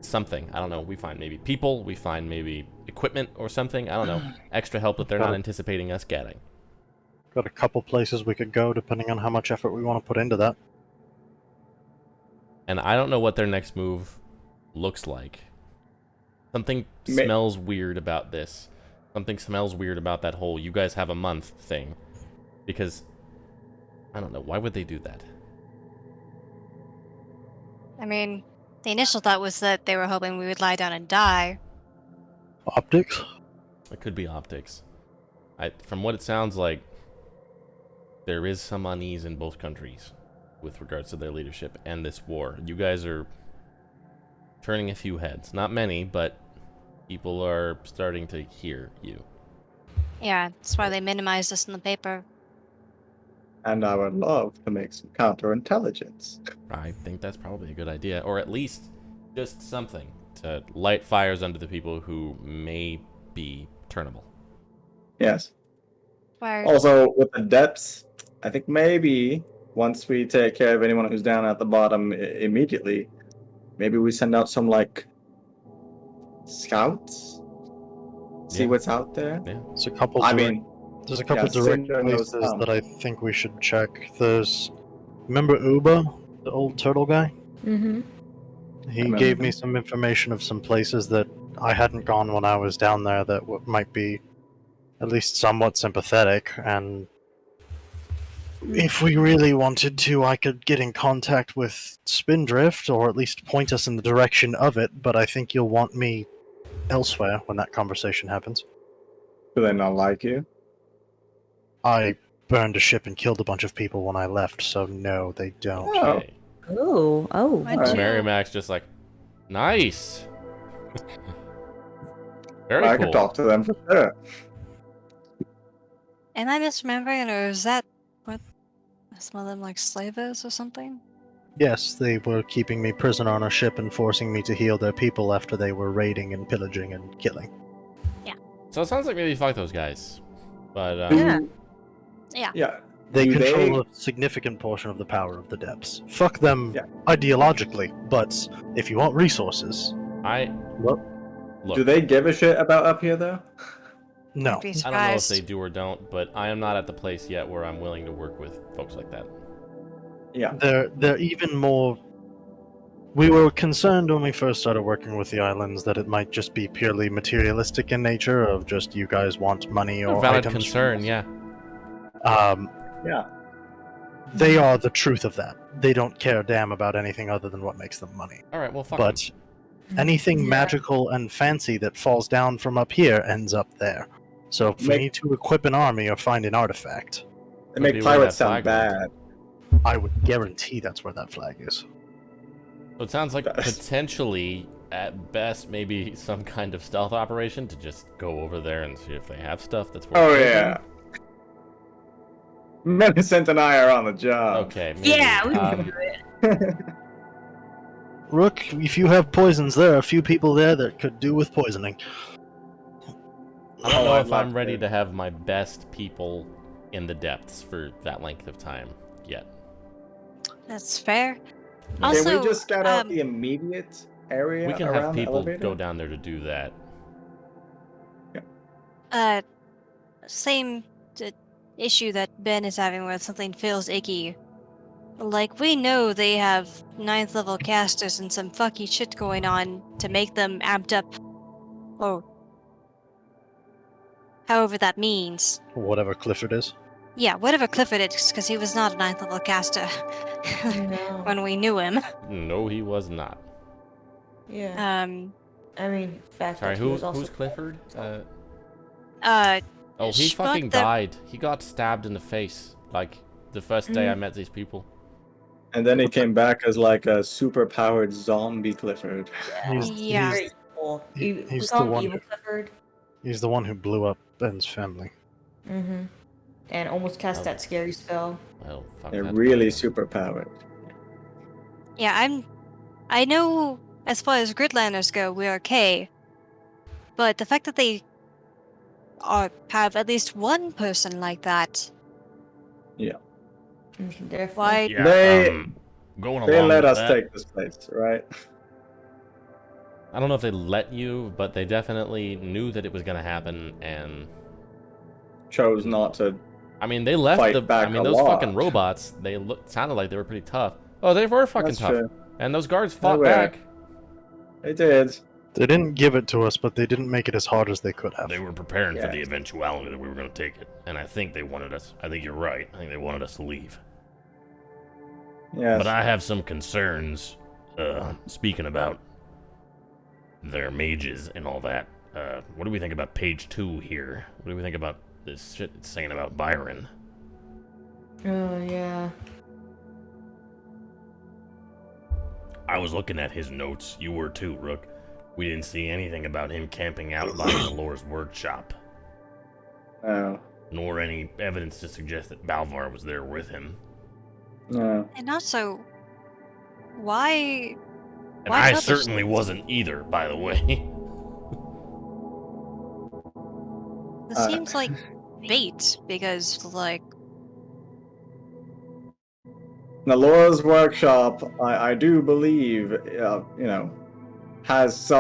something. I don't know. We find maybe people. We find maybe equipment or something. I don't know. Extra help that they're not anticipating us getting. Got a couple places we could go, depending on how much effort we want to put into that. And I don't know what their next move looks like. Something smells weird about this. Something smells weird about that whole you guys have a month thing. Because, I don't know, why would they do that? I mean, the initial thought was that they were hoping we would lie down and die. Optics? It could be optics. From what it sounds like, there is some unease in both countries with regards to their leadership and this war. You guys are turning a few heads. Not many, but people are starting to hear you. Yeah, that's why they minimized us in the paper. And I would love to make some counterintelligence. I think that's probably a good idea. Or at least just something to light fires under the people who may be turnable. Yes. Where Also, with the depths, I think maybe once we take care of anyone who's down at the bottom immediately, maybe we send out some, like, scouts? See Yeah. what's out there? Yeah. There's a couple. I direct- mean, there's a couple yeah, direct Cinder knows places some. that I think we should check. There's, remember Uba, the old turtle guy? Mm-hmm. He remember gave me him. some information of some places that I hadn't gone when I was down there that might be at least somewhat sympathetic. And if we really wanted to, I could get in contact with Spindrift, or at least point us in the direction of it. But I think you'll want me elsewhere when that conversation happens. Do they not like you? I burned a ship and killed a bunch of people when I left, so no, they don't. Oh. Okay. Oh. Why'd Alright. you- Mary Mac's just like, nice. Very I cool. could talk to them for sure. Am I misremembering, or is that what some of them like slavers or something? Yes, they were keeping me prisoner on a ship and forcing me to heal their people after they were raiding and pillaging and killing. So it sounds like maybe fuck those guys. But Yeah. Yeah. Yeah. They Do control a significant portion of the power of the depths. Fuck them Yeah. ideologically, but if you want resources, I well, look. Do they give a shit about up here though? no. I'd be I don't know if surprised. they do or don't, but I am not at the place yet where I'm willing to work with folks like that. Yeah. They're even more. We were concerned when we first started working with the islands that it might just be purely materialistic in nature, of just you guys want money or Valid items. concern, yeah. Yeah. They are the truth of that. They don't care a damn about anything other than what makes them money. All right, well, fuck But 'em. anything Yeah. magical and fancy that falls down from up here ends up there. So if we Make- need to equip an army or find an artifact, They Could make be where pirates that sound flag bad. I would guarantee that's where that flag is. So it sounds like Yes. potentially, at best, maybe some kind of stealth operation to just go over there and see if they have stuff that's worth Oh taking. yeah. Millicent and I are on the job. Okay. Maybe. Yeah, we can do it. Rook, if you have poisons, there are a few people there that could do with poisoning. I don't know I'd if I'm love ready to. to have my best people in the depths for that length of time yet. That's fair. Can Also, we just scout out um, the immediate area We can around have the people elevator? go down there to do that. same issue that Ben is having where something feels icky. Like, we know they have 9th level casters and some fucky shit going on to make them amped up. Or however that means. Whatever Clifford is. Yeah, whatever Clifford is, because he was not a 9th level caster No. when we knew him. No, he was not. Yeah. Um, I mean, fact Sorry, that he was also who's Clifford? Oh, he Schmuck fucking that- died. He got stabbed in the face, like, the first day I met these people. And then he came back as like a super powered zombie Clifford. Yeah. Very evil. he's We the call him one Evil Clifford. He's the one who blew up Ben's family. Mm-hmm. And almost cast Oh. that scary spell. Well, fuck They're that really guy. super powered. Yeah, I know as far as Gridlanders go, we're okay. But the fact that they have at least one person like that, Definitely. why? Yeah, They- going They along let with us that, take this place, right? I don't know if they let you, but they definitely knew that it was gonna happen, and Chose not to. I mean, they left Fight the. back I mean, a those lot. fucking robots. They sounded like they were pretty tough. Oh, they were fucking That's tough. true. And those guards fought were. back. They did. They didn't give it to us, but they didn't make it as hard as they could have. They were preparing for Yeah. the eventuality that we were going to take it. And I think they wanted us. I think you're right. I think they wanted us to leave. Yes. But I have some concerns, speaking about their mages and all that. What do we think about page 2 here? What do we think about this shit it's saying about Byron? Oh, yeah. I was looking at his notes. You were too, Rook. We didn't see anything about him camping out by Valor's workshop, No. nor any evidence to suggest that Balvar was there with him. No. And also, why? And Why I publish certainly this? wasn't either, by the way. This Uh, seems like bait because, like, Nalora's workshop, I do believe, has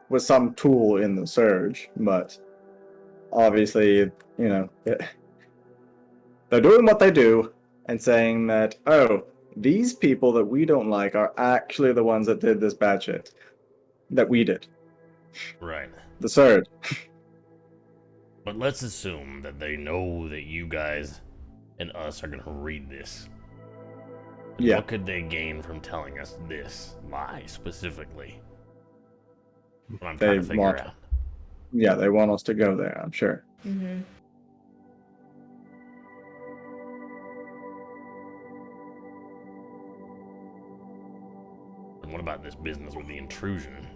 was some tool in the surge, but obviously, they're doing what they do and saying that, oh, these people that we don't like are actually the ones that did this bad shit that we did. Right. The surge. But let's assume that they know that you guys and us are going to read this. Yeah. What could they gain from telling us this lie specifically? What I'm trying to They figure want- out. Yeah, they want us to go there, I'm sure. Mm-hmm. And what about this business with the intrusion?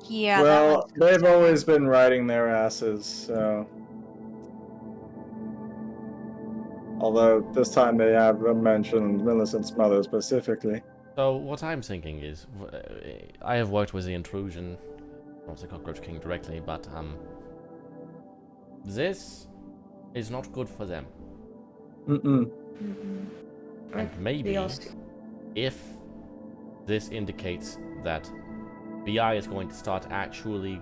yeah. Well, that they've always been riding their asses, so Although this time they have mentioned Millicent's mother specifically. So what I'm thinking is, I have worked with the intrusion, not the Cockroach King directly, but this is not good for them. Mm-mm. And maybe They also- if this indicates that BI is going to start actually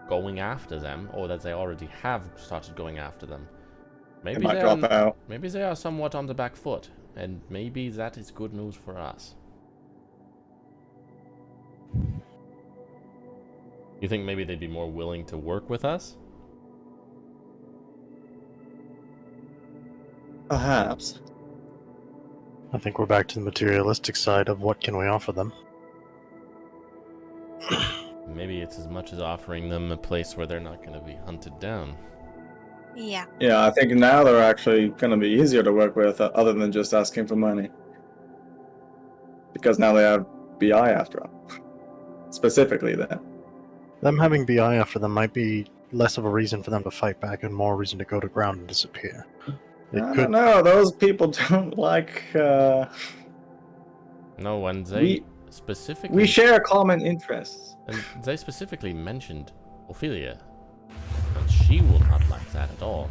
going after them, or that they already have started going after them, They maybe might they drop are, out. maybe they are somewhat on the back foot, and maybe that is good news for us. You think maybe they'd be more willing to work with us? Perhaps. I think we're back to the materialistic side of what can we offer them. Maybe it's as much as offering them a place where they're not going to be hunted down. Yeah. Yeah, I think now they're actually going to be easier to work with, other than just asking for money. Because now they have BI after them. Specifically that. Them having BI after them might be less of a reason for them to fight back and more reason to go to ground and disappear. It I could don't know, those people don't like... No, and they We specifically share common interests. and they specifically mentioned Ophelia, and she will not like that at all.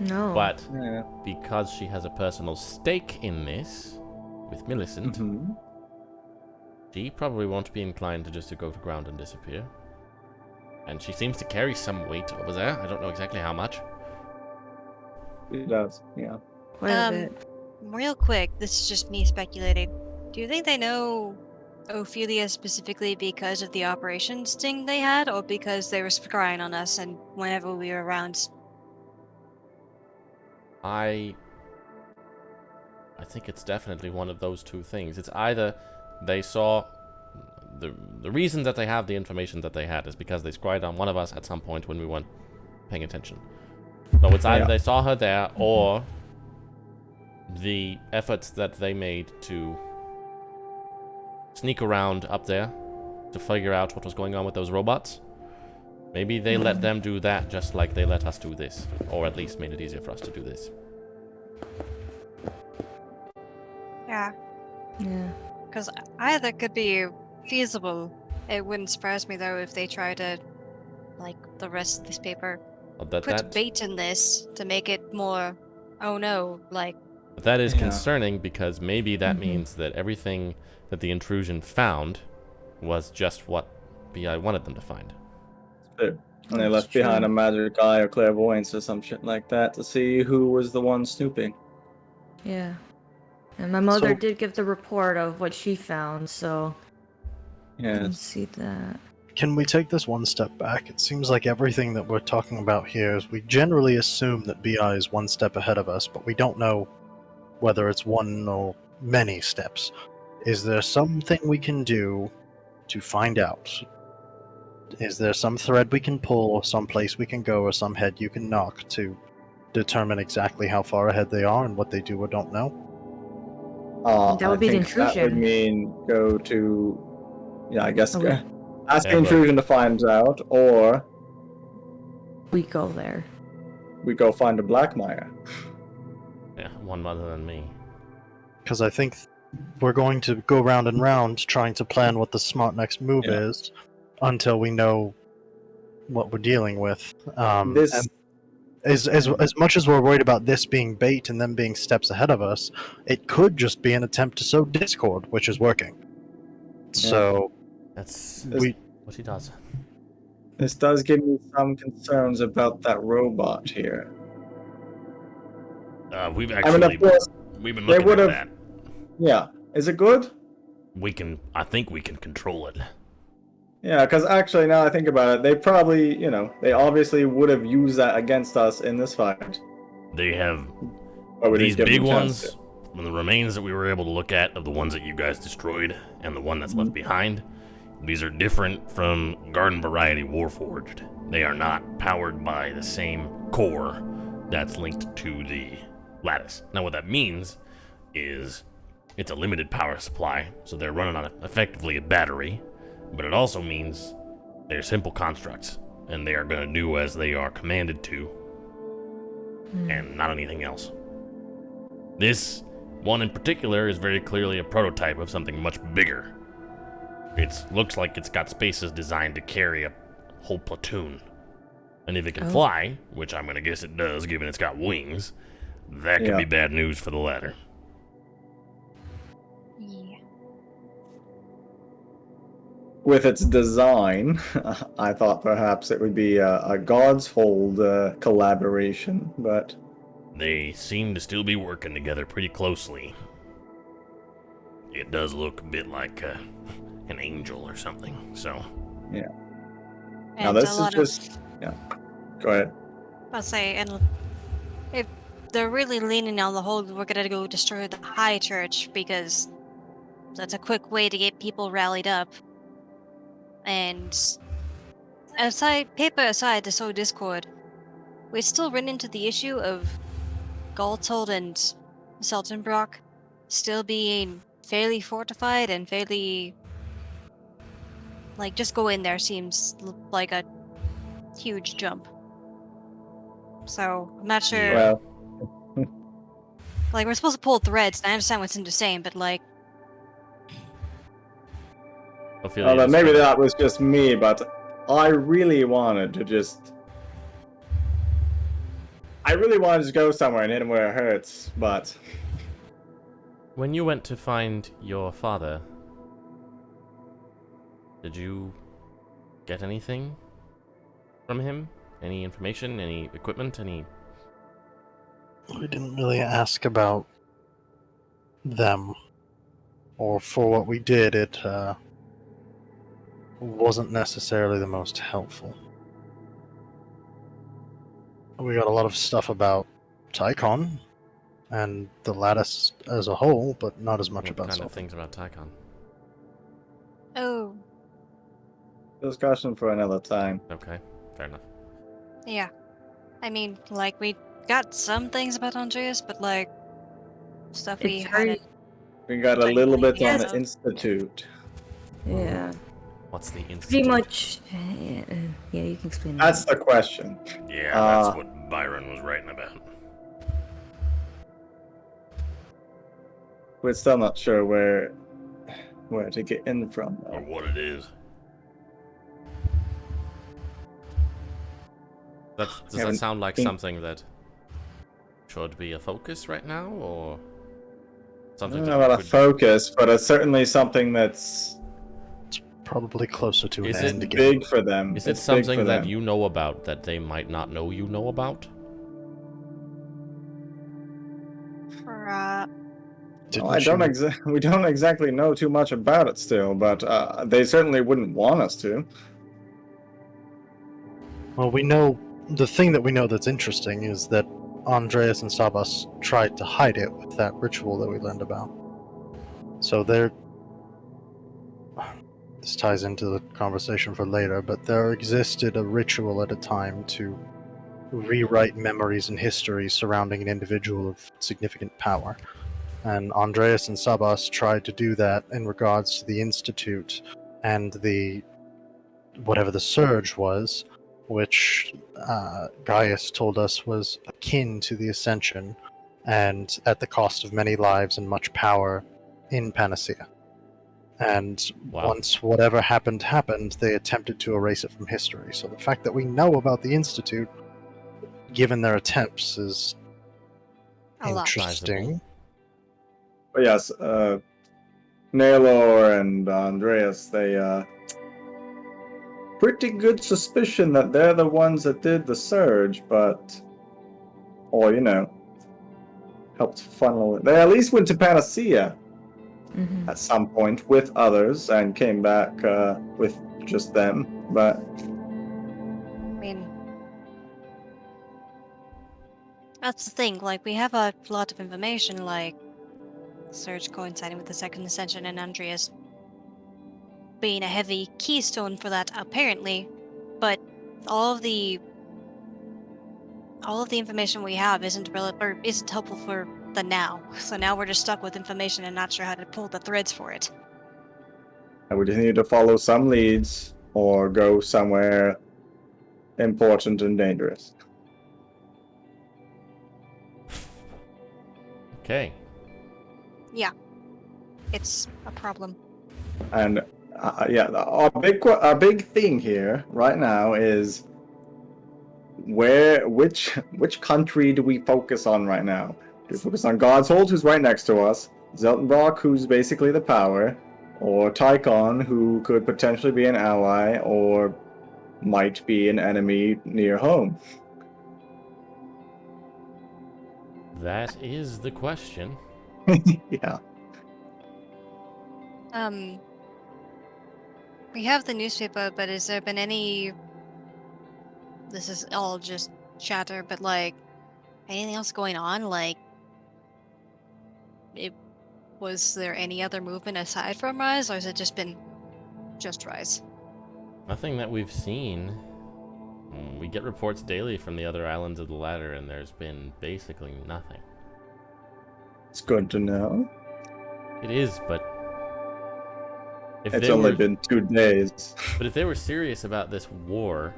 No. But Yeah. because she has a personal stake in this with Millicent, Mhm. she probably won't be inclined to just to go to ground and disappear. And she seems to carry some weight over there. I don't know exactly how much. It does, yeah. Quite a bit. Real quick, this is just me speculating. Do you think they know Ophelia specifically because of the operation sting they had, or because they were spying on us and whenever we were around? I think it's definitely one of those two things. It's either they saw the reason that they have the information that they had is because they scried on one of us at some point when we weren't paying attention. So it's either Yeah. they saw her there, or the efforts that they made to sneak around up there to figure out what was going on with those robots. Maybe they let them do that just like they let us do this, or at least made it easier for us to do this. Yeah, Yeah. because either could be feasible. It wouldn't surprise me though if they try to, like the rest of this paper, That put bait in this to make it more, oh no, like, that is Yeah. concerning, because maybe that means that everything that the intrusion found was just what BI wanted them to find. And they That's left behind true. a magic eye or clairvoyance or some shit like that to see who was the one snooping. Yeah. And my mother So- did give the report of what she found, so I can Yes. see that. Can we take this one step back? It seems like everything that we're talking about here is we generally assume that BI is one step ahead of us, but we don't know whether it's one or many steps. Is there something we can do to find out? Is there some thread we can pull, or some place we can go, or some head you can knock to determine exactly how far ahead they are and what they do or don't know? That would I be the think that would intrusion. mean go to... Yeah, I guess... Oh, we- ask Yeah, the but- intrusion to find out, or We go there. we go find a Blackmire. Yeah, one other than me. Because I think we're going to go round and round trying to plan what the smart next move Yeah. is until we know what we're dealing with. This... And as much as we're worried about this being bait and them being steps ahead of us, it could just be an attempt to sow discord, which is working. So That's we what he does. This does give me some concerns about that robot here. We've I mean, of course, we've been they looking at would've- that. yeah. Is it good? I think we can control it. Yeah, because actually, now I think about it, they probably, they obviously would have used that against us in this fight. They have But we these didn't give big them a chance ones, from the remains that we were able to look at of the ones that you guys destroyed and the one that's left behind. These are different from Garden Variety Warforged. They are not powered by the same core that's linked to the lattice. Now, what that means is it's a limited power supply, so they're running on effectively a battery, but it also means they're simple constructs, and they are going to do as they are commanded to, and not anything else. This one in particular is very clearly a prototype of something much bigger. It looks like it's got spaces designed to carry a whole platoon. And if it can fly, which I'm gonna guess it does given it's got wings, that could be bad news for the latter. Yeah. With its design, I thought perhaps it would be a Godshold collaboration, but They seem to still be working together pretty closely. It does look a bit like an angel or something, so... yeah. And Now this a is lot just Go ahead. I'll say, and if they're really leaning on the whole, we're gonna go destroy the High Church because that's a quick way to get people rallied up. And paper aside to sow discord, we still run into the issue of Godshold and Seltenbrock still being fairly fortified and fairly... Like, just go in there seems like a huge jump. So, I'm not sure... Well, Like, we're supposed to pull threads, and I understand what Cinder's saying, but, like... Ophelia is maybe kinda- that was just me, but I really wanted to go somewhere and hit him where it hurts, but... When you went to find your father, did you get anything from him? Any information? Any equipment? Any... We didn't really ask about them, or for what we did. It wasn't necessarily the most helpful. We got a lot of stuff about Tychon and the Lattice as a whole, but not as much What about kind of Sultan. things about Tychon? Oh, Discussion for another time. Okay, fair enough. yeah. I mean, like, we got some things about Andreas, but, like, stuff we It's very, hadn't... We got a Like, little bit on yes. the Institute. yeah, What's the institute? pretty much. Yeah, you can explain that. That's the question. Yeah, that's what Byron was writing about. We're still not sure where to get in from, Or though. what it is. Does that Haven't sound like think- something that should be a focus right now, or I something don't that know about a could- focus, but it's certainly something that's Probably closer to an Is it end game. big for them. Is it It's big for something that them. you know about that they might not know you know about? Didn't Well, you- we don't exactly know too much about it still, but they certainly wouldn't want us to. Well, we know the thing that we know that's interesting is that Andreas and Sabas tried to hide it with that ritual that we learned about. So there. This ties into the conversation for later, but there existed a ritual at a time to rewrite memories and histories surrounding an individual of significant power. And Andreas and Sabas tried to do that in regards to the Institute and the whatever the surge was, which Gaius told us was akin to the Ascension, and at the cost of many lives and much power in Panacea. And Wow. once whatever happened, they attempted to erase it from history. So the fact that we know about the Institute, given their attempts, is A lot. interesting. But yes, Naylor and Andreas, they pretty good suspicion that they're the ones that did the surge, or helped funnel it. They at least went to Panacea Mhm. at some point with others and came back with just them. But I mean, that's the thing. Like, we have a lot of information, like Surge coinciding with the Second Ascension and Andreas being a heavy keystone for that, apparently. But all of the information we have isn't helpful for the now. So now we're just stuck with information and not sure how to pull the threads for it. we just need to follow some leads or go somewhere important and dangerous. Okay. It's a problem. And our big thing here right now is which country do we focus on right now? Do we focus on Godshold, who's right next to us, Zeltenbrock, who's basically the power, or Tychon, who could potentially be an ally or might be an enemy near home? That is the question. Yeah. We have the newspaper, but has there been any... This is all just chatter, but like, anything else going on? Like, was there any other movement aside from Rise, or has it just been just Rise? Nothing that we've seen. We get reports daily from the other islands of the ladder, and there's been basically nothing. It's good to know. It is, but if It's they only were, been 2 days. but if they were serious about this war,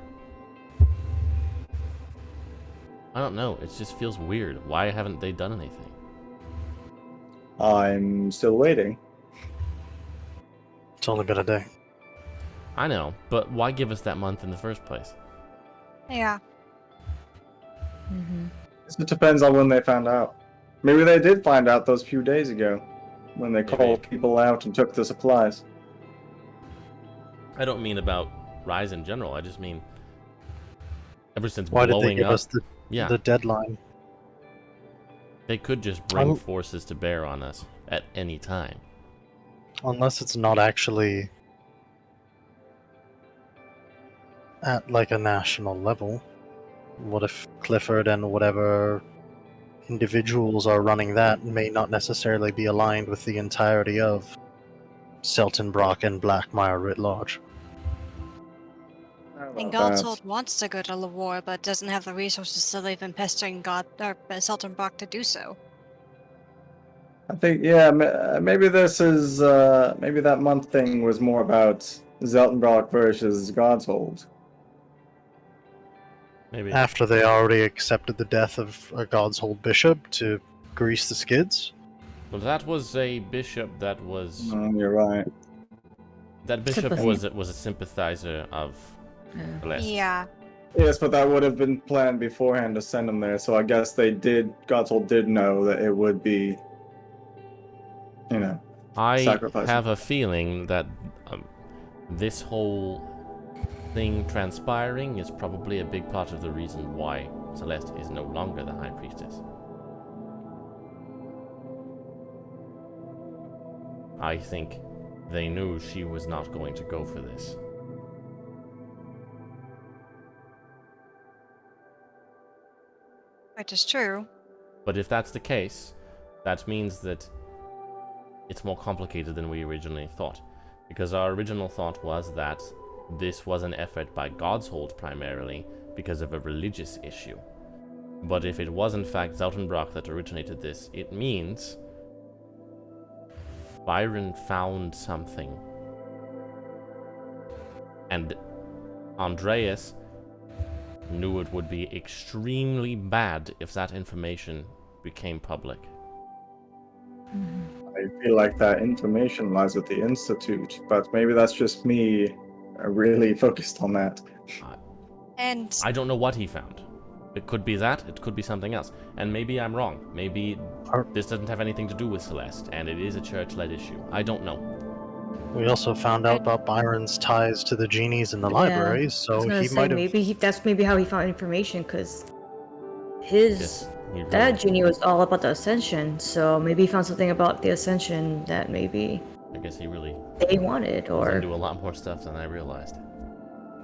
I don't know. It just feels weird. Why haven't they done anything? I'm still waiting. It's only been a day. I know, but why give us that month in the first place? Yeah. Mm-hmm. It depends on when they found out. Maybe they did find out those few days ago when they called people out and took the supplies. I don't mean about Rise in general. I just mean ever since Why did blowing they give up. us the deadline? They could just bring forces to bear on us at any time. Unless it's not actually at like a national level. What if Clifford and whatever individuals are running that may not necessarily be aligned with the entirety of Seltenbrock and Blackmire writ large? And Godshold wants to go to the war, but doesn't have the resources, so they've been pestering Seltenbrock to do so. I think, maybe this is, maybe that month thing was more about Zeltenbrock versus Godshold. Maybe. After they already accepted the death of a Godshold bishop to grease the skids? Well, that was a bishop that was. You're right. That bishop Sympathy. was a sympathizer of Celeste. Yeah. Yes, but that would have been planned beforehand to send him there, so I guess Godshold did know that it would be, I sacrificing. have a feeling that this whole thing transpiring is probably a big part of the reason why Celeste is no longer the High Priestess. I think they knew she was not going to go for this. Which is true. But if that's the case, that means that it's more complicated than we originally thought. Because our original thought was that this was an effort by Godshold primarily because of a religious issue. But if it was in fact Zeltenbrock that originated this, it means Byron found something. And Andreas knew it would be extremely bad if that information became public. I feel like that information lies with the Institute, but maybe that's just me really focused on that. And I don't know what he found. It could be that, it could be something else. And maybe I'm wrong. Maybe this doesn't have anything to do with Celeste, and it is a church-led issue. I don't know. We also found out about Byron's ties to the genies in the libraries, so he might have... Maybe that's maybe how he found information, because his He really- that genie was all about the Ascension, so maybe he found something about the Ascension that maybe I guess he really they wanted, was or into a lot more stuff than I realized.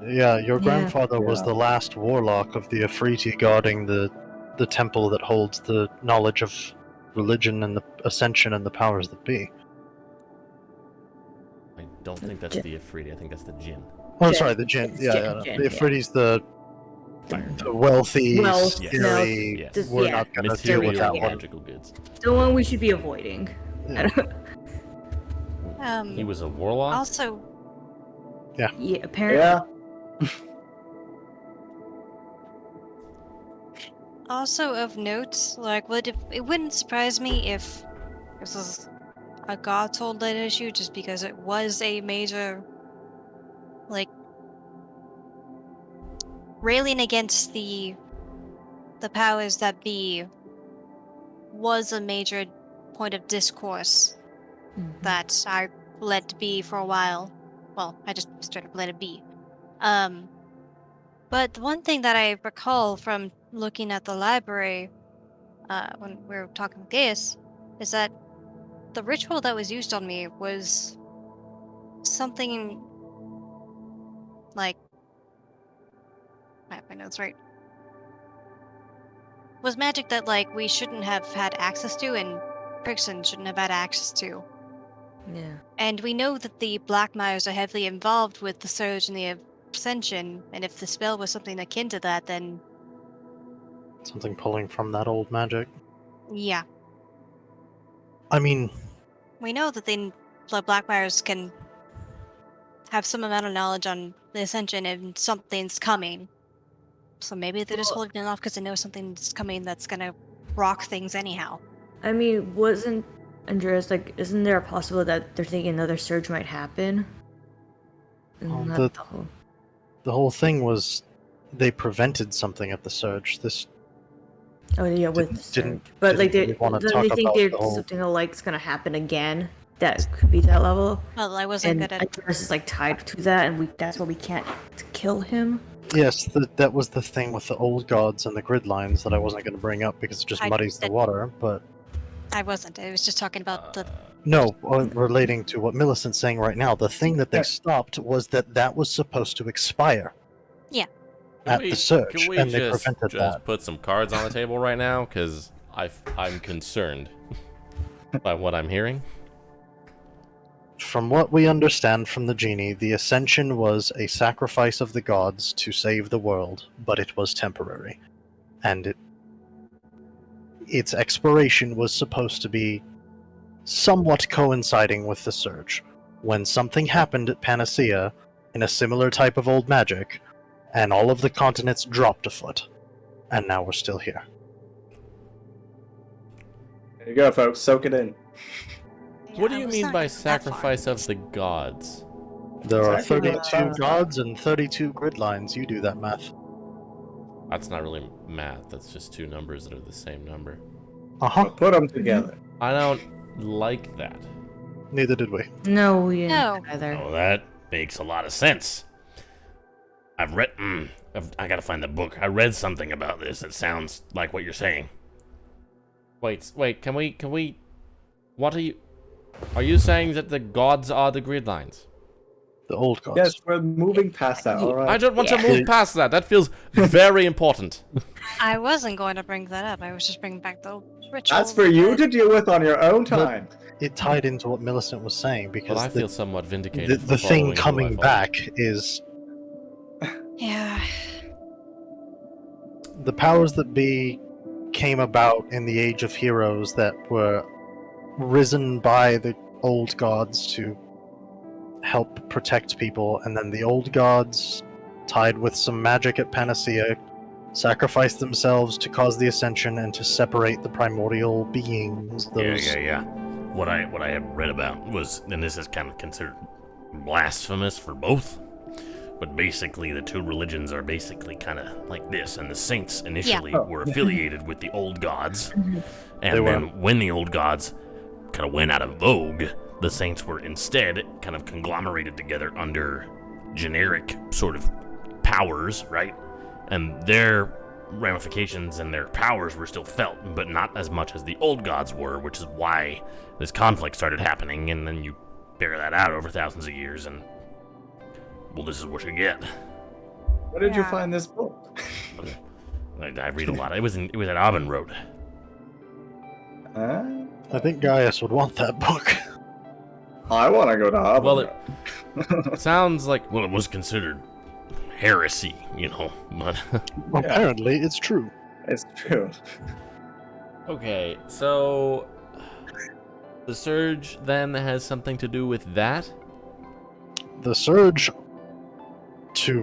Yeah, your grandfather was Yeah. the last warlock of the Afriti guarding the temple that holds the knowledge of religion and the Ascension and the powers that be. I don't think that's the Afridi, I think that's the Jinn. Oh, Jinn. sorry, the Jinn. It's Yeah, Jinn, yeah. Jinn, The yeah. Afriti's the wealthy, Wealth, scary. yes. Just- We're yeah, not going to deal with Material that one. magical goods. the one we should be avoiding. Yeah. He was a warlock? also, Yeah, apparently. Yeah. Also of note, like, it wouldn't surprise me if this was a Godshold led issue, just because it was a major, like, railing against the powers that be was a major point of discourse that I let be for a while. Well, I just straight up let it be. But the one thing that I recall from looking at the library when we were talking with Gaius is that the ritual that was used on me was something like, I have my notes right, was magic that, like, we shouldn't have had access to and Prixon shouldn't have had access to. Yeah. And we know that the Blackmires are heavily involved with the Surge and the Ascension, and if the spell was something akin to that, then Something pulling from that old magic. yeah. I mean, We know that the Blackmires can have some amount of knowledge on the Ascension and something's coming. So maybe they're just holding it off because they know something's coming that's gonna rock things anyhow. I mean, wasn't Andreas like? Isn't there a possibility that they're thinking another surge might happen? Well, Not the whole thing was they prevented something at the surge. This Oh yeah, with the didn't- surge. But like, didn't really wanna don't talk they think about there's the whole- something like's gonna happen again? That could be that level. Well, I wasn't And good at. Andreas is like tied to that, and that's why we can't kill him. yes, that was the thing with the old gods and the grid lines that I wasn't going to bring up because it just muddies the water. But I wasn't. I was just talking about the. no, relating to what Millicent's saying right now, the thing that they stopped was that was supposed to expire. Yeah. At the surge, Can we and they just prevented that. put some cards on the table right now? Because I'm concerned by what I'm hearing. From what we understand from the genie, the Ascension was a sacrifice of the gods to save the world, but it was temporary. And its expiration was supposed to be somewhat coinciding with the surge. When something happened at Panacea, in a similar type of old magic, and all of the continents dropped a foot. And now we're still here. There you go, folks. Soak it in. What do I you was mean not by gonna go that far. sacrifice of the gods? There are It's actually 32 gods and 32 grid lines. You do that math. That's not really math. That's just two numbers that are the same number. Uh-huh. Put them together. I don't like that. Neither did we. No, we didn't No. either. Oh, that makes a lot of sense. I've read. I gotta find the book. I read something about this that sounds like what you're saying. Wait. Can we? What are you? Are you saying that the gods are the grid lines? The old gods. Yes, we're moving past that, alright? I don't want to move past that. That feels very important. I wasn't going to bring that up. I was just bringing back the ritual. That's for you to deal with on your own time. It tied into what Millicent was saying But because I feel somewhat vindicated. the for thing following coming who I back is Yeah. the powers that be came about in the Age of Heroes that were risen by the old gods to help protect people, and then the old gods, tied with some magic at Panacea, sacrificed themselves to cause the Ascension and to separate the primordial beings. Yeah. What I have read about was, and this is kind of considered blasphemous for both, but basically the two religions are basically kind of like this, and the saints initially were affiliated with the old gods, and then when the old gods kind of went out of vogue, the saints were instead kind of conglomerated together under generic sort of powers, right? And their ramifications and their powers were still felt, but not as much as the old gods were, which is why this conflict started happening, and then you bear that out over thousands of years, and well, this is what you get. Where did you Yeah. find this book? I read a lot. It was at Aubin Road. I think Gaius would want that book. I want to go to Auburn. Well, it sounds like Well, it was considered heresy, but Apparently, it's true. It's true. okay. So the surge then has something to do with that. The surge, to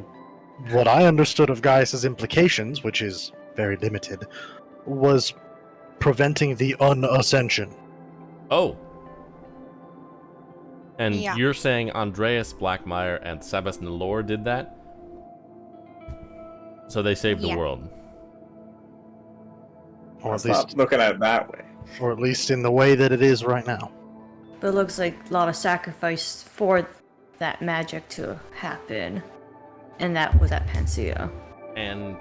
what I understood of Gaius's implications, which is very limited, was preventing the unascension. Oh. And Yeah. you're saying Andreas Blackmire and Sabas Nalor did that? So they saved the Yeah. world. Or Let's at least, not look at it that way. or at least in the way that it is right now. But it looks like a lot of sacrifice for that magic to happen. And that was at Panacea. And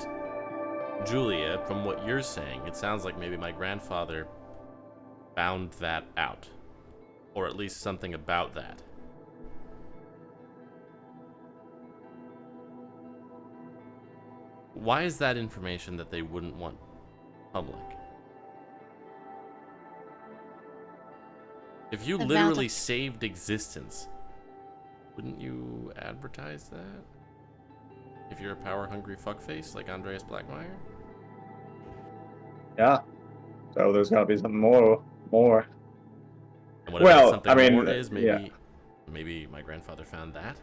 Julia, from what you're saying, it sounds like maybe my grandfather found that out. Or at least something about that. Why is that information that they wouldn't want public? If you About literally it. saved existence, wouldn't you advertise that? If you're a power-hungry fuckface like Andreas Blackmire? Yeah. So there's gotta be something more. And whatever that Well, something I mean, more is, maybe, yeah. maybe my grandfather found that?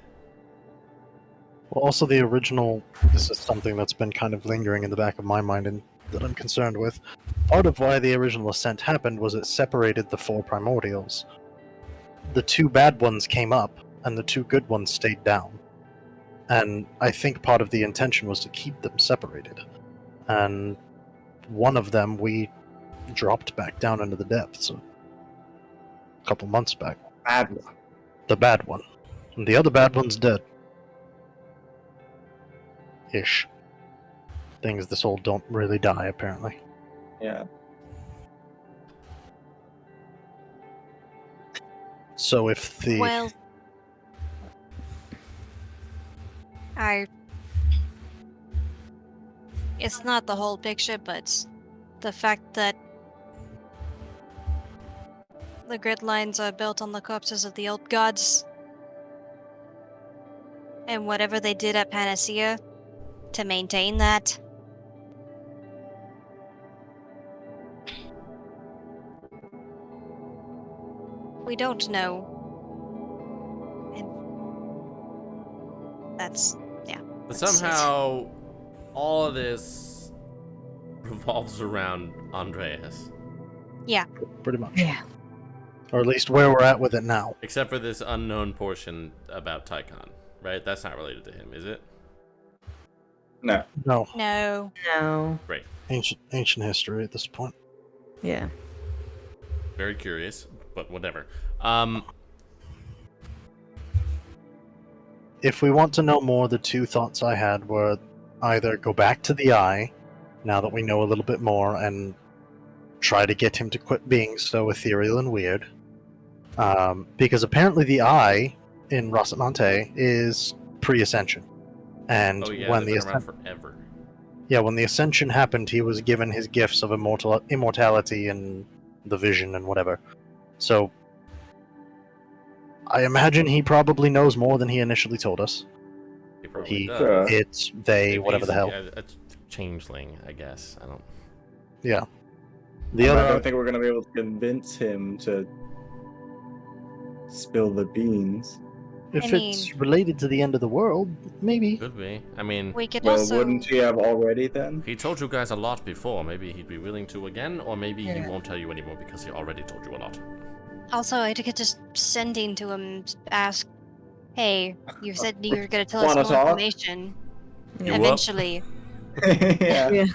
Well, also the original, this is something that's been kind of lingering in the back of my mind and that I'm concerned with. Part of why the original ascent happened was it separated the 4 primordials. The 2 bad ones came up, and the 2 good ones stayed down. And I think part of the intention was to keep them separated. And one of them we dropped back down into the depths a couple months back. Bad one. The bad one. And the other bad one's dead. Ish. Things this old don't really die, apparently. Yeah. So if the... Well, it's not the whole picture, but the fact that the grid lines are built on the corpses of the old gods, and whatever they did at Panacea to maintain that. We don't know. And that's, yeah. But That's- somehow, all of this revolves around Andreas. Pretty much. Yeah. Or at least where we're at with it now. Except for this unknown portion about Tychon, right? That's not related to him, is it? No. No. No. No. Ancient history at this point. Yeah. Very curious, but whatever. If we want to know more, the 2 thoughts I had were either go back to the Eye, now that we know a little bit more, and try to get him to quit being so ethereal and weird. Because apparently the Eye in Rosamante is pre-Ascension. And Oh yeah, when they've the been around forever. when the Ascension happened, he was given his gifts of immortality and the vision and whatever. So I imagine he probably knows more than he initially told us. He probably He, does. it's, they, If whatever the he's hell. A changeling, I guess. I don't. Yeah. The I other, don't think we're gonna be able to convince him to spill the beans. if I it's related to the end of the world, maybe. Could be. I mean, We could Well, also. wouldn't he have already then? he told you guys a lot before. Maybe he'd be willing to again, or maybe he Yeah. won't tell you anymore because he already told you a lot. Also, I could just send in to him, ask, hey, you said you were going to tell us Wanna more talk? information. You up? Eventually. Yeah. Yeah.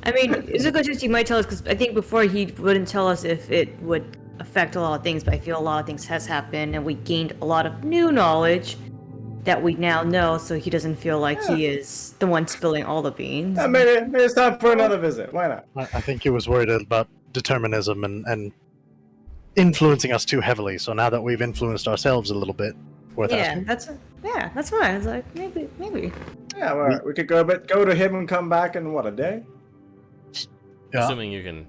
I mean, it's a good chance he might tell us, because I think before he wouldn't tell us if it would affect a lot of things, but I feel a lot of things has happened, and we gained a lot of new knowledge that we now know, so he doesn't feel like he is the one spilling all the beans. Yeah, maybe it's time for another visit. Why not? I think he was worried about determinism and influencing us too heavily. So now that we've influenced ourselves a little bit, worth Yeah, asking. that's why I was like, maybe. Yeah, well, we could go to him and come back in what, a day? Yeah. Assuming you can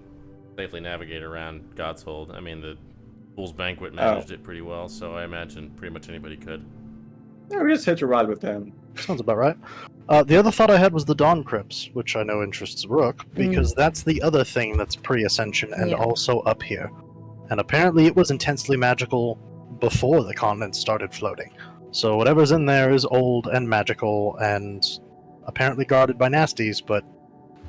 safely navigate around Godshold. I mean, the Fool's Banquet managed it pretty well, so I imagine pretty much anybody could. Yeah, we just hitch a ride with them. Sounds about right. The other thought I had was the Dawn Crypts, which I know interests Rook, because that's the other thing that's pre-Ascension and Yeah. also up here. And apparently it was intensely magical before the continent started floating. So whatever's in there is old and magical and apparently guarded by nasties, but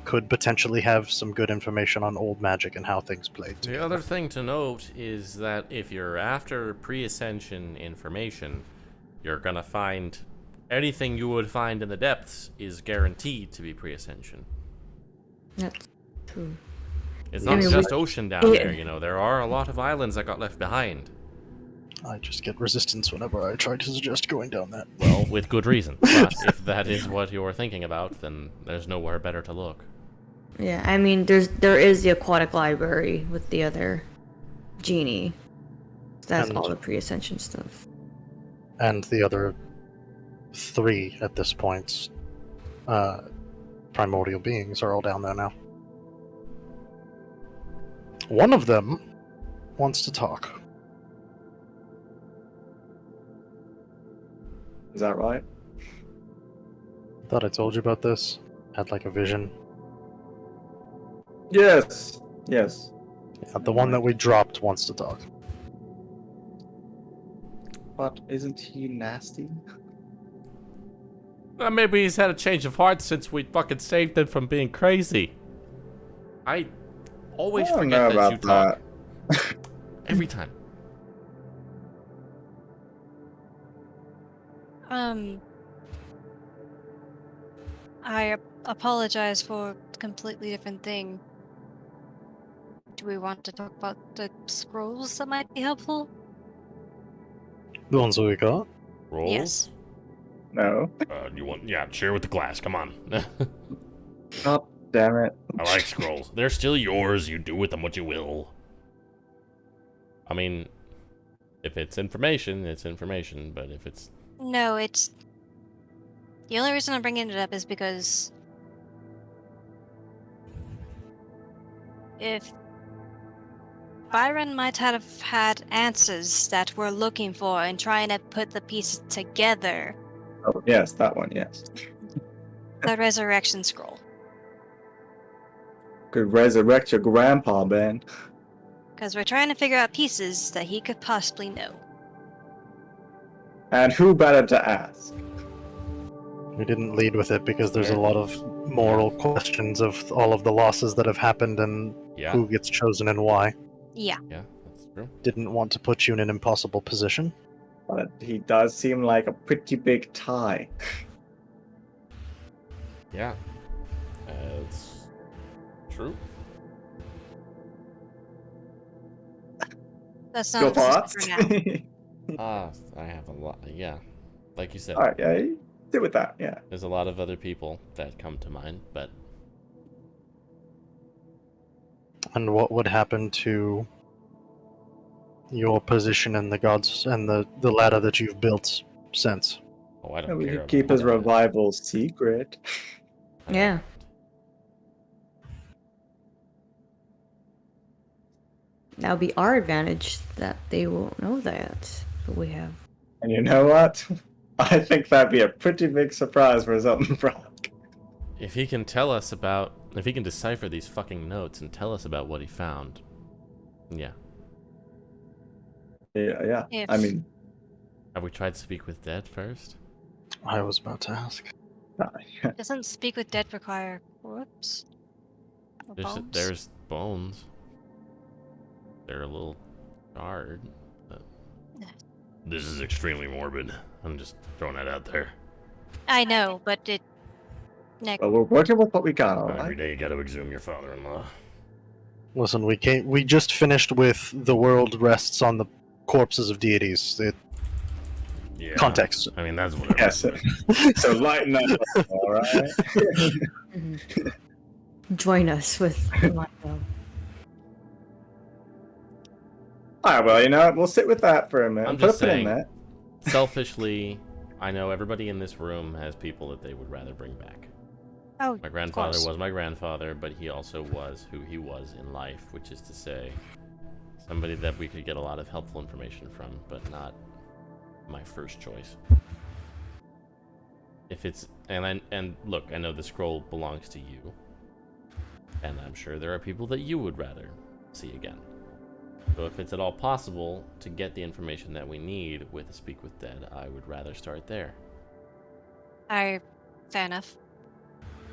could potentially have some good information on old magic and how things played. The other thing to note is that if you're after pre-ascension information, you're gonna find anything you would find in the depths is guaranteed to be pre-ascension. That's true. It's I not mean, just ocean down there, you know. There are a lot of islands that got left behind. I just get resistance whenever I try to suggest going down that. Well, with good reason. But if that is what you're thinking about, then there's nowhere better to look. Yeah, I mean, there is the aquatic library with the other genie. That's And- all the pre-ascension stuff. And the other 3 at this point, primordial beings are all down there now. One of them wants to talk. Is that right? Thought I told you about this. Had like a vision. Yes. Yes. Yeah, the one that we dropped wants to talk. But isn't he nasty? Maybe he's had a change of heart since we fucking saved him from being crazy. I always I don't forget know that you about talk. Every time. I apologize for a completely different thing. Do we want to talk about the scrolls that might be helpful? The ones that we got? Rolls? Yes. No. You want? Yeah, share with the glass. Come on. God damn it. I like scrolls. They're still yours. You do with them what you will. I mean, if it's information, it's information. But if it's... No, it's... The only reason I'm bringing it up is because... if Byron might have had answers that we're looking for and trying to put the pieces together, Oh, yes, that one, yes. the resurrection scroll. Could resurrect your grandpa, Ben. Because we're trying to figure out pieces that he could possibly know. And who better to ask? We didn't lead with it because there's a lot of moral questions of all of the losses that have happened and Yeah. who gets chosen and why. Yeah. Yeah, that's true. Didn't want to put you in an impossible position. But he does seem like a pretty big tie. Yeah. It's true. That's Your not the thoughts? decision for now. I have a lot. Yeah. Like you said, Alright, yeah, sit with that, yeah. there's a lot of other people that come to mind, but And what would happen to your position in the gods and the ladder that you've built since? oh, I don't We care. could keep about his that. revival secret. I don't- Yeah. That would be our advantage that they won't know that. But we have. And you know what? I think that'd be a pretty big surprise for something, Brock. If he can tell us about, if he can decipher these fucking notes and tell us about what he found, yeah. Yeah. If- I mean, Have we tried to speak with Dead first? I was about to ask. Doesn't speak with dead require corpse? Or bones? There's bones. They're a little charred. But... This is extremely morbid. I'm just throwing that out there. I know, but it... Nick, well, we're working with what we got, Every alright? day you gotta exhume your father-in-law. Listen, we just finished with the world rests on the corpses of deities. Yeah. Context. I mean, that's what I Yes. So lighten that up, alright? Mhm. Join us with Milo. Alright, well, you know what? We'll sit with that for a minute. I'm Put just a pin in saying. that. Selfishly, I know everybody in this room has people that they would rather bring back. oh, My grandfather course. was my grandfather, but he also was who he was in life, which is to say, somebody that we could get a lot of helpful information from, but not my first choice. If it's and look, I know the scroll belongs to you, and I'm sure there are people that you would rather see again. So if it's at all possible to get the information that we need with Speak with Dead, I would rather start there. Fair enough.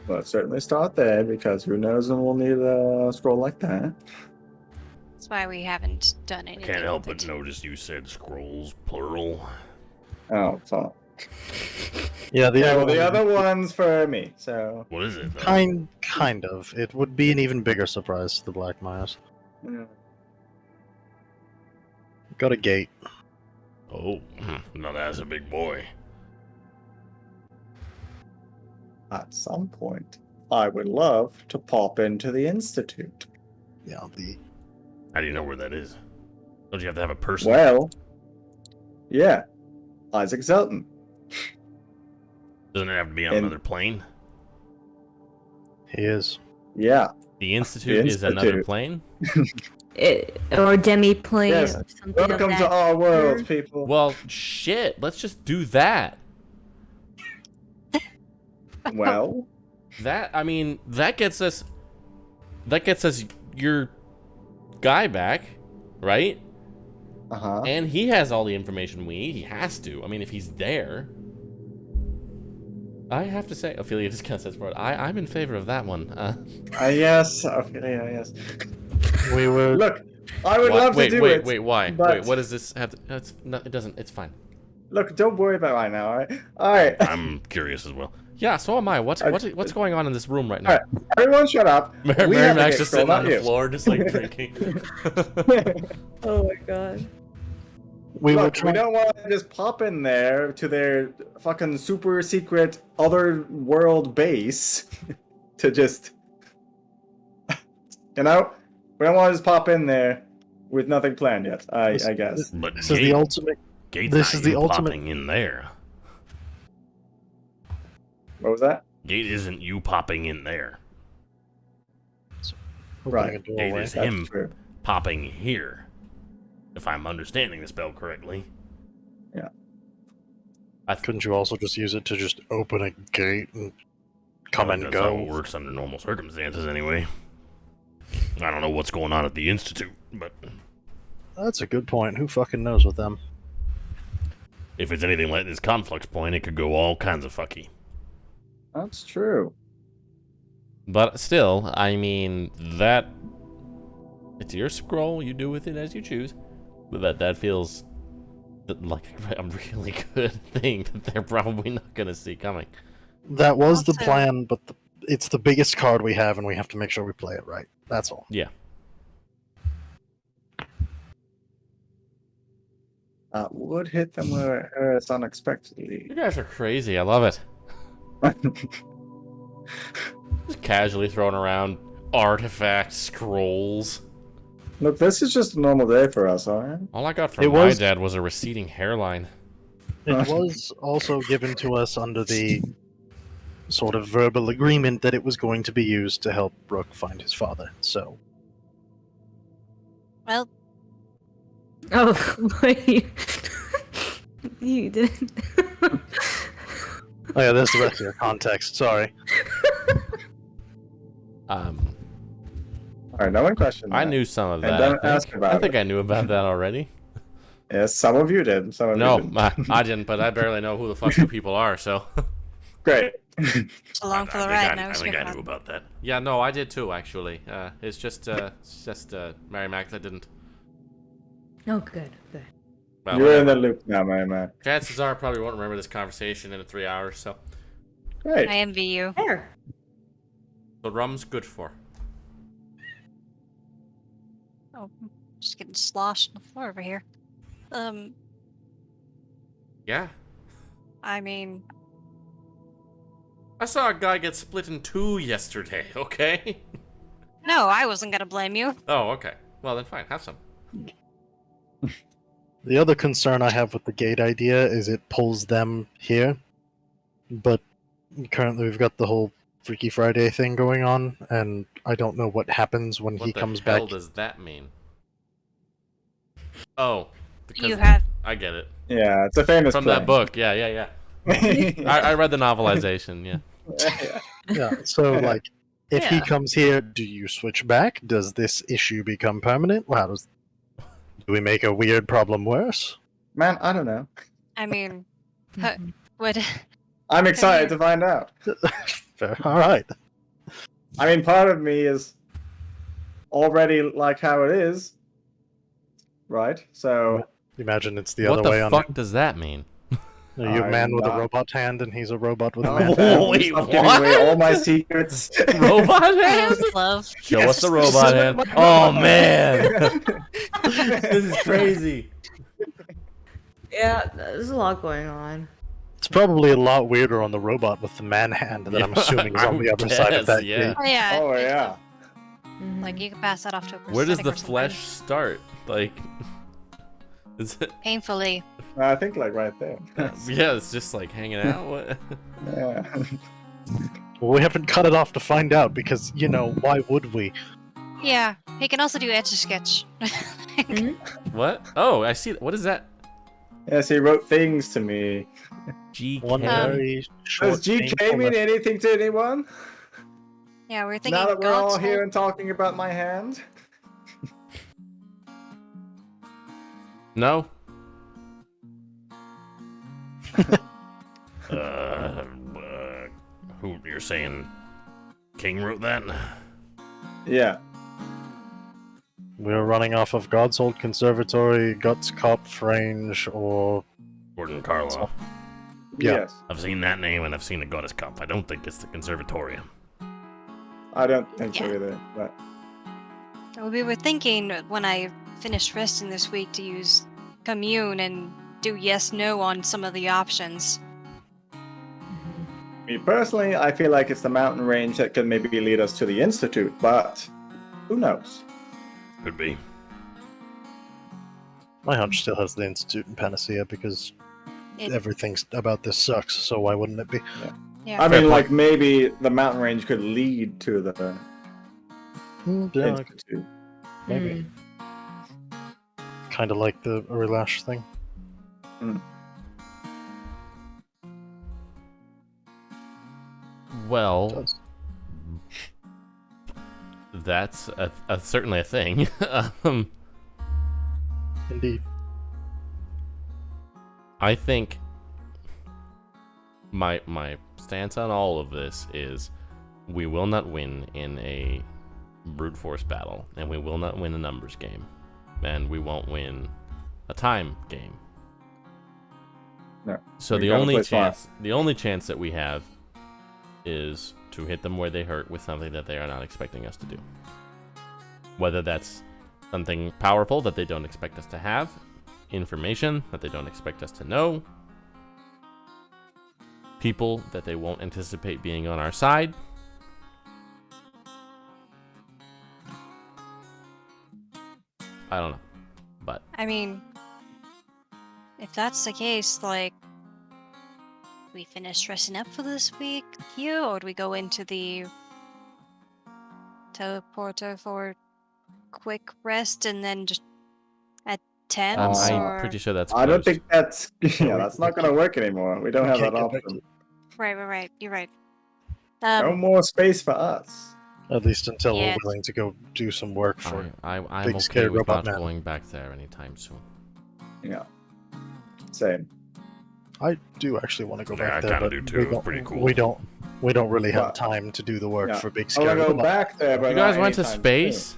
Let's certainly start there, because who knows when we'll need a scroll like that. That's why we haven't done I anything. can't help with but it. notice you said scrolls, plural. Oh, fuck. Yeah, the Yeah, other well, the one- other one's for me, so... What is it, though? Kind of. It would be an even bigger surprise to the Blackmires. yeah. Got a gate. Oh, not as a big boy. At some point, I would love to pop into the Institute. Yeah, the How do you know where that is? Don't you have to have a person? Well, yeah. Isaac Zelton. Doesn't it have to be on And- another plane? he is. Yeah. The Institute is another Institute. plane? Or demi-plane Yes. or something of Welcome that to our world, nature. people. Well, shit. Let's just do that. Well, That gets us your guy back, right? uh-huh. And he has all the information we need. He has to. I mean, if he's there. I have to say, Ophelia just kind of says for it. I'm in favor of that one. Yes, Ophelia, yes. We were. Look, I would Why- love wait, to do wait, it. wait, why? but- Wait, what does this have to... it doesn't. It's fine. Look, don't worry about it right now, alright? Alright. I'm curious as well. Yeah, so am I. What's going on in this room right now? Alright, everyone shut up. Mary We have to Max get just scroll, sitting on not the you. floor, just like drinking. Oh my god. We were Look, we trying. don't want to just pop in there to their fucking super secret other world base to just, you know, we don't want to just pop in there with nothing planned yet. I guess. But This is the ultimate. Gate's this not is the you ultimate- popping in there. What was that? Gate isn't you popping in there. Right. opening a Gate doorway. is That's him true. popping here. If I'm understanding the spell correctly. Couldn't you also just use it to just open a gate and come and That's how it go? works under normal circumstances, anyway. I don't know what's going on at the Institute, but That's a good point. Who fucking knows with them? if it's anything like this conflux point, it could go all kinds of fucky. That's true. But still, I mean, that... It's your scroll. You do with it as you choose. But that feels like a really good thing that they're probably not going to see coming. That was the Also- plan, but it's the biggest card we have, and we have to make sure we play it right. That's all. Yeah. Would hit them where it hurts unexpectedly. You guys are crazy. I love it. Just casually throwing around artifacts, scrolls. Look, this is just a normal day for us, alright? All I got from It my was- dad was a receding hairline. It was also given to us under the sort of verbal agreement that it was going to be used to help Brooke find his father. So Well, Oh, wait. You didn't. oh yeah, there's the rest of your context. Sorry. Alright, no one questioned that. I knew some of And that. don't I ask think. about I think it. I knew about that already. Yes, some of you did. Some of No, you didn't. I didn't, but I barely know who the fuck you people are, so. Great. so long for the I ride. think I, Now I think I knew about that. Yeah, no, I did too, actually. It's just Mary Max, I didn't. Oh, good, good. Well, You're in the whatever. loop now, man. Chances are I probably won't remember this conversation in 3 hours, so. Great. I envy you. There. The rum's good for. Oh, just getting sloshed on the floor over here. Yeah. I mean, I saw a guy get split in two yesterday, okay? no, I wasn't gonna blame you. Oh, okay. Well, then fine, have some. The other concern I have with the gate idea is it pulls them here, but currently we've got the whole Freaky Friday thing going on, and I don't know what happens when What he the comes hell back. does that mean? Oh. Because You have I get it. Yeah, it's a famous From play. that book, yeah. I read the novelization, yeah. Yeah, so like, if he Yeah. comes here, do you switch back? Does this issue become permanent? How does? Do we make a weird problem worse? Man, I don't know. I mean, what? I'm excited to find out. Fair. All right. I mean, part of me is already like how it is, right? So Imagine it's the What other way the on fuck it. does that mean? Are you a man with a not- robot hand, and he's a robot with a Oh, man man, hand? Wait, stop giving what? away all my secrets. Robot I hand? love. Show us the Yes, robot show hand. my Oh robot. man, this is crazy. Yeah, there's a lot going on. It's probably a lot weirder on the robot with the man hand that I'm Yeah, assuming is I on the would other side guess, of that yeah. gate. Oh yeah. Oh yeah. Mhm. Like you can pass that off to a prosthetic Where does the or something. flesh start? Like, is it? Painfully. I think like right there. Yeah, it's just like hanging out. What? Yeah. Well, we haven't cut it off to find out because, you know, why would we? Yeah. He can also do Etch a Sketch. What? Oh, I see. What is that? Yes, he wrote things to me. One GK. very short Does GK painful mean anything to anyone? Yeah, we're thinking Now that we're all Godshold. here and talking about my hand. No. Who you're saying? King wrote that? Yeah. We're running off of Godshold Conservatory, Guts Copf Range, or Gordon Carlo. Yeah. Yes. I've seen that name and I've seen the Goddess Cup. I don't think it's the Conservatorium. I don't think so Yeah. either. But We were thinking when I finished resting this week to use Commune and do yes no on some of the options. me personally, I feel like it's the mountain range that could maybe lead us to the Institute, but who knows? Could be. my hunch still has the Institute and Panacea because It- everything about this sucks, so why wouldn't it be? Yeah. I Fair mean, point. like maybe the mountain range could lead to the Yeah, Institute. maybe. Kind of like the Urilash thing. Well, Does. that's certainly a thing. um, Indeed. I think my stance on all of this is we will not win in a brute force battle, and we will not win a numbers game, and we won't win a time game. No, So we the gotta only play smart. chance that we have is to hit them where they hurt with something that they are not expecting us to do. Whether that's something powerful that they don't expect us to have, information that they don't expect us to know, people that they won't anticipate being on our side. I don't know, but I mean, if that's the case, like, we finish dressing up for this week here, or do we go into the teleporter for quick rest and then just at tents, I'm or pretty sure that's I don't closed. think that's that's not going to work anymore. We don't have Can't that get back option. right. You're right. No more space for us. At least until Yeah. we're willing to go do some work for I'm big okay scared with robot not man. going back there anytime soon. Yeah. Same. I do actually want to go Yeah, back I there, kinda but do too. we It's don't, pretty cool. we don't really have Well, time to do the work yeah. for big I scary want to go robot back there, but You guys not went to anytime space?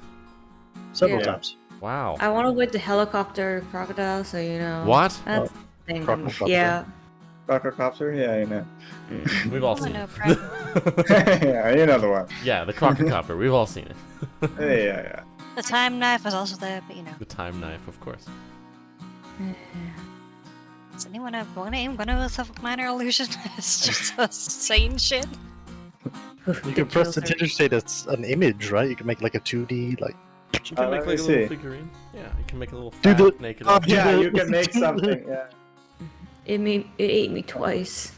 several Yeah. times. Wow. I want to wait the helicopter crocodile, so you know. What? That's the thing. Crocodile. Yeah. soon. Crococopter? Yeah, you know. We've all Oh, seen no it. Yeah, you know the one. Yeah, the crococopter. We've all seen it. Yeah. the time knife was also there, but you know. The time knife, of course. Does anyone have one aim? One of us have a minor illusion? It's just us saying shit. You can prestidigitate an image, right? You can make like a 2D, like. You can make let like me a little see. figurine. Yeah, you can make a little Do fat, the- naked. Oh, object. yeah, you can make something. Yeah. It ate me twice.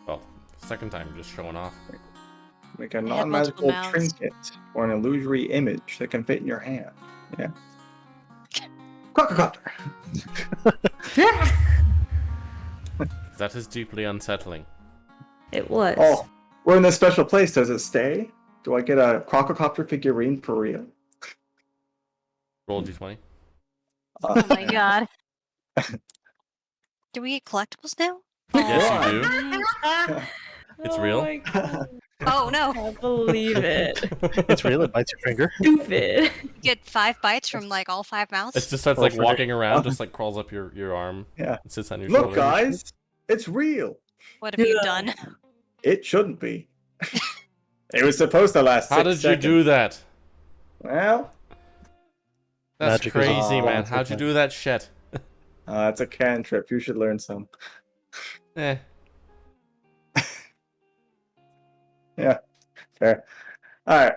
Well, second time just showing off. Make a They have multiple non-magical mouths. trinket or an illusory image that can fit in your hand. Yeah. Crococopter. That is deeply unsettling. It was. Oh, we're in this special place. Does it stay? Do I get a crococopter figurine for real? Roll d20. Oh my god. Do we get collectibles now? Yes, you do. It's Oh real? my God. Oh no! I can't believe it. It's real. It bites your finger. Stupid. You get 5 bites from like all 5 It mouths. just starts Well, like for walking the- around, just like crawls up your arm. Yeah. And sits on your Look, shoulder. guys, it's real. What have you Yeah. done? It shouldn't be. It was supposed to last How 6 did seconds. you do that? Well, That's Magic is crazy, awesome. man. How'd you do that shit? it's a cantrip. You should learn some. Eh. Yeah, fair. All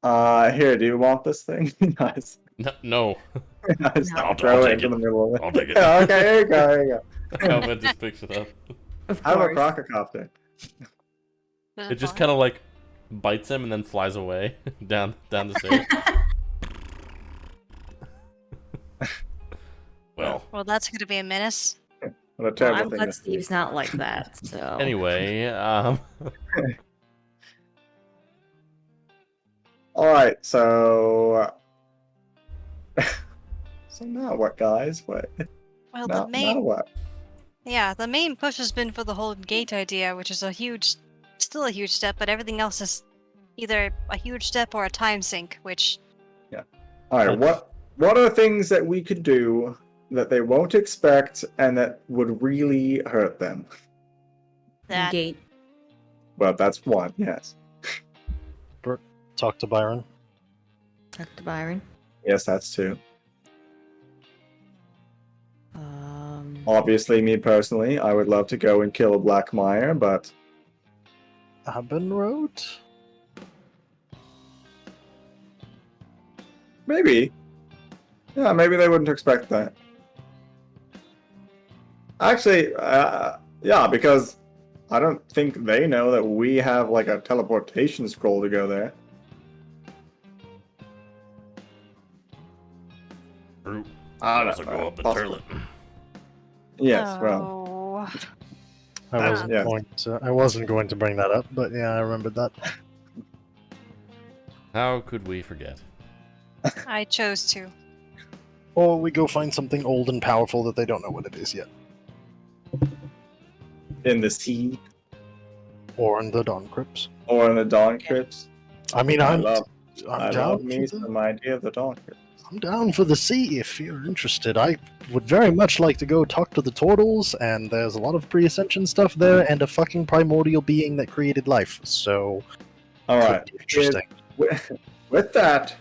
right. Here, do you want this thing? Nice. No. Nice. No. I'll Throw it take into it. the middle of it. I'll take it. Yeah, okay, here you go. Here you go. Alvin just picks it up. Of How about course. crococopter? Was It just fun? kind of like bites him and then flies away down the stairs. Well, Well, that's going to be a menace. What a Well, terrible I'm thing. glad to see. Steve's not like that. So anyway, All right, so. So now what, guys? What? Well, Now, the main now what? the main push has been for the whole gate idea, which is still a huge step, but everything else is either a huge step or a time sink, which All right, what are things that we could do that they won't expect and that would really hurt them? that gate. Well, that's one. Yes. Talk to Byron. Talk to Byron. Yes, that's two. Obviously, Obviously, me personally, I would love to go and kill a Blackmire, but Abendroad? maybe. Yeah, maybe they wouldn't expect that. Actually, yeah, because I don't think they know that we have like a teleportation scroll to go there. Brute. I Also go up the possible. toilet. Yes, well, Oh. I wasn't going to bring that up, but yeah, I remembered that. How could we forget? I chose to. Or we go find something old and powerful that they don't know what it is yet. in the sea Or in the Dawn Crypts. or in the Dawn Crypts. I mean, I I'm love down for me the- some idea of the Dawn Crypts. I'm down for the sea if you're interested. I would very much like to go talk to the turtles, and there's a lot of pre-ascension stuff there, and a fucking primordial being that created life. So, All could right. be interesting. With that,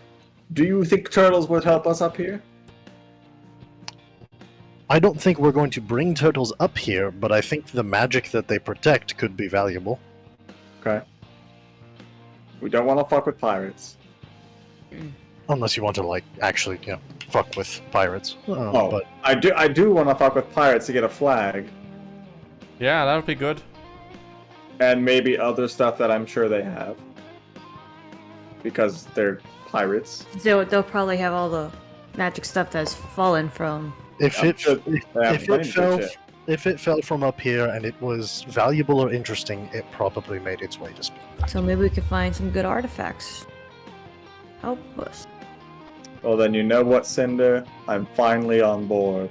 do you think turtles would help us up here? I don't think we're going to bring turtles up here, but I think the magic that they protect could be valuable. Okay. We don't want to fuck with pirates. Unless you want to, like, actually, fuck with pirates. Oh, But I do want to fuck with pirates to get a flag Yeah, that would be good. and maybe other stuff that I'm sure they have because they're pirates. they'll probably have all the magic stuff that's fallen from. if I'm it sure they have if plenty it of fell good shit. if it fell from up here and it was valuable or interesting, it probably made its way to speed. So maybe we could find some good artifacts. Help us. Well, then you know what, Cinder? I'm finally on board.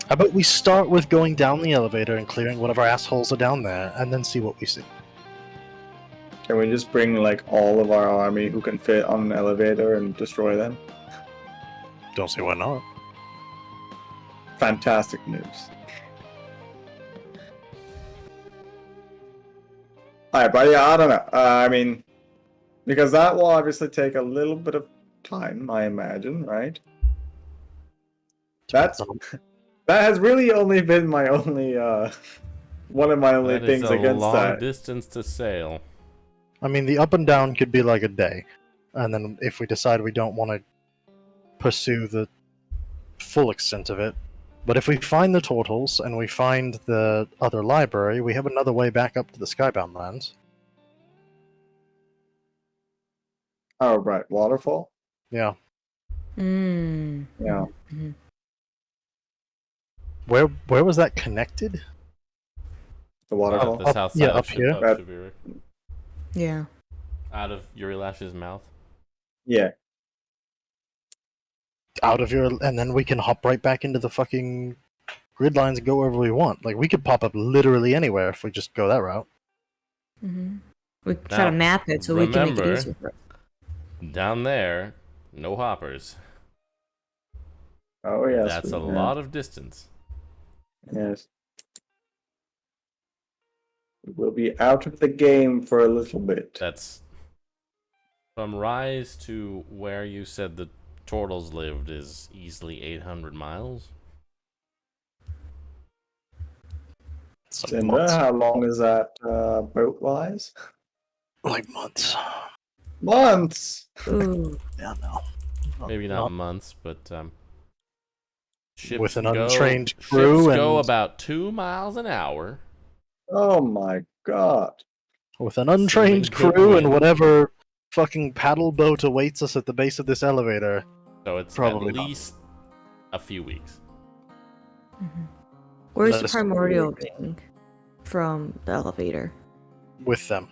How about we start with going down the elevator and clearing whatever assholes are down there, and then see what we see. Can we just bring like all of our army who can fit on an elevator and destroy them? Don't see why not. Fantastic news. Alright, but yeah, I don't know. I mean, because that will obviously take a little bit of time, I imagine, right? That has really only been my only, one of my only That is things a against long that. distance to sail. I mean, the up and down could be like a day, and then if we decide we don't want to pursue the full extent of it, but if we find the turtles and we find the other library, we have another way back up to the Skybound lands. Oh, right, waterfall? Yeah. Mm. Yeah. Where was that connected? The waterfall? The south side yeah, of up here. Shibuya. Yeah. Out of Yuri Lash's mouth. Yeah. Out of your, and then we can hop right back into the fucking grid lines and go wherever we want. Like, we could pop up literally anywhere if we just go that route. Mm-hmm. We try Now, to map it so we can make it remember, easier for us. Down there, no hoppers. Oh yes. That's a yeah. lot of distance. Yes. We'll be out of the game for a little bit. That's from Rise to where you said the turtles lived is easily 800 miles. Cinder, how long is that boat-wise? Like months. Months! Ooh. Yeah, no. Maybe not months, but ships With an go, untrained crew ships go and- about 2 miles an hour. Oh my god. With an untrained Assuming good crew and wind. whatever fucking paddle boat awaits us at the base of this elevator. So it's Probably at not. least a few weeks. Where's Let the us- primordial ring from the elevator? With them.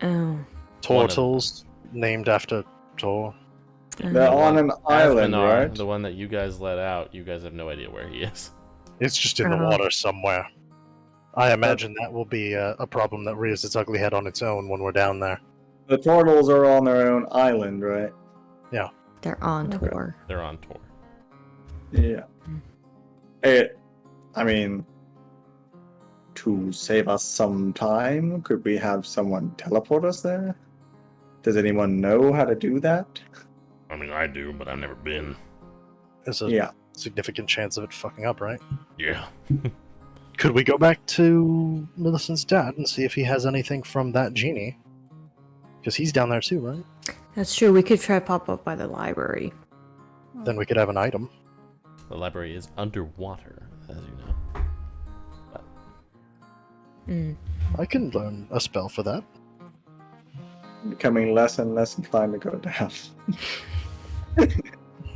Oh. Turtles, named after Tor. They're on an island, Asminar, right? the one that you guys let out, you guys have no idea where he is. It's just in the Oh. water somewhere. I imagine that will be a problem that rears its ugly head on its own when we're down there. The turtles are on their own island, right? They're on Okay. tour. They're on tour. Yeah. I mean, to save us some time, could we have someone teleport us there? Does anyone know how to do that? I mean, I do, but I've never been. There's a Yeah. significant chance of it fucking up, right? Yeah. Could we go back to Millicent's dad and see if he has anything from that genie? Because he's down there too, right? That's true. We could try to pop up by the library. Then we could have an item. The library is underwater, as you know. Mm. I can learn a spell for that. Becoming less and less inclined to go down.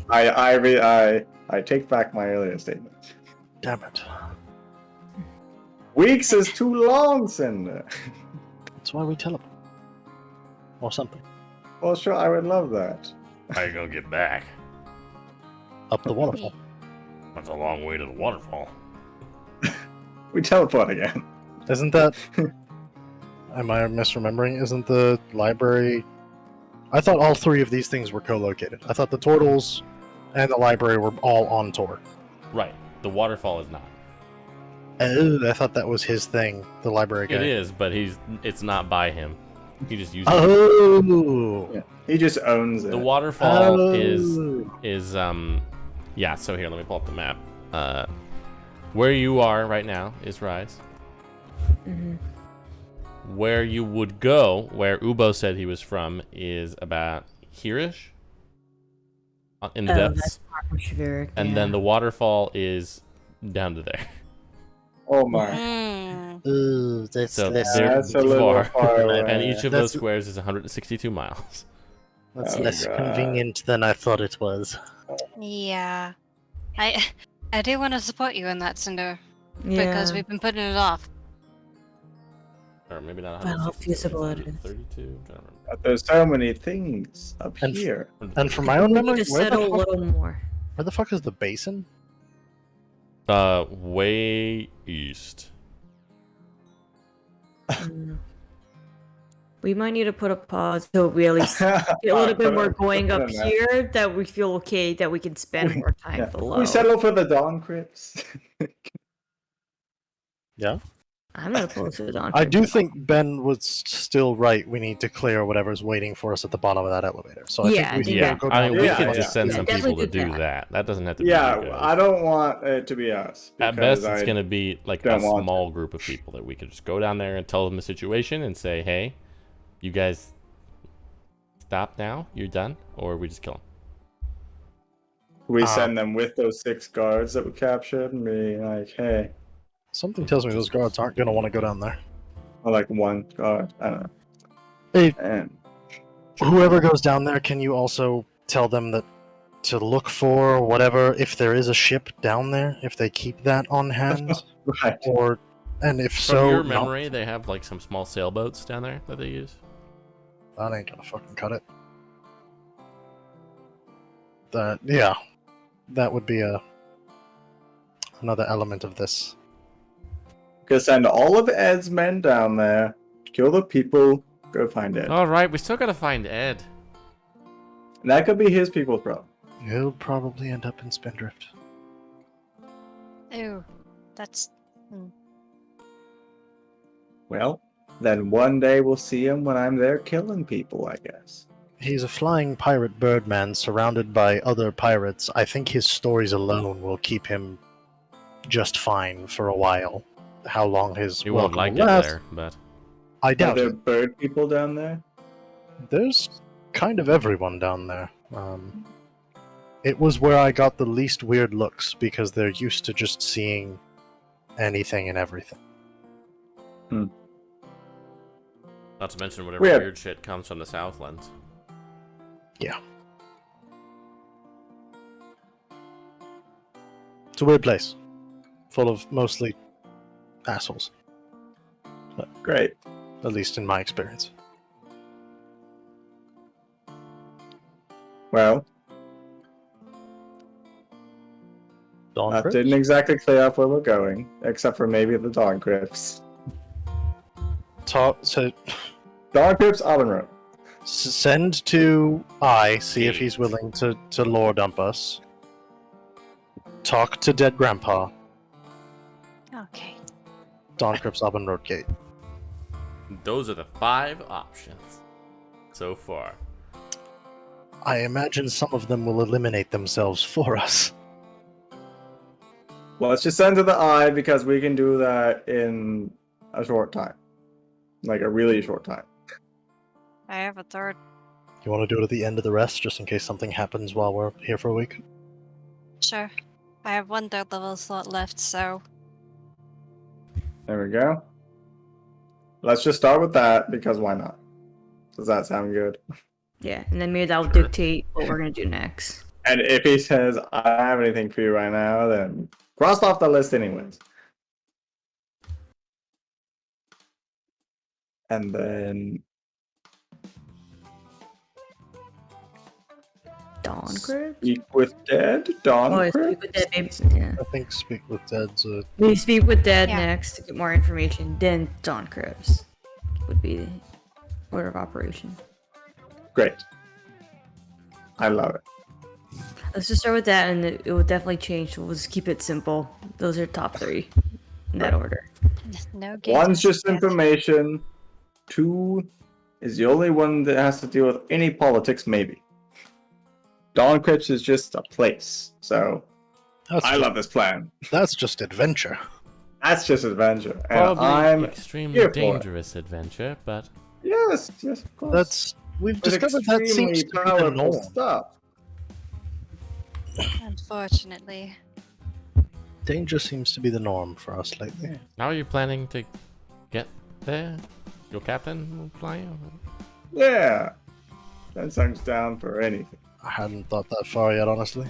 I take back my earlier statement. Damn it. Weeks is too long, Cinder. That's why we teleport. Or something. Well, sure, I would love that. How you gonna get back? Up the waterfall. That's a long way to the waterfall. We teleport again. Isn't that... Am I misremembering? Isn't the library... I thought all three of these things were co-located. I thought the turtles and the library were all on tour. Right. The waterfall is not. Oh, I thought that was his thing, the library guy. It is, but it's not by him. He just uses it. Oh! Yeah. He just owns it. The waterfall Oh. is yeah, so here, let me pull up the map. Where you are right now is Rise. Mm-hmm. Where you would go, where Ubo said he was from, is about here-ish. In the depths. And then the waterfall is down to there. Oh my. Hmm. Ooh, that's So less, there- That's a little far. far away. And each of those That's- squares is 162 miles. that's Oh, less God. convenient than I thought it was. Yeah. I do want to support you in that, Cinder, Yeah. because we've been putting it off. Or maybe not Well, how 162. feasible it is. 132. I'm trying to remember. But there's so many things up And f- here. And from my own We need memory, to where settle a the, fuck, little more. where the fuck is the basin? Way east. Mm. We might need to put a pause so we at least get a little bit more going up here that we feel okay that we can spend more time Yeah. below. We settle for the Dawn Crypts. Yeah. I'm not opposed to the Dawn I Crypt. do think Ben was still right. We need to clear whatever's waiting for us at the bottom of that elevator. So I Yeah, I think we think should Yeah, go I down mean, we Yeah, could yeah. just send Yeah, some people definitely to do do that. that. That doesn't have to be you Yeah, guys. I don't want it to be us. At because best, it's I- going to be like a don't want small group of people that we could just go down there and tell them the situation and say, hey, you guys stop now, you're done, or we just kill them. We send them with those 6 guards that we captured and be like, hey, Something tells me those guards aren't going to want to go down there. or like 1 guard. I don't know. Hey, And whoever goes down there, can you also tell them that to look for whatever, if there is a ship down there, if they keep that on hand? right. Or, and if From so, your not- memory, they have like some small sailboats down there that they use. that ain't gonna fucking cut it. Yeah, that would be a another element of this. Gonna send all of Ed's men down there, kill the people, go find Ed. All right, we still gotta find Ed. And that could be his people's problem. He'll probably end up in Spindrift. Ew. That's. Well, then one day we'll see him when I'm there killing people, I guess. He's a flying pirate birdman surrounded by other pirates. I think his stories alone will keep him just fine for a while. How long his You won't welcome like will it last, there, but I Are doubt there it. bird people down there? There's kind of everyone down there. It was where I got the least weird looks because they're used to just seeing anything and everything. not to mention whatever Weird. weird shit comes from the Southlands. Yeah. It's a weird place. Full of mostly assholes. Great. At least in my experience. Well, Dawn that Crypt? didn't exactly clear up where we're going, except for maybe the Dawn Crypts. So Dawn Crypts, Auburn Road. send to see if he's willing to lore dump us. Talk to dead grandpa. Okay. Dawn Crypt's Auburn Road Gate. Those are the 5 options so far. I imagine some of them will eliminate themselves for us. Well, let's just send to the eye because we can do that in a short time. Like a really short time. I have a third. You want to do it at the end of the rest, just in case something happens while we're here for a week? Sure. I have 1 third level slot left, so. There we go. Let's just start with that because why not? Does that sound good? Yeah, and then maybe that'll dictate what we're gonna do next. And if he says, I don't have anything for you right now, then crossed off the list anyways. And then Dawn Crypt? speak with Dead, Dawn Oh, Crypt? speak with Dead, maybe. Yeah. I think Speak with Dead's a... We speak with Dead Yeah. next to get more information, then Dawn Crypts would be the order of operation. Great. I love it. Let's just start with that, and it will definitely change. So we'll just keep it simple. Those are top 3 in that order. No gate. One's just information. 2 is the only one that has to deal with any politics, maybe. Dawn Crypts is just a place. So I love this plan. That's just adventure. That's just adventure. And Probably I'm extremely here for it. dangerous adventure, but yes, of course. We've It's discovered that seems to be the powerful norm. stuff. Unfortunately. Danger seems to be the norm for us lately. how are you planning to get there? Your captain will fly you? Yeah. That sounds down for anything. I hadn't thought that far yet, honestly.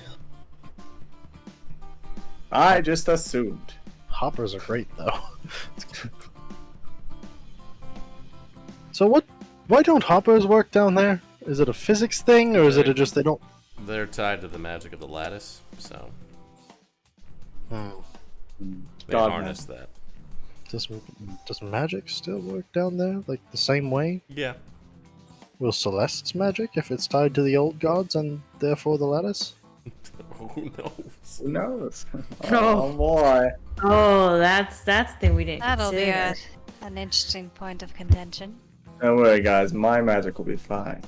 I just assumed. Hoppers are great, though. So why don't hoppers work down there? Is it a physics thing, or is it just they don't... They're tied to the magic of the lattice, so they God, harness that. Does magic still work down there, like the same way? Yeah. Will Celeste's magic if it's tied to the old gods and therefore the lattice? Who knows? Who knows? Oh. Oh boy. Oh, that's the thing we didn't That'll be consider. an interesting point of contention. Don't worry, guys. My magic will be fine.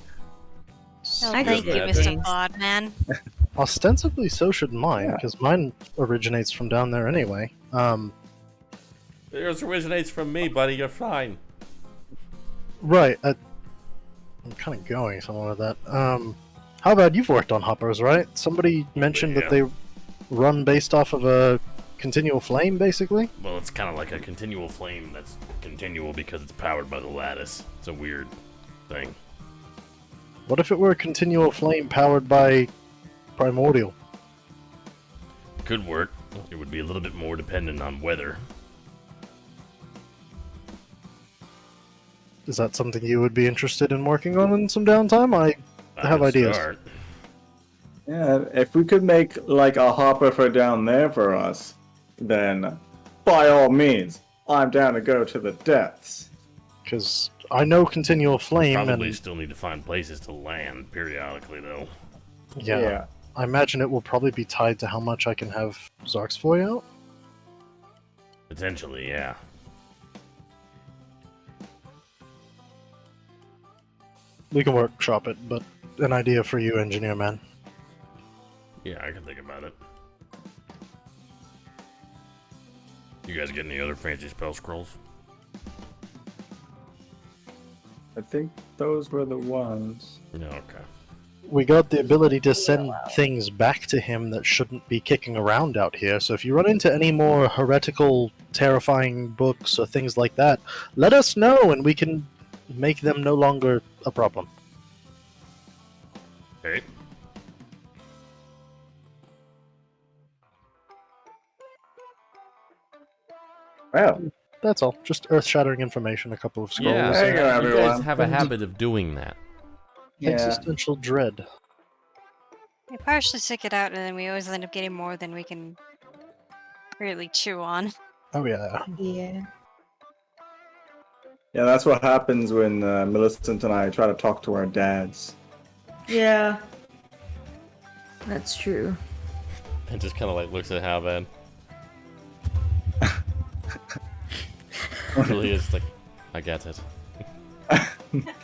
Oh, I thank you, get Mr. things. Bodman. Ostensibly, so should mine, Yeah. because mine originates from down there anyway. Yours originates from me, buddy. You're fine. Right. I'm kind of going somewhere with that. How about you've worked on hoppers, right? Somebody mentioned that they run based off of a continual flame, basically. Well, it's kind of like a continual flame that's continual because it's powered by the lattice. It's a weird thing. What if it were a continual flame powered by primordial? Could work. It would be a little bit more dependent on weather. Is that something you would be interested in working on in some downtime? I have ideas. Start. Yeah, if we could make like a hopper for down there for us, then by all means, I'm down to go to the depths. Because I know continual flame, Probably and still need to find places to land periodically, though. yeah, I imagine it will probably be tied to how much I can have Zarksfoy out. Potentially, yeah. We can workshop it, but an idea for you, engineer man. Yeah, I can think about it. You guys get any other fancy spell scrolls? I think those were the ones. No, okay. We got the ability to send things back to him that shouldn't be kicking around out here, so if you run into any more heretical, terrifying books or things like that, let us know and we can make them no longer a problem. Okay. Well, That's all. Just earth-shattering information, a couple of scrolls. Yeah, There you go, you guys everyone. have a habit of doing that. yeah. Existential dread. We partially stick it out, and then we always end up getting more than we can really chew on. Oh yeah. Yeah. Yeah, that's what happens when Millicent and I try to talk to our dads. Yeah. That's true. And just kind of like looks at Halvan. Really is like, I get it.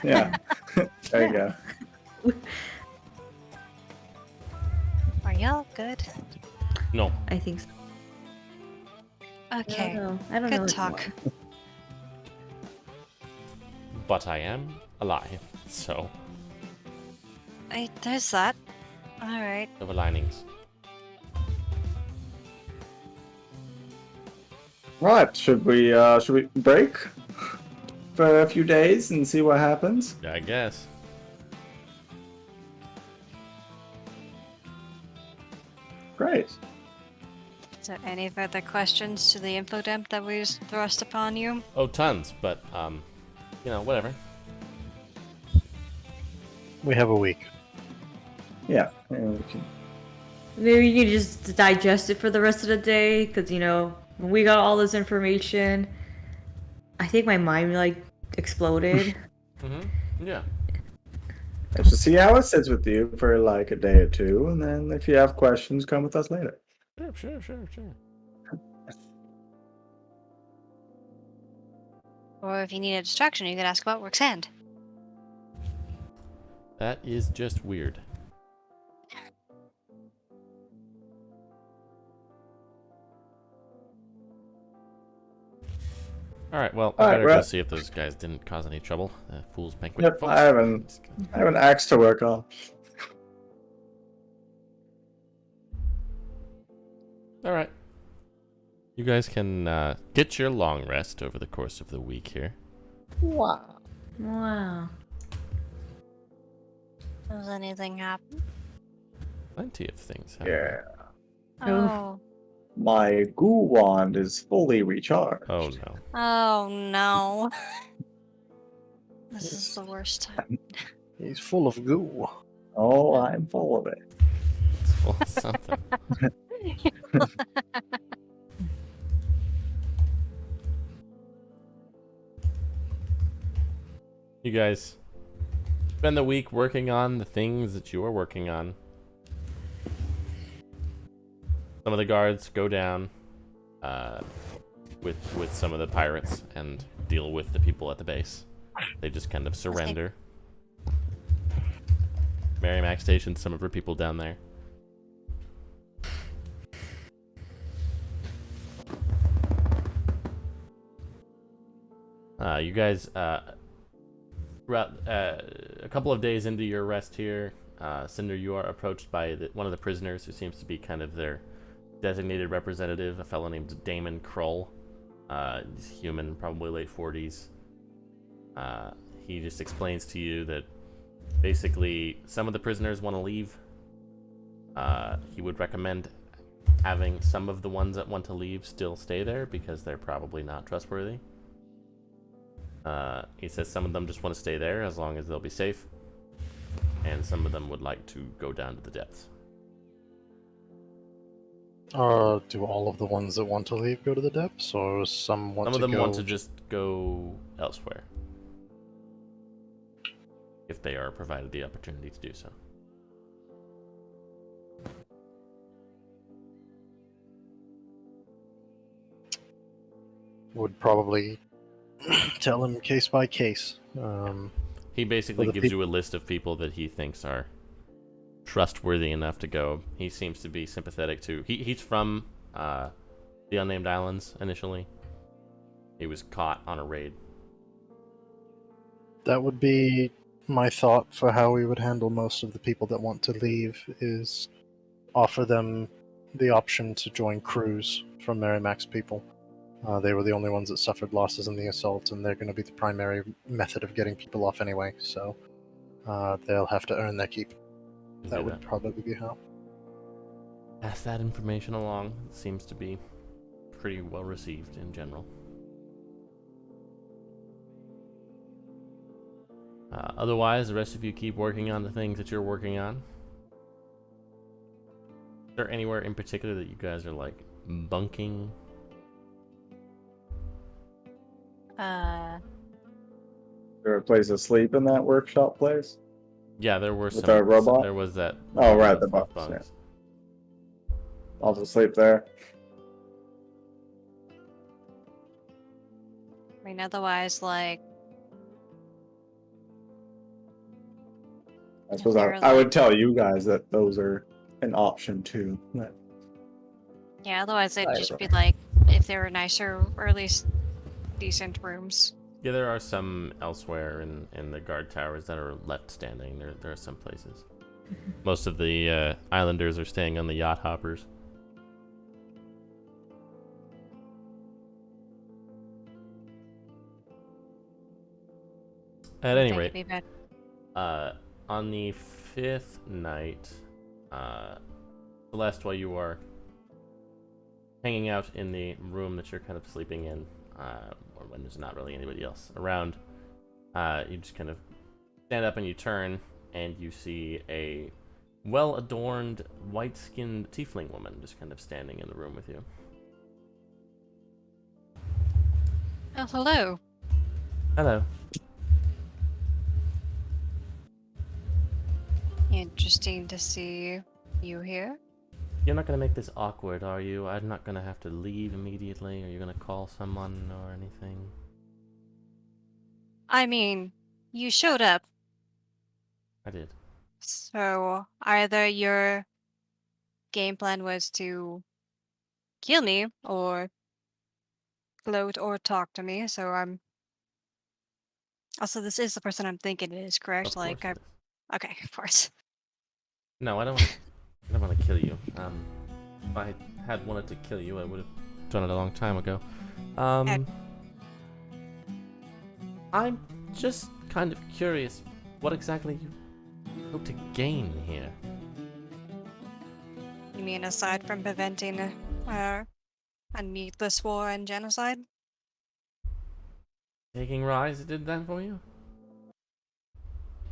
Yeah. There you go. Are y'all good? No, I think so. Okay. I don't Good know. talk. but I am alive, so There's that. Alright. silver linings. Right, should we break for a few days and see what happens? Yeah, I guess. Great. Is there any further questions to the info dump that we just thrust upon you? Oh, tons, but you know, whatever. We have a week. Yeah. We can... Maybe you can just digest it for the rest of the day, because, you know, when we got all this information, I think my mind, like, exploded. Yeah. Let's just see how it sits with you for like a day or two, and then if you have questions, come with us later. Sure. Or if you need a distraction, you could ask about Roxanne. That is just weird. Alright, well, I Alright, better we're go at- see if those guys didn't cause any trouble. Fool's Banquet. Yep, folks. I have an axe to work on. Alright. You guys can get your long rest over the course of the week here. Wow. Wow. Does anything happen? Plenty of things happen. Yeah. Oh. My goo wand is fully recharged. Oh no. Oh no. This is the worst time. He's full of goo. Oh, I'm full of it. It's full of something. You guys spend the week working on the things that you are working on. Some of the guards go down with some of the pirates and deal with the people at the base. They just kind of surrender. Merrimack stationed some of her people down there. You guys, throughout a couple of days into your rest here, Cinder, you are approached by one of the prisoners who seems to be kind of their designated representative, a fellow named Damon Krull. He's human, probably late 40s. He just explains to you that basically some of the prisoners want to leave. He would recommend having some of the ones that want to leave still stay there because they're probably not trustworthy. He says some of them just want to stay there as long as they'll be safe, and some of them would like to go down to the depths. Do all of the ones that want to leave go to the depths, or some want Some of to them go? want to just go elsewhere. If they are provided the opportunity to do so. Would probably tell him case by case. He basically Well, the gives you a list of people that he thinks are trustworthy enough to go. He seems to be sympathetic to... He's from the Unnamed Islands, initially. He was caught on a raid. That would be my thought for how we would handle most of the people that want to leave, is offer them the option to join crews from Merrimack's people. They were the only ones that suffered losses in the assault, and they're going to be the primary method of getting people off anyway, so they'll have to earn their keep. That would probably be how. Pass that information along. It seems to be pretty well received in general. Otherwise, the rest of you keep working on the things that you're working on. Is there anywhere in particular that you guys are, like, bunking? There a place to sleep in that workshop place? Yeah, there were With some. our robot? There was that. Oh, right, the bunks, bunks, yeah. I'll just sleep there. I mean, otherwise, like, I suppose they're I would like- tell you guys that those are an option too. But yeah, otherwise it'd I just don't be know. like, if they were nicer, or at least decent rooms. Yeah, there are some elsewhere in the guard towers that are left standing. There are some places. Most of the islanders are staying on the yacht hoppers. At any Think rate, it'd be better. on the fifth night, Celeste, while you are hanging out in the room that you're kind of sleeping in, or when there's not really anybody else around, you just kind of stand up and you turn, and you see a well-adorned, white-skinned tiefling woman just kind of standing in the room with you. Oh, hello. Hello. Interesting to see you here. You're not going to make this awkward, are you? I'm not going to have to leave immediately. Are you going to call someone or anything? I mean, you showed up, I did. so either your game plan was to kill me, or gloat, or talk to me, so I'm... Also, this is the person I'm thinking it is, correct? Of course Like, it is. Okay, of course. No, I don't want to kill you. If I had wanted to kill you, I would have done it a long time ago. I'm just kind of curious what exactly you hope to gain here. You mean aside from preventing a needless war and genocide? Taking Rise did that for you?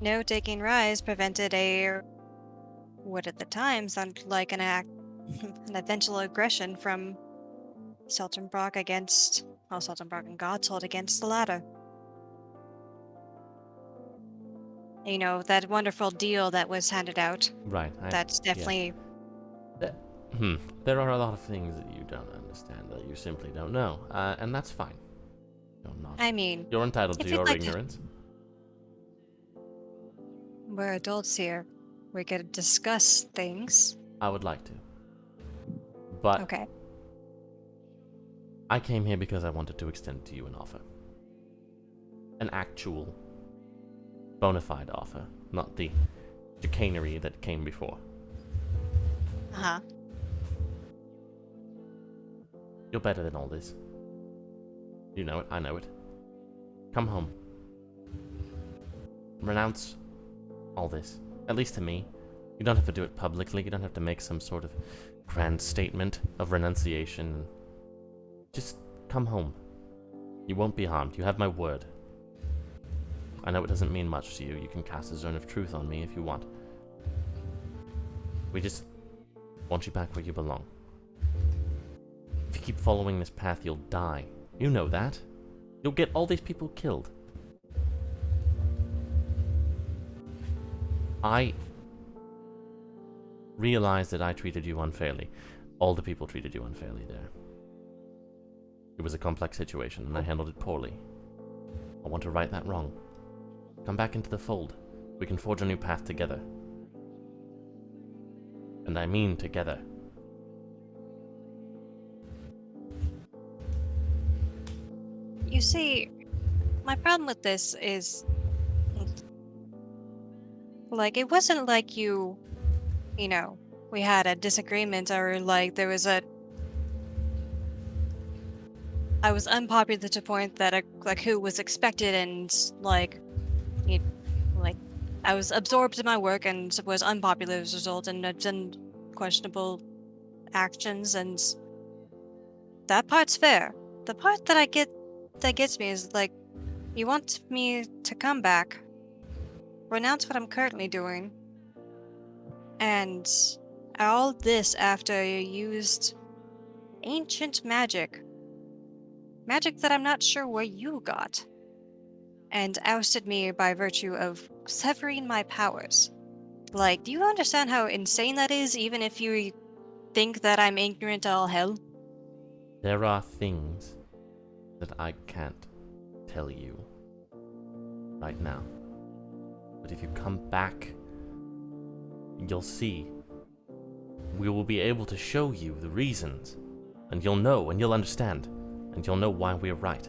No, taking Rise prevented a... what at the time sounded like an eventual aggression from Seltenbrock against... well, Seltenbrock and Godshold against the latter. You know, that wonderful deal that was handed out. Right. That's definitely... There are a lot of things that you don't understand, that you simply don't know, and that's fine. You're not. I mean, You're entitled if to you'd your like to- ignorance. we're adults here. We could discuss things. I would like to. But Okay. I came here because I wanted to extend to you an offer. An actual, bona fide offer, not the chicanery that came before. Uh-huh. You're better than all this. You know it, I know it. Come home. Renounce all this. At least to me. You don't have to do it publicly. You don't have to make some sort of grand statement of renunciation. Just come home. You won't be harmed. You have my word. I know it doesn't mean much to you. You can cast a zone of truth on me if you want. We just want you back where you belong. keep following this path, you'll die. You know that. You'll get all these people killed. I realize that I treated you unfairly. All the people treated you unfairly there. It was a complex situation, and I handled it poorly. I want to right that wrong. Come back into the fold. We can forge a new path together. And I mean together. You see, my problem with this is, like, it wasn't like you know, we had a disagreement or like there was I was unpopular to the point that like who was expected and like, you, like, I was absorbed in my work and was unpopular as a result and I've done questionable actions and that part's fair. The part that gets me is like, you want me to come back, renounce what I'm currently doing, and all this after you used ancient magic that I'm not sure where you got, and ousted me by virtue of severing my powers. Like, do you understand how insane that is, even if you think that I'm ignorant to all hell? There are things that I can't tell you right now. But if you come back, you'll see. We will be able to show you the reasons. And you'll know, and you'll understand. And you'll know why we're right.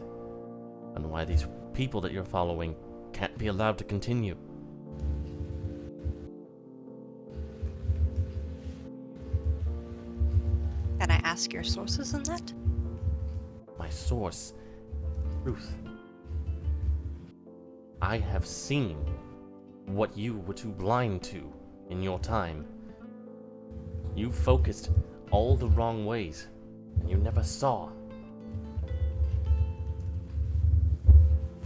And why these people that you're following can't be allowed to continue. Can I ask your sources in that? My source, Ruth. I have seen what you were too blind to in your time. You focused all the wrong ways, and you never saw.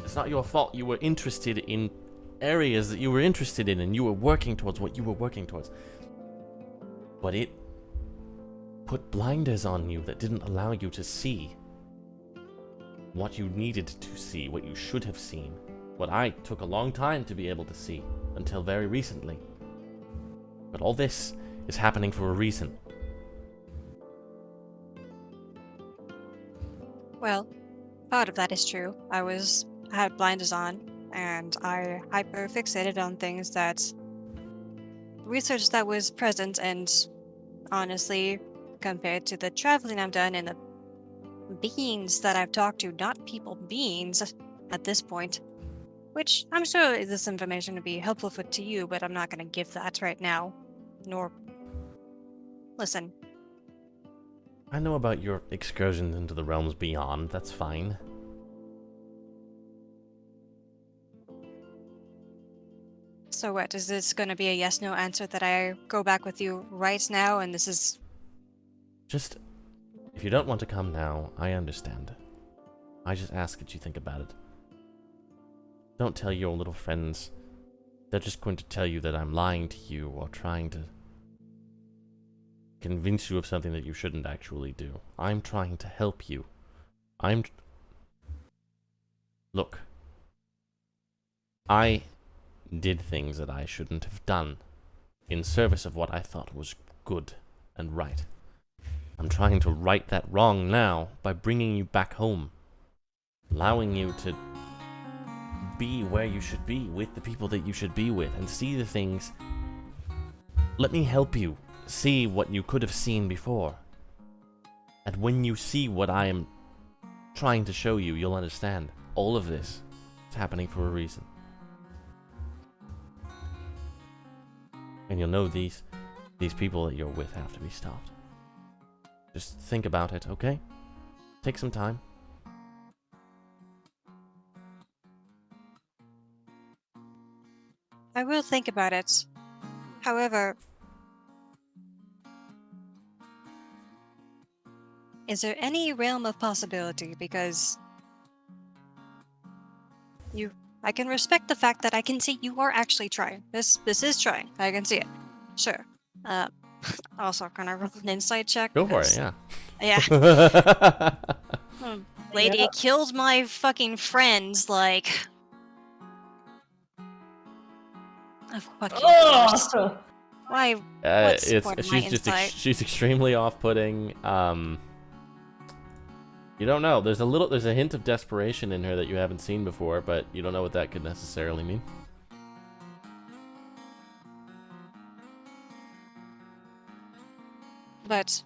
It's not your fault you were interested in areas that you were interested in, and you were working towards what you were working towards. But it put blinders on you that didn't allow you to see what you needed to see, what you should have seen. What I took a long time to be able to see, until very recently. But all this is happening for a reason. Well, part of that is true. I had blinders on, and I hyper fixated on things that research that was present, and honestly, compared to the traveling I've done and the beings that I've talked to, not people, beings at this point, which I'm sure this information would be helpful to you, but I'm not going to give that right now. Nor... Listen. I know about your excursions into the realms beyond, that's fine. So what, is this going to be a yes-no answer that I go back with you right now and this is... Just, if you don't want to come now, I understand. I just ask that you think about it. Don't tell your little friends. They're just going to tell you that I'm lying to you or trying to convince you of something that you shouldn't actually do. I'm trying to help you. Look. I did things that I shouldn't have done in service of what I thought was good and right. I'm trying to right that wrong now by bringing you back home. Allowing you to be where you should be, with the people that you should be with, and see the things. Let me help you see what you could have seen before. And when you see what I am trying to show you, you'll understand. All of this is happening for a reason. And you'll know these people that you're with have to be stopped. Just think about it, okay? Take some time. I will think about it. However, is there any realm of possibility? Because I can respect the fact that I can see you are actually trying. This is trying. I can see it. Sure. Also, can I roll an insight check? Go for it, 'Cause yeah. Yeah. Lady, Yeah. it killed my fucking friends, like... Of fucking course. Oh! Why? What's the it's point of my she's just insight? she's extremely off-putting. You don't know. There's a hint of desperation in her that you haven't seen before, but you don't know what that could necessarily mean. But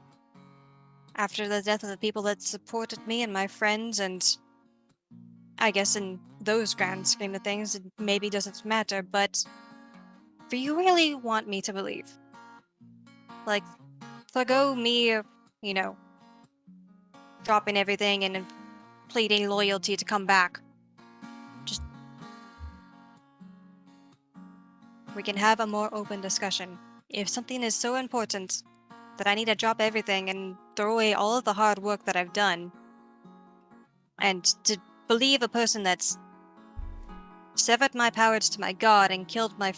after the death of the people that supported me and my friends, and I guess in those grand scheme of things, it maybe doesn't matter, but do you really want me to believe? Like, forgo me, you know, dropping everything and pleading loyalty to come back. Just... we can have a more open discussion. If something is so important that I need to drop everything and throw away all of the hard work that I've done, and to believe a person that's severed my powers to my god and killed my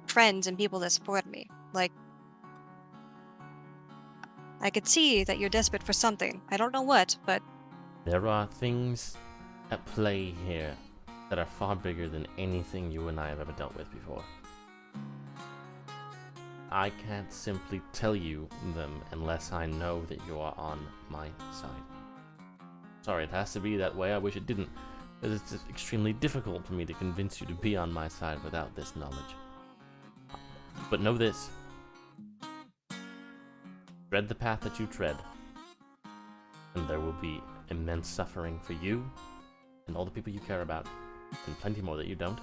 friends and people that support me, like, I could see that you're desperate for something. I don't know what, but There are things at play here that are far bigger than anything you and I have ever dealt with before. I can't simply tell you them unless I know that you are on my side. Sorry, it has to be that way. I wish it didn't, because it's just extremely difficult for me to convince you to be on my side without this knowledge. But know this. Tread the path that you tread, and there will be immense suffering for you and all the people you care about, and plenty more that you don't.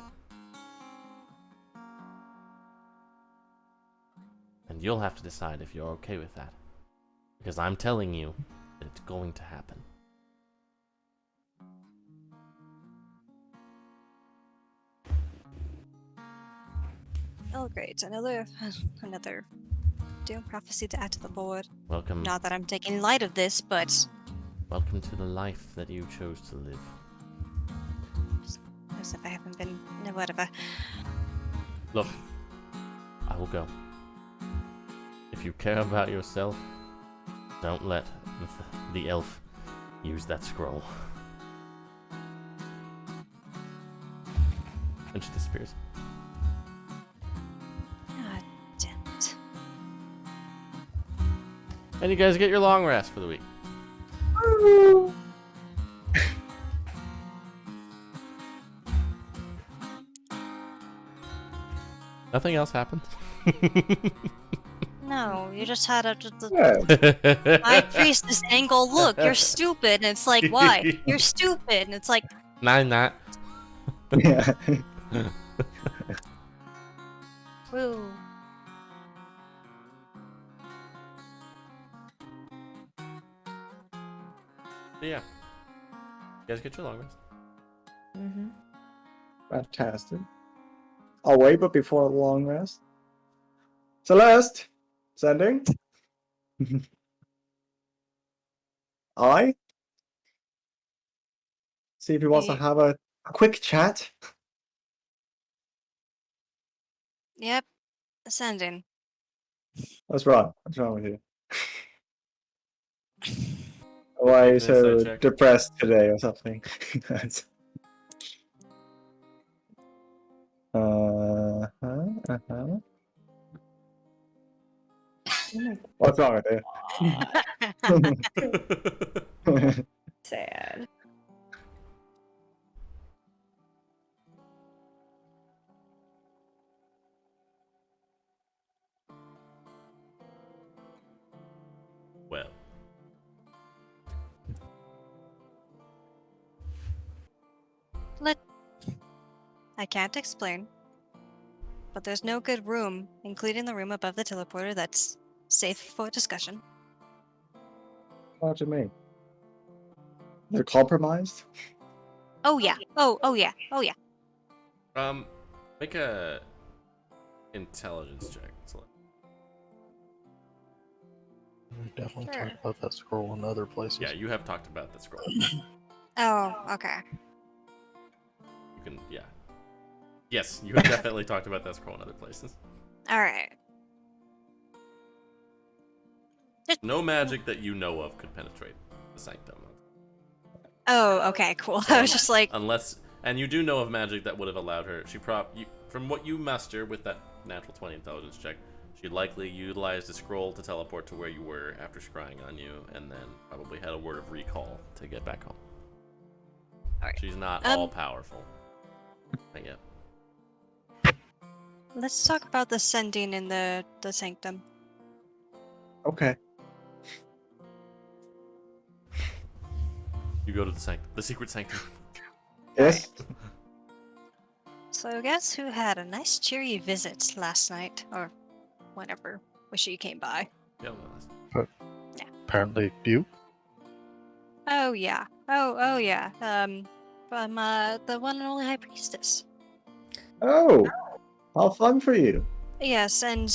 And you'll have to decide if you're okay with that. Because I'm telling you that it's going to happen. oh great, another doom prophecy to add to the board. Welcome, Not that I'm taking light of this, but welcome to the life that you chose to live. as if I haven't been, no, whatever. Look, I will go. If you care about yourself, don't let the elf use that scroll. And she disappears. God damn it. And you guys get your long rest for the week. Nothing else happened. No, you just had a Yeah. high priestess angle. Look, you're stupid, and it's like, why? You're stupid, and it's like, No, I'm not. Yeah. woo. But yeah. You guys get your long rest. Mm-hmm. Fantastic. I'll wait, but before a long rest. Celeste, sending. I see if he wants to have a quick chat. Yep, sending. What's wrong? What's wrong with you? Why are you Make an insight so check. depressed today or something? What's wrong with you? Sad. Well. I can't explain, but there's no good room, including the room above the teleporter, that's safe for discussion. What do you mean? They're compromised? Oh yeah. Oh yeah. Oh yeah. Make a intelligence check. We definitely Sure. talked about that scroll in other places. Yeah, you have talked about the scroll. Oh, okay. You can, yeah. Yes, you have definitely talked about that scroll in other places. All right. No magic that you know of could penetrate the sanctum. Oh, okay, cool. I was just like, Unless, and you do know of magic that would have allowed her. From what you muster with that natural 20 intelligence check, she likely utilized a scroll to teleport to where you were after scrying on you, and then probably had a word of recall to get back home. alright. She's not all powerful. Not yet. Let's talk about the sending in the sanctum. Okay. You go to the secret sanctum. Yes. So guess who had a nice cheery visit last night, or whenever she came by? Yeah, well, Apparently, you. Oh yeah. Oh yeah. From the one and only High Priestess. Oh, how fun for you. Yes, and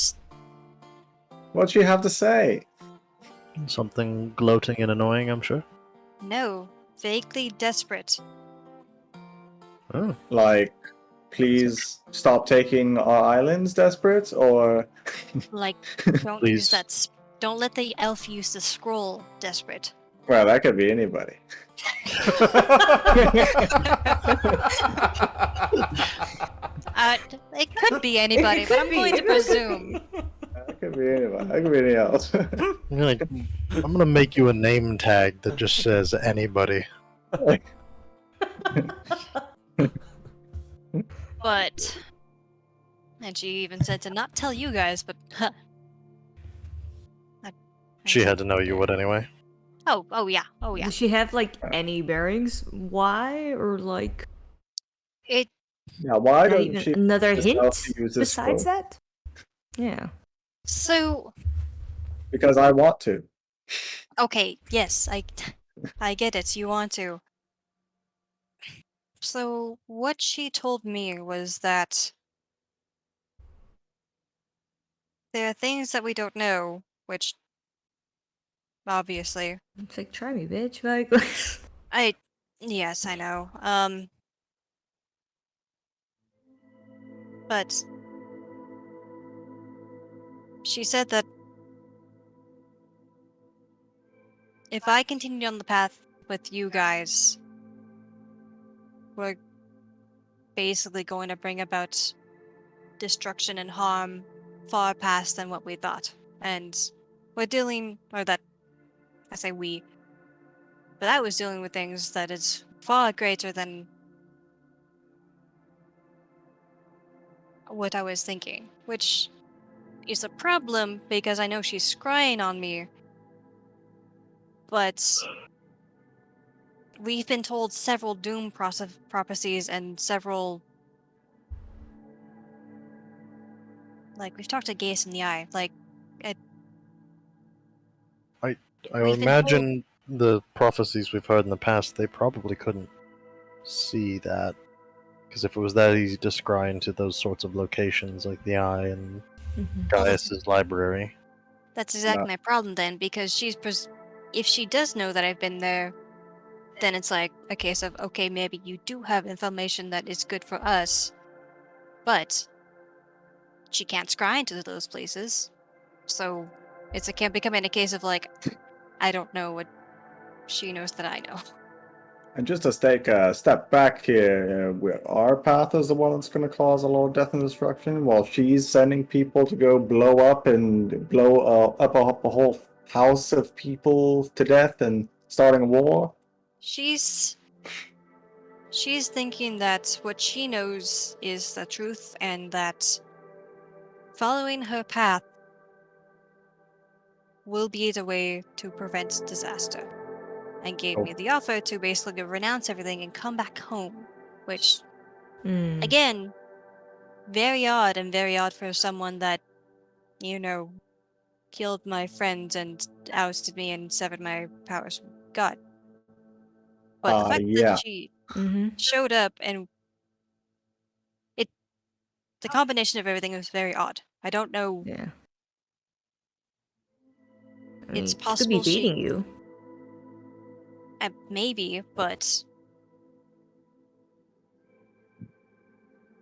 What you have to say? Something gloating and annoying, I'm sure. no, vaguely desperate. Oh, Like, please stop taking our islands, desperate, or Like, don't Please. use that. Don't let the elf use the scroll. Desperate. well, that could be anybody. It could be anybody, but I'm going to presume. That could be anybody. That could be anything else. I'm gonna make you a name tag that just says anybody. But, and she even said to not tell you guys, but She had to know you would anyway. Oh yeah. Does she have like any bearings? Why or like It Yeah, why not don't even she another just hint help to use this besides scroll? that? Yeah. so Because I want to. okay. Yes, I get it. You want to. So what she told me was that there are things that we don't know, which obviously It's like, try me, bitch. Like, yes, I know. But she said that if I continued on the path with you guys, we're basically going to bring about destruction and harm far past than what we thought. And we're dealing, or that, I say we, but I was dealing with things that is far greater than what I was thinking, which is a problem because I know she's scrying on me, but we've been told several doom prophecies and several, like, we've talked to Gaius in the eye, like, I we've been told, imagine the prophecies we've heard in the past, they probably couldn't see that. Because if it was that easy to scry into those sorts of locations like the Eye and Gaius's library. that's exactly No. my problem then, because if she does know that I've been there, then it's like a case of, okay, maybe you do have information that is good for us, but she can't scry into those places. So it can't become in a case of like, I don't know what she knows that I know. And just to take a step back here, our path is the one that's going to cause a lot of death and destruction, while she's sending people to go blow up and blow up a whole house of people to death and starting a war. She's thinking that what she knows is the truth and that following her path will be the way to prevent disaster, and gave me the offer to basically renounce everything and come back home, which, again, very odd, and very odd for someone that, killed my friend and ousted me and severed my powers from God. But the fact that Yeah. she showed up and the combination of everything was very odd. I don't know. Yeah. It's She could be possible beating you. maybe, but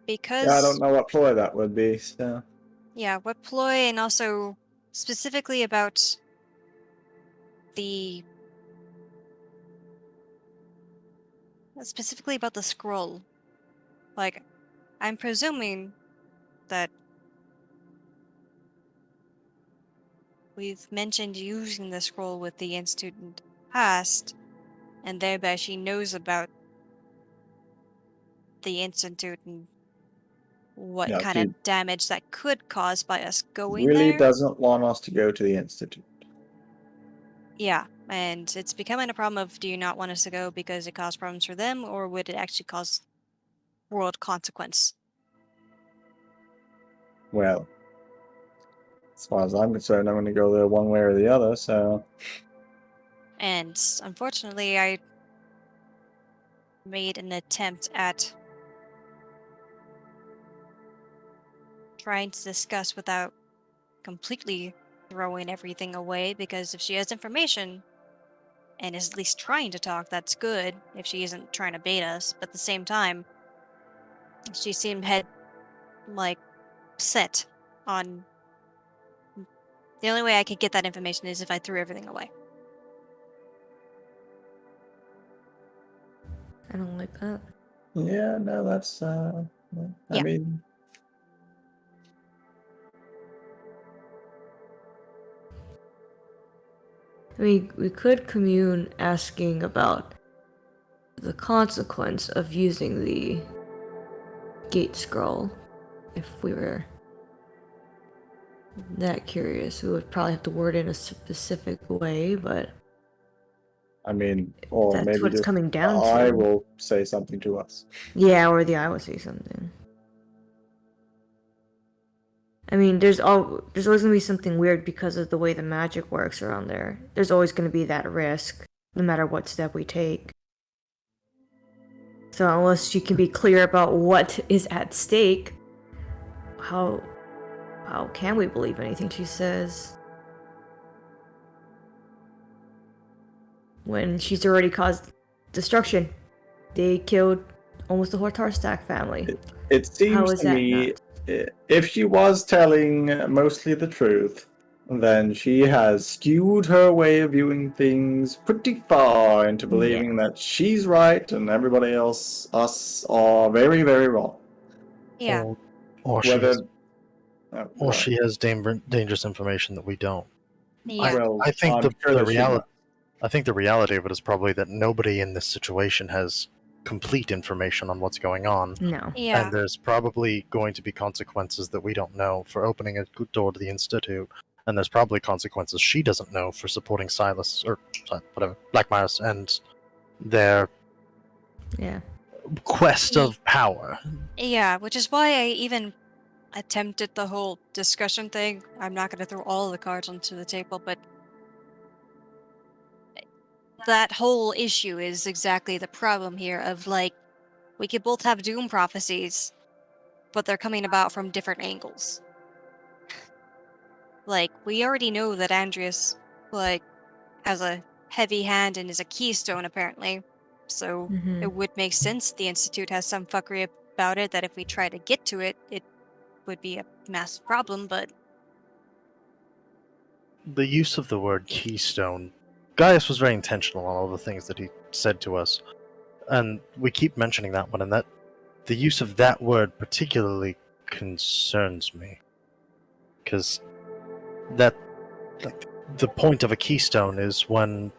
because Yeah, I don't know what ploy that would be, so. yeah, what ploy, and also specifically about specifically about the scroll. Like, I'm presuming that we've mentioned using the scroll with the Institute in the past, and thereby she knows about the Institute and what Yeah, kind she of damage that could cause by us going really there. doesn't want us to go to the Institute. Yeah, and it's becoming a problem of, do you not want us to go because it caused problems for them, or would it actually cause world consequence? Well, as far as I'm concerned, I'm going to go there one way or the other, so... And unfortunately, I made an attempt at trying to discuss without completely throwing everything away, because if she has information and is at least trying to talk, that's good if she isn't trying to bait us. But at the same time, she seemed like set on the only way I could get that information is if I threw everything away. I don't like that. Yeah, no, that's, I Yeah. mean... We could commune asking about the consequence of using the gate scroll. If we were that curious, we would probably have to word it in a specific way, but I mean, or that's maybe what it's just coming down I to. will say something to us. Yeah, or the eye will say something. I mean, there's always gonna be something weird because of the way the magic works around there. There's always gonna be that risk, no matter what step we take. So unless she can be clear about what is at stake, how can we believe anything she says when she's already caused destruction? They killed almost the whole Tarstak family. It How seems is to that me, not? if she was telling mostly the truth, then she has skewed her way of viewing things pretty far into believing that she's right and everybody else, us, are very, very wrong. Yeah. Or she Whether... has, oh, or sorry. she has dangerous information that we don't. Yeah. Well, I think I'm sure the that she reality. does. I think the reality of it is probably that nobody in this situation has complete information on what's going on, No. Yeah. and there's probably going to be consequences that we don't know for opening a door to the Institute, and there's probably consequences she doesn't know for supporting Silas, or whatever, Blackmires, and their Yeah. quest of power. Yeah, which is why I even attempted the whole discussion thing. I'm not going to throw all the cards onto the table, but that whole issue is exactly the problem here of, like, we could both have doom prophecies, but they're coming about from different angles. Like, we already know that Andreas, like, has a heavy hand and is a keystone, apparently. So it would make sense the Institute has some fuckery about it, that if we try to get to it, it would be a massive problem, but The use of the word keystone. Gaius was very intentional on all the things that he said to us, and we keep mentioning that one, and that the use of that word particularly concerns me, because that, like, the point of a keystone is when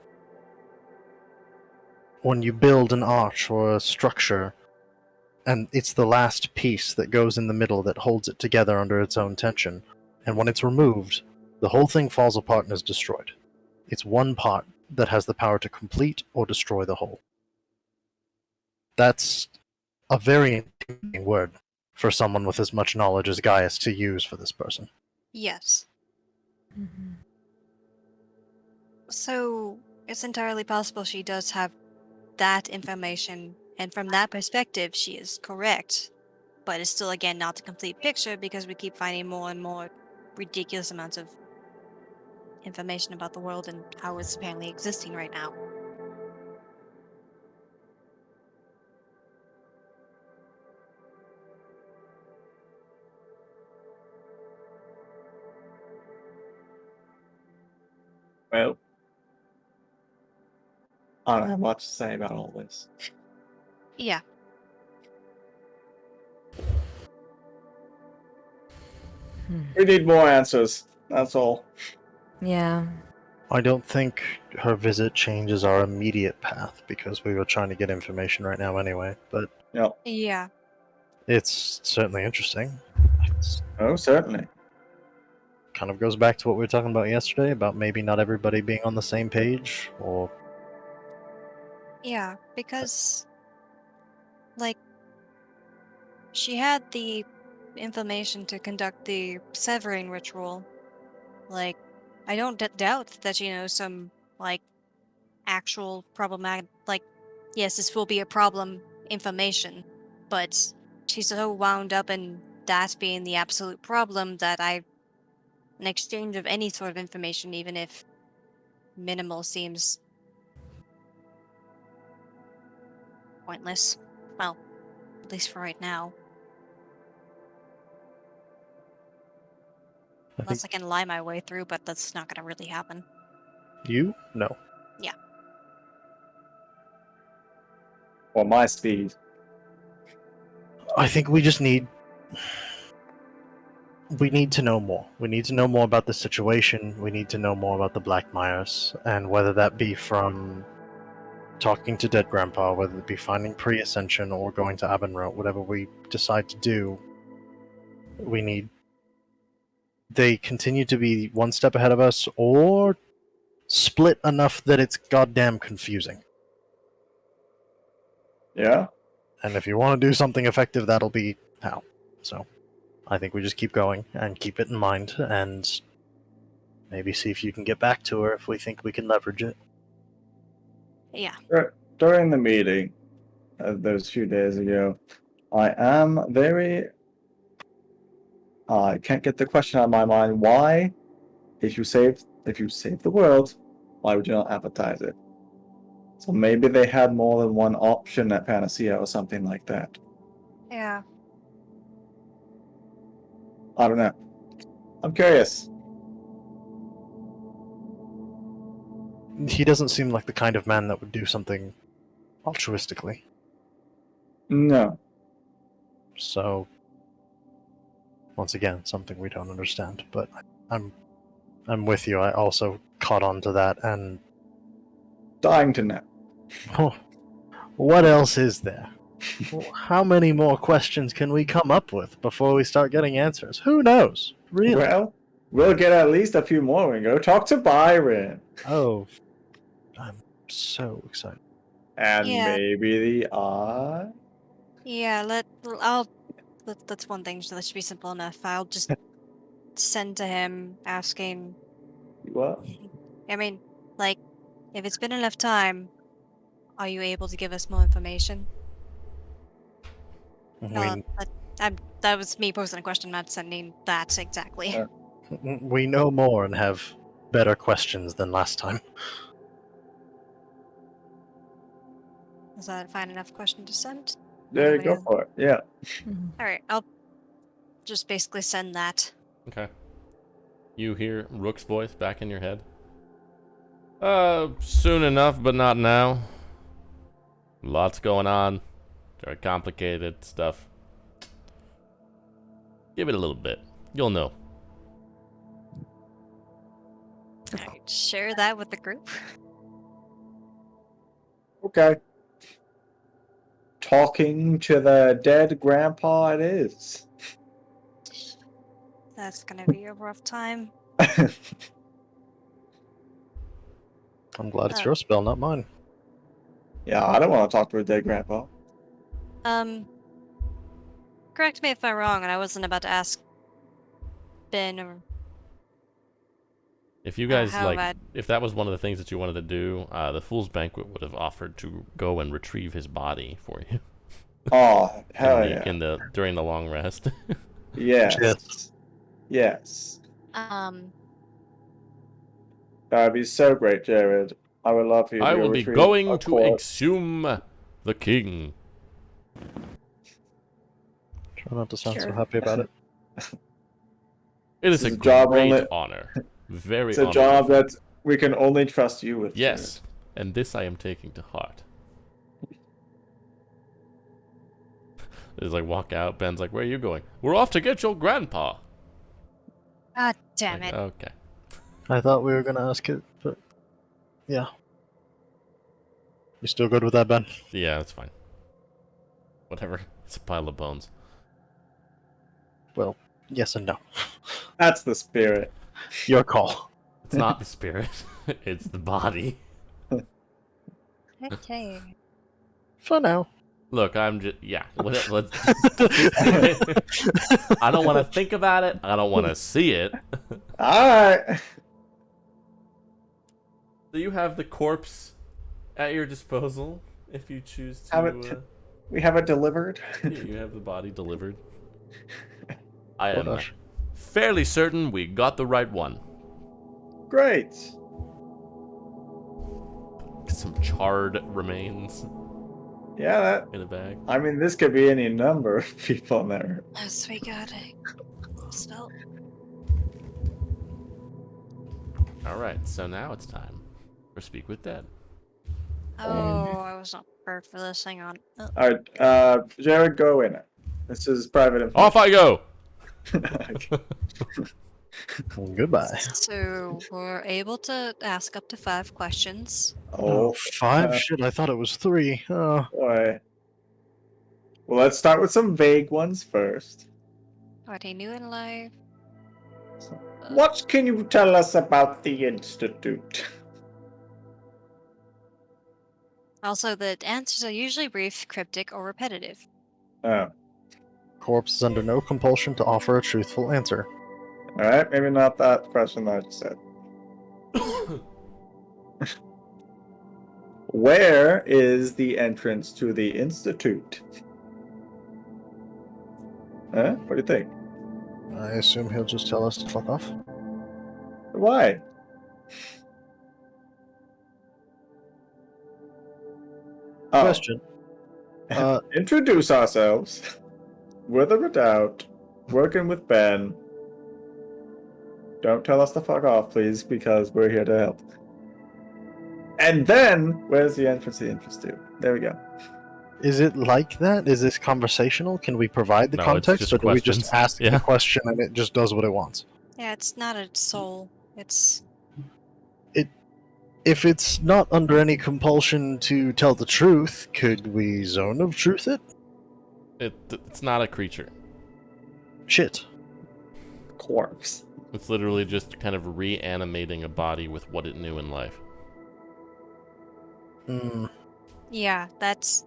you build an arch or a structure, and it's the last piece that goes in the middle that holds it together under its own tension, and when it's removed, the whole thing falls apart and is destroyed. It's one part that has the power to complete or destroy the whole. That's a very intimidating word for someone with as much knowledge as Gaius to use for this person. yes. So it's entirely possible she does have that information, and from that perspective, she is correct. But it's still, again, not the complete picture because we keep finding more and more ridiculous amounts of information about the world and how it's apparently existing right now. Well, I don't have much to say about all this. Yeah. We need more answers. That's all. Yeah. I don't think her visit changes our immediate path because we were trying to get information right now anyway, but Yeah. it's certainly interesting. It's Oh, certainly. kind of goes back to what we were talking about yesterday about maybe not everybody being on the same page, or Yeah, because, like, she had the information to conduct the severing ritual. Like, I don't doubt that she knows some, like, actual problematic, like, yes, this will be a problem information, but she's so wound up in that being the absolute problem that an exchange of any sort of information, even if minimal, seems pointless. Well, at least for right now. I think Unless I can lie my way through, but that's not gonna really happen. you? No. Or my speed. I think we just need. We need to know more. We need to know more about the situation. We need to know more about the Blackmires, and whether that be from talking to Dead Grandpa, whether it be finding pre-ascension or going to Abendroth, whatever we decide to do, we need. They continue to be one step ahead of us, or split enough that it's goddamn confusing. Yeah? And if you want to do something effective, that'll be how. So, I think we just keep going and keep it in mind, and maybe see if you can get back to her if we think we can leverage it. Yeah. During the meeting those few days ago, I am very. I can't get the question out of my mind. Why, if you save the world, why would you not advertise it? So maybe they had more than one option at Panacea or something like that. Yeah. I don't know. I'm curious. He doesn't seem like the kind of man that would do something altruistically. No. So, once again, something we don't understand. But I'm with you. I also caught on to that, and Dying to know. what else is there? How many more questions can we come up with before we start getting answers? Who knows? Really? Well, we'll get at least a few more and go talk to Byron. Oh, I'm so excited. And Yeah. maybe the eye. Yeah, that's one thing that should be simple enough. I'll just send to him asking, What? I mean, like, if it's been enough time, are you able to give us more information? That was me posing a question, not sending that exactly. We know more and have better questions than last time. Is that a fine enough question to send? Yeah, Anybody go else? for it. Yeah. Alright, I'll just basically send that. Okay. You hear Rook's voice back in your head. Soon enough, but not now. Lots going on. Very complicated stuff. Give it a little bit. You'll know. Alright, share that with the group. Okay. Talking to the dead grandpa it is. That's gonna be a rough time. I'm glad it's your spell, not mine. Yeah, I don't want to talk to a dead grandpa. Correct me if I'm wrong, and I wasn't about to ask Ben or If you guys how about- if that was one of the things that you wanted to do, the Fool's Banquet would have offered to go and retrieve his body for you. Oh, hell yeah. During the long rest. Yes. Yes. Yes. That'd be so great, Jared. I would love for you to I go will be retrieve going a to corpse. exhume the king. Try not to sound so Sure. happy about it. It is This a is a job great only- honor. Very It's a honorable. job that we can only trust you with. Yes. and this I am taking to heart. There's like walk out. Ben's like, where are you going? We're off to get your grandpa. God damn Like, it. okay. I thought we were gonna ask it, but yeah. You still good with that, Ben? Yeah, that's fine. Whatever. It's a pile of bones. Well, yes and no. That's the spirit. Your call. It's not the spirit. It's the body. Okay. For now. Look, I'm just let's. I don't want to think about it. I don't want to see it. Alright. So you have the corpse at your disposal if you choose to. Have it We have it delivered. You have the body delivered. I Oh, am gosh. fairly certain we got the right one. Great. Some charred remains Yeah, that. in a bag. I mean, this could be any number of people in there. Oh, sweet God. Spell. All right, so now it's time for Speak with Dead. Oh, I was not prepared for this. Hang on. Alright, Jared, go in it. This is private information. Off I go. Goodbye. So we're able to ask up to 5 questions. Oh, 5? uh, Shit, I thought it was 3. Oh. Boy. Well, let's start with some vague ones first. What he knew in life. What can you tell us about the Institute? Also, the answers are usually brief, cryptic, or repetitive. Oh. Corpse is under no compulsion to offer a truthful answer. Alright, maybe not that question that I just said. Where is the entrance to the Institute? Huh? What do you think? I assume he'll just tell us to fuck off. Why? Oh, Question. introduce ourselves. We're the Redoubt, working with Ben. Don't tell us to fuck off, please, because we're here to help. And then, where's the entrance to the Institute? There we go. Is it like that? Is this conversational? Can we provide the No, it's context, just or do we questions. just ask Yeah. the question and it just does what it wants? Yeah, it's not a soul. It's If it's not under any compulsion to tell the truth, could we zone of truth it? It's not a creature. Shit. Corpse. It's literally just kind of reanimating a body with what it knew in life. Hmm. yeah, that's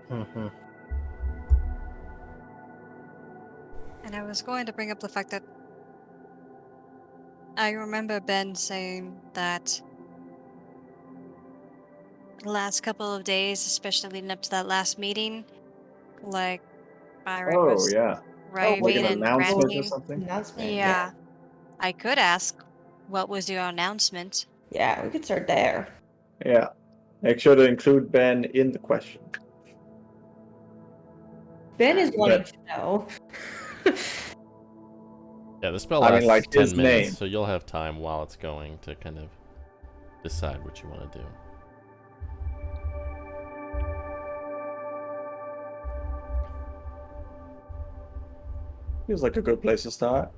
Mm-hmm. and I was going to bring up the fact that I remember Ben saying that the last couple of days, especially leading up to that last meeting, like Byron Oh, was yeah. raving Like an and announcement or ranting. something? Announcement. Yeah. I could ask, what was your announcement? Yeah, we could start there. Yeah. Make sure to include Ben in the question. Ben is wanting Ben. to know. Yeah, the spell I lasts mean, like, 10 his minutes, name. so you'll have time while it's going to kind of decide what you want to do. Feels like a good place to start.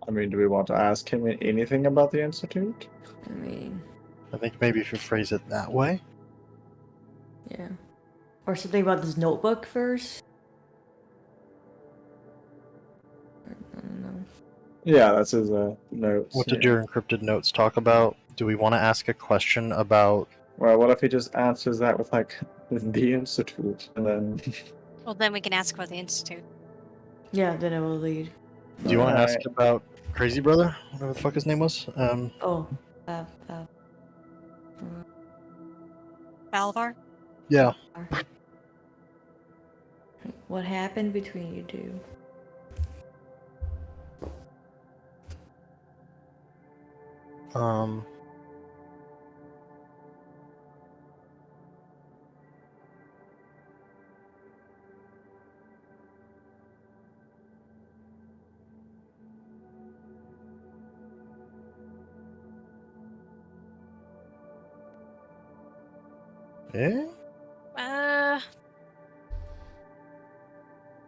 I mean, do we want to ask him anything about the Institute? I mean, I think maybe if you phrase it that way. yeah. Or something about this notebook first. I don't know. Yeah, that's his notes. What did yeah. your encrypted notes talk about? Do we want to ask a question about... Well, what if he just answers that with, like, the Institute, and then... Well, then we can ask about the Institute. Yeah, then it will lead. Do you want to ask Alright. about Crazy Brother? Whatever the fuck his name was? Oh, Balvar? Yeah. what happened between you two? Um. Eh? Uh,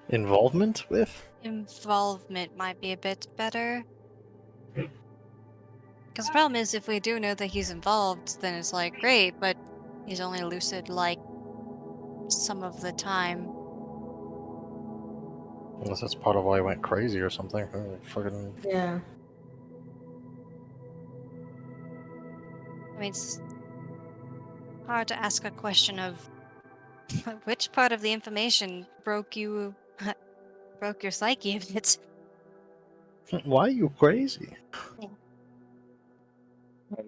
Involvement with? involvement might be a bit better. Because the problem is, if we do know that he's involved, then it's like, great, but he's only lucid, like, some of the time. Unless that's part of why he went crazy or something. Fucking. Yeah. I mean, it's hard to ask a question of which part of the information broke you, broke your psyche if it's. Why are you crazy? Do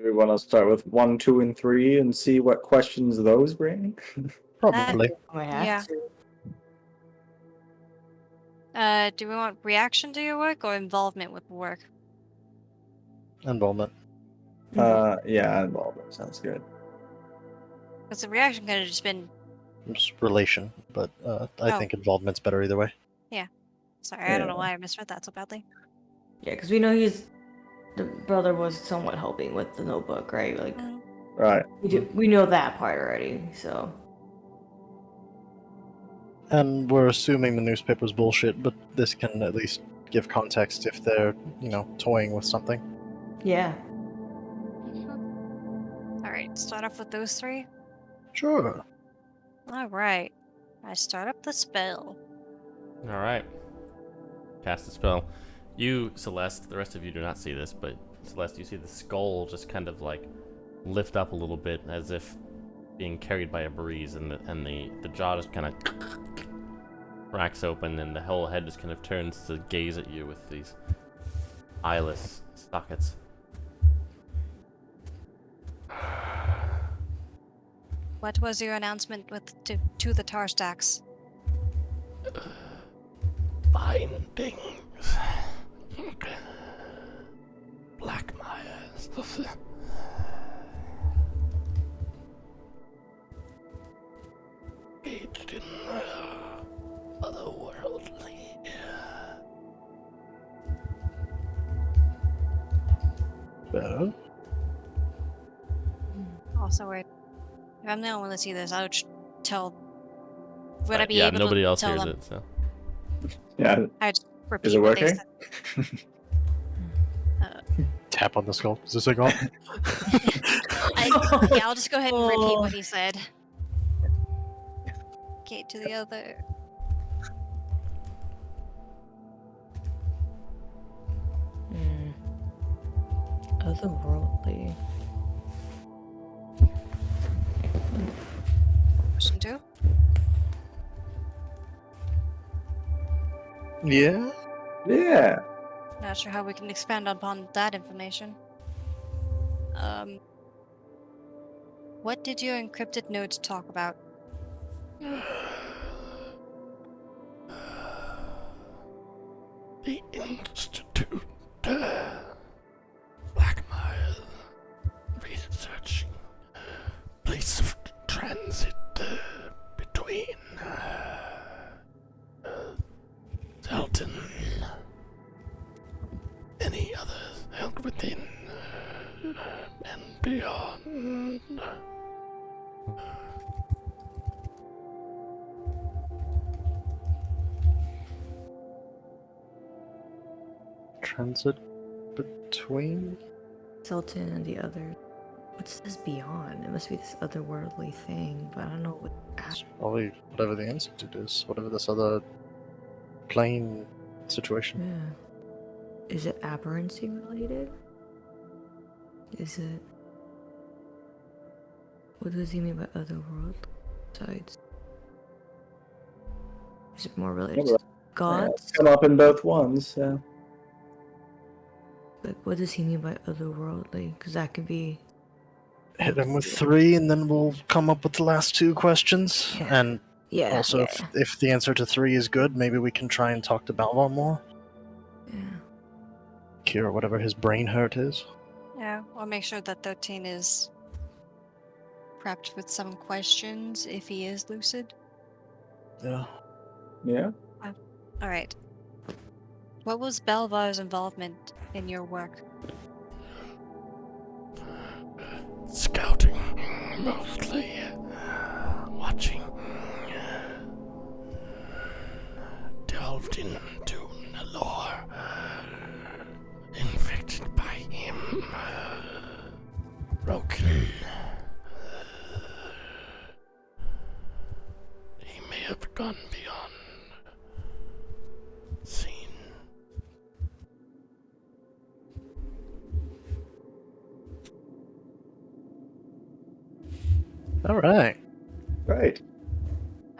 we want to start with 1, 2, and 3 and see what questions those bring? Probably. I have Yeah. to. Do we want reaction to your work or involvement with the work? Involvement. Yeah, involvement sounds good. Because the reaction could have just been, Just relation, but I think involvement's better either way. sorry, I don't know Yeah. why I misread that so badly. Yeah, because we know the brother was somewhat helping with the notebook, right? Like, Right. we know that part already, so. And we're assuming the newspaper's bullshit, but this can at least give context if they're, toying with something. Yeah. Alright, start off with those three. Sure. Alright. I start up the spell. All right. Cast the spell. You, Celeste, the rest of you do not see this, but Celeste, you see the skull just kind of like lift up a little bit as if being carried by a breeze, and the jaw just kind of cracks open, and the whole head just kind of turns to gaze at you with these eyeless sockets. What was your announcement to the tar stacks? Findings. Blackmires. Engaged in otherworldly. Better. Also, wait. If I'm the only one to see this, I would just tell. Would I be yeah, able nobody to else tell hears them? it, so. Yeah. I'd just repeat Is it what they working? said. Tap on the skull. Is this thing on? Yeah, I'll just go ahead and repeat Oh. what he said. Okay, to the other. Otherworldly. Question 2. Yeah? Yeah. Not sure how we can expand upon that information. What did your encrypted notes talk about? The Institute. Blackmire. Researching. Place of transit between Zelton. Any others held within and beyond. Transit between? Sultan and the other. What's this beyond? It must be this otherworldly thing, but I don't know what. It's probably whatever the institute is, whatever this other plane situation. Yeah. Is it aberrancy related? Is it? What does he mean by otherworld sides? Is it more related to Yeah, gods? it's come up in both ones, so. Like, what does he mean by otherworldly? Because that could be. Hit him with 3, and then we'll come up with the last 2 questions. Yeah. And Yeah. also, yeah. if the answer to 3 is good, maybe we can try and talk to Balvar more. Yeah. Cure whatever his brain hurt is. Yeah, I'll make sure that 13 is prepped with some questions if he is lucid. Yeah. Yeah. All right. What was Belvar's involvement in your work? Scouting, mostly. Watching. Delved into the lore. Infected by him. Broken. He may have gone beyond. Seen. All right. Great.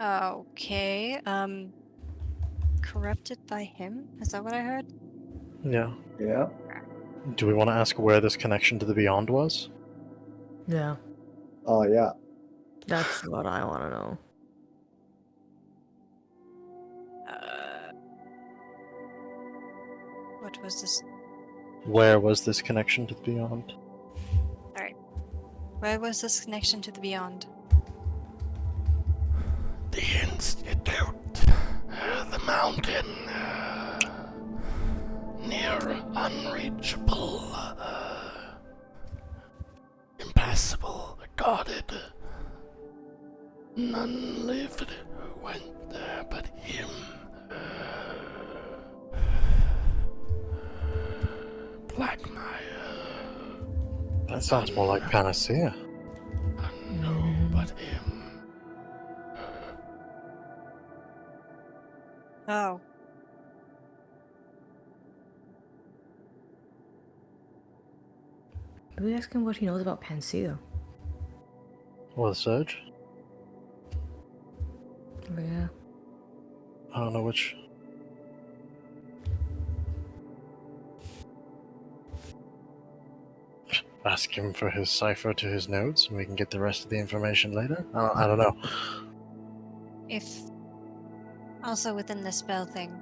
Okay. Corrupted by him? Is that what I heard? Yeah. Yeah. Do we want to ask where this connection to the beyond was? Yeah, Oh yeah. that's what I want to know. What was this? Where was this connection to the beyond? Where was this connection to the beyond? The Institute. The mountain. Near unreachable. Impassable. Guarded. None lived who went there but him. Blackmire. That sounds more like Panacea. No, but him. Oh. We ask him what he knows about Panacea. Or the Surge? Oh, yeah. I don't know which. Ask him for his cipher to his notes, and we can get the rest of the information later. I don't know. If also within the spell thing,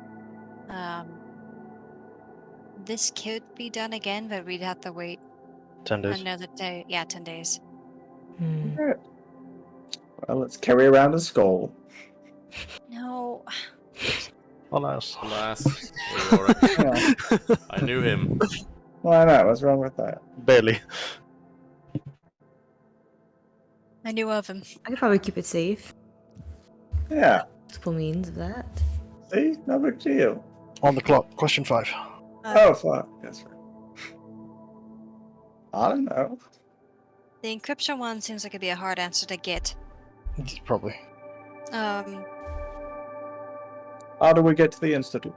this could be done again, but we'd have to wait 10 days. another day. Yeah, 10 days. Hmm. Well, let's carry around a skull. No. Alas. Alas, Leora. Yeah. I knew him. Why not? What's wrong with that? Barely. I knew of him. I could probably keep it safe. Yeah. Multiple means of that. See? No big deal. On the clock. Question 5. Oh, fuck. That's right. I don't know. The encryption one seems like it'd be a hard answer to get. Probably. How do we get to the Institute?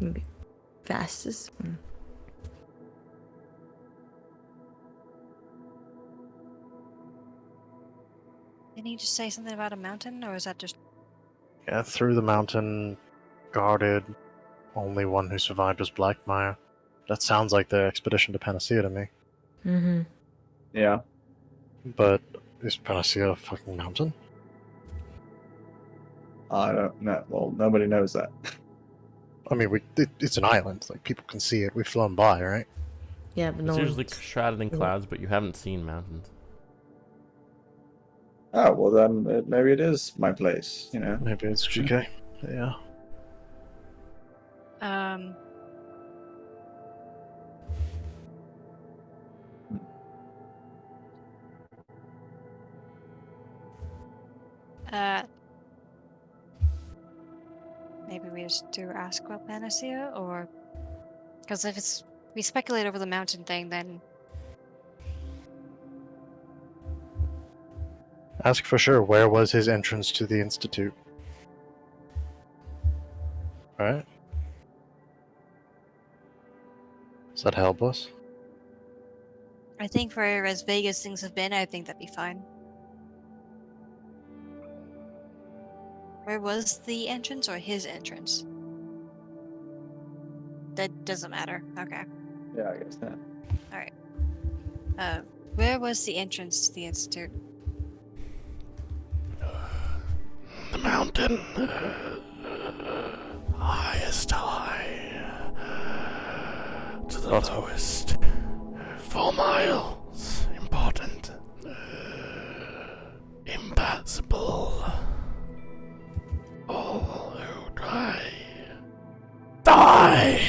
Maybe fastest. Didn't he just say something about a mountain, or is that just... Yeah, through the mountain, guarded. Only one who survived was Blackmire. That sounds like the expedition to Panacea to me. Mm-hmm. Yeah. But is Panacea a fucking mountain? I don't know. Well, nobody knows that. I mean, it's an island. Like, people can see it. We've flown by, right? Yeah, but no It's usually one's- shrouded in clouds, but you haven't seen mountains. Oh, well then maybe it is my place, you know. Maybe it's GK. Yeah. Maybe we just do ask about Panacea, or... Because if it's... We speculate over the mountain thing, then... Ask for sure, where was his entrance to the Institute? Alright. Does that help us? I think for as vague as things have been, I think that'd be fine. Where was the entrance or his entrance? That doesn't matter. Okay. Yeah, I guess that. Where was the entrance to the Institute? The mountain. Highest high. To the lowest. 4 miles. Important. Impassable. All who die. Die!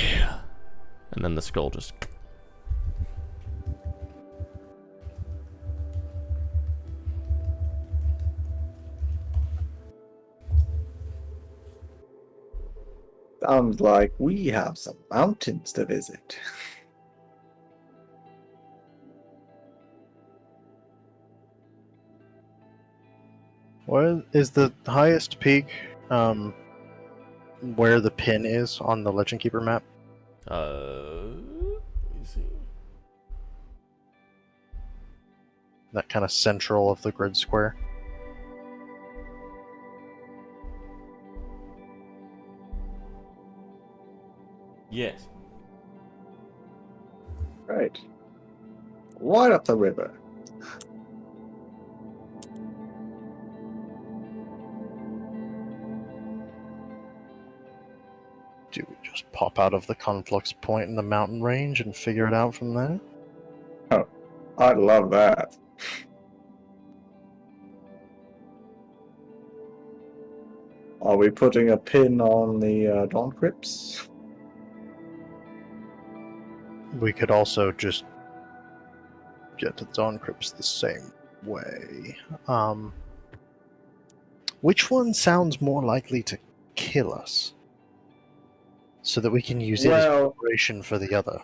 And then the skull just. Sounds like we have some mountains to visit. Where is the highest peak? Where the pin is on the Legend Keeper map? Let me see. That kind of central of the grid square. Yes. Right. Right up the river. Do we just pop out of the conflux point in the mountain range and figure it out from there? Oh, I'd love that. Are we putting a pin on the Dawn Crypts? We could also just get to the Dawn Crypts the same way. Which one sounds more likely to kill us? So that we can use it as preparation for the other.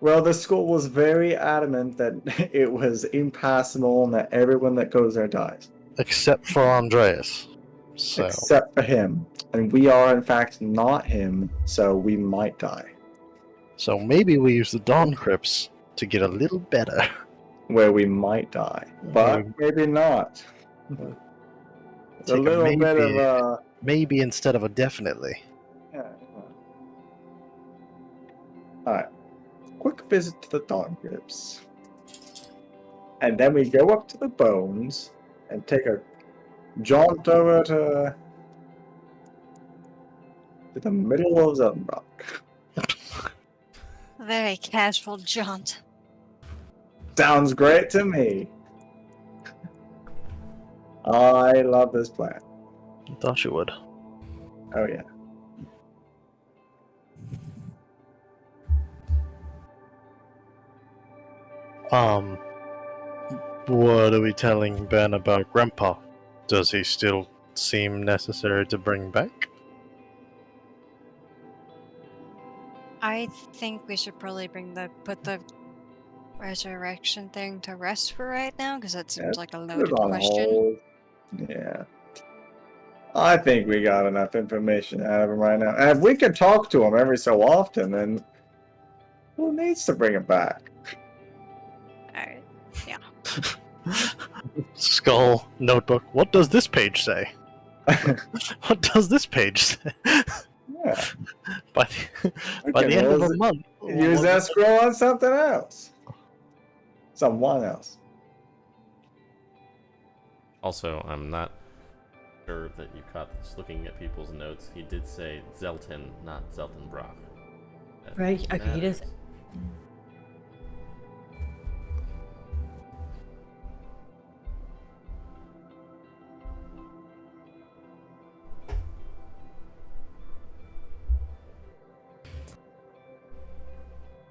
Well, the school was very adamant that it was impassable and that everyone that goes there dies. Except for Andreas. So. Except for him. And we are, in fact, not him, so we might die. So maybe we use the Dawn Crypts to get a little better. Where we might die. But maybe not. It's a little maybe, bit of a... Maybe instead of a definitely. Yeah. Alright. Quick visit to the Dawn Crypts. And then we go up to the bones and take a jaunt over to the middle of Zunrock. Very casual jaunt. Sounds great to me. I love this plan. Thought you would. Oh yeah. What are we telling Ben about Grandpa? Does he still seem necessary to bring back? I think we should probably put the resurrection thing to rest for right now, because that seems like a Put it loaded on question. hold. Yeah. I think we got enough information out of him right now. And if we can talk to him every so often, then who needs to bring him back? Alright, yeah. Skull, notebook. What does this page say? What does this page say? Yeah. By the end of the month. Use that scroll on something else. Someone else. Also, I'm not sure that you caught this looking at people's notes. He did say Zelton, not Zeltenbrock. Right? Okay, he does.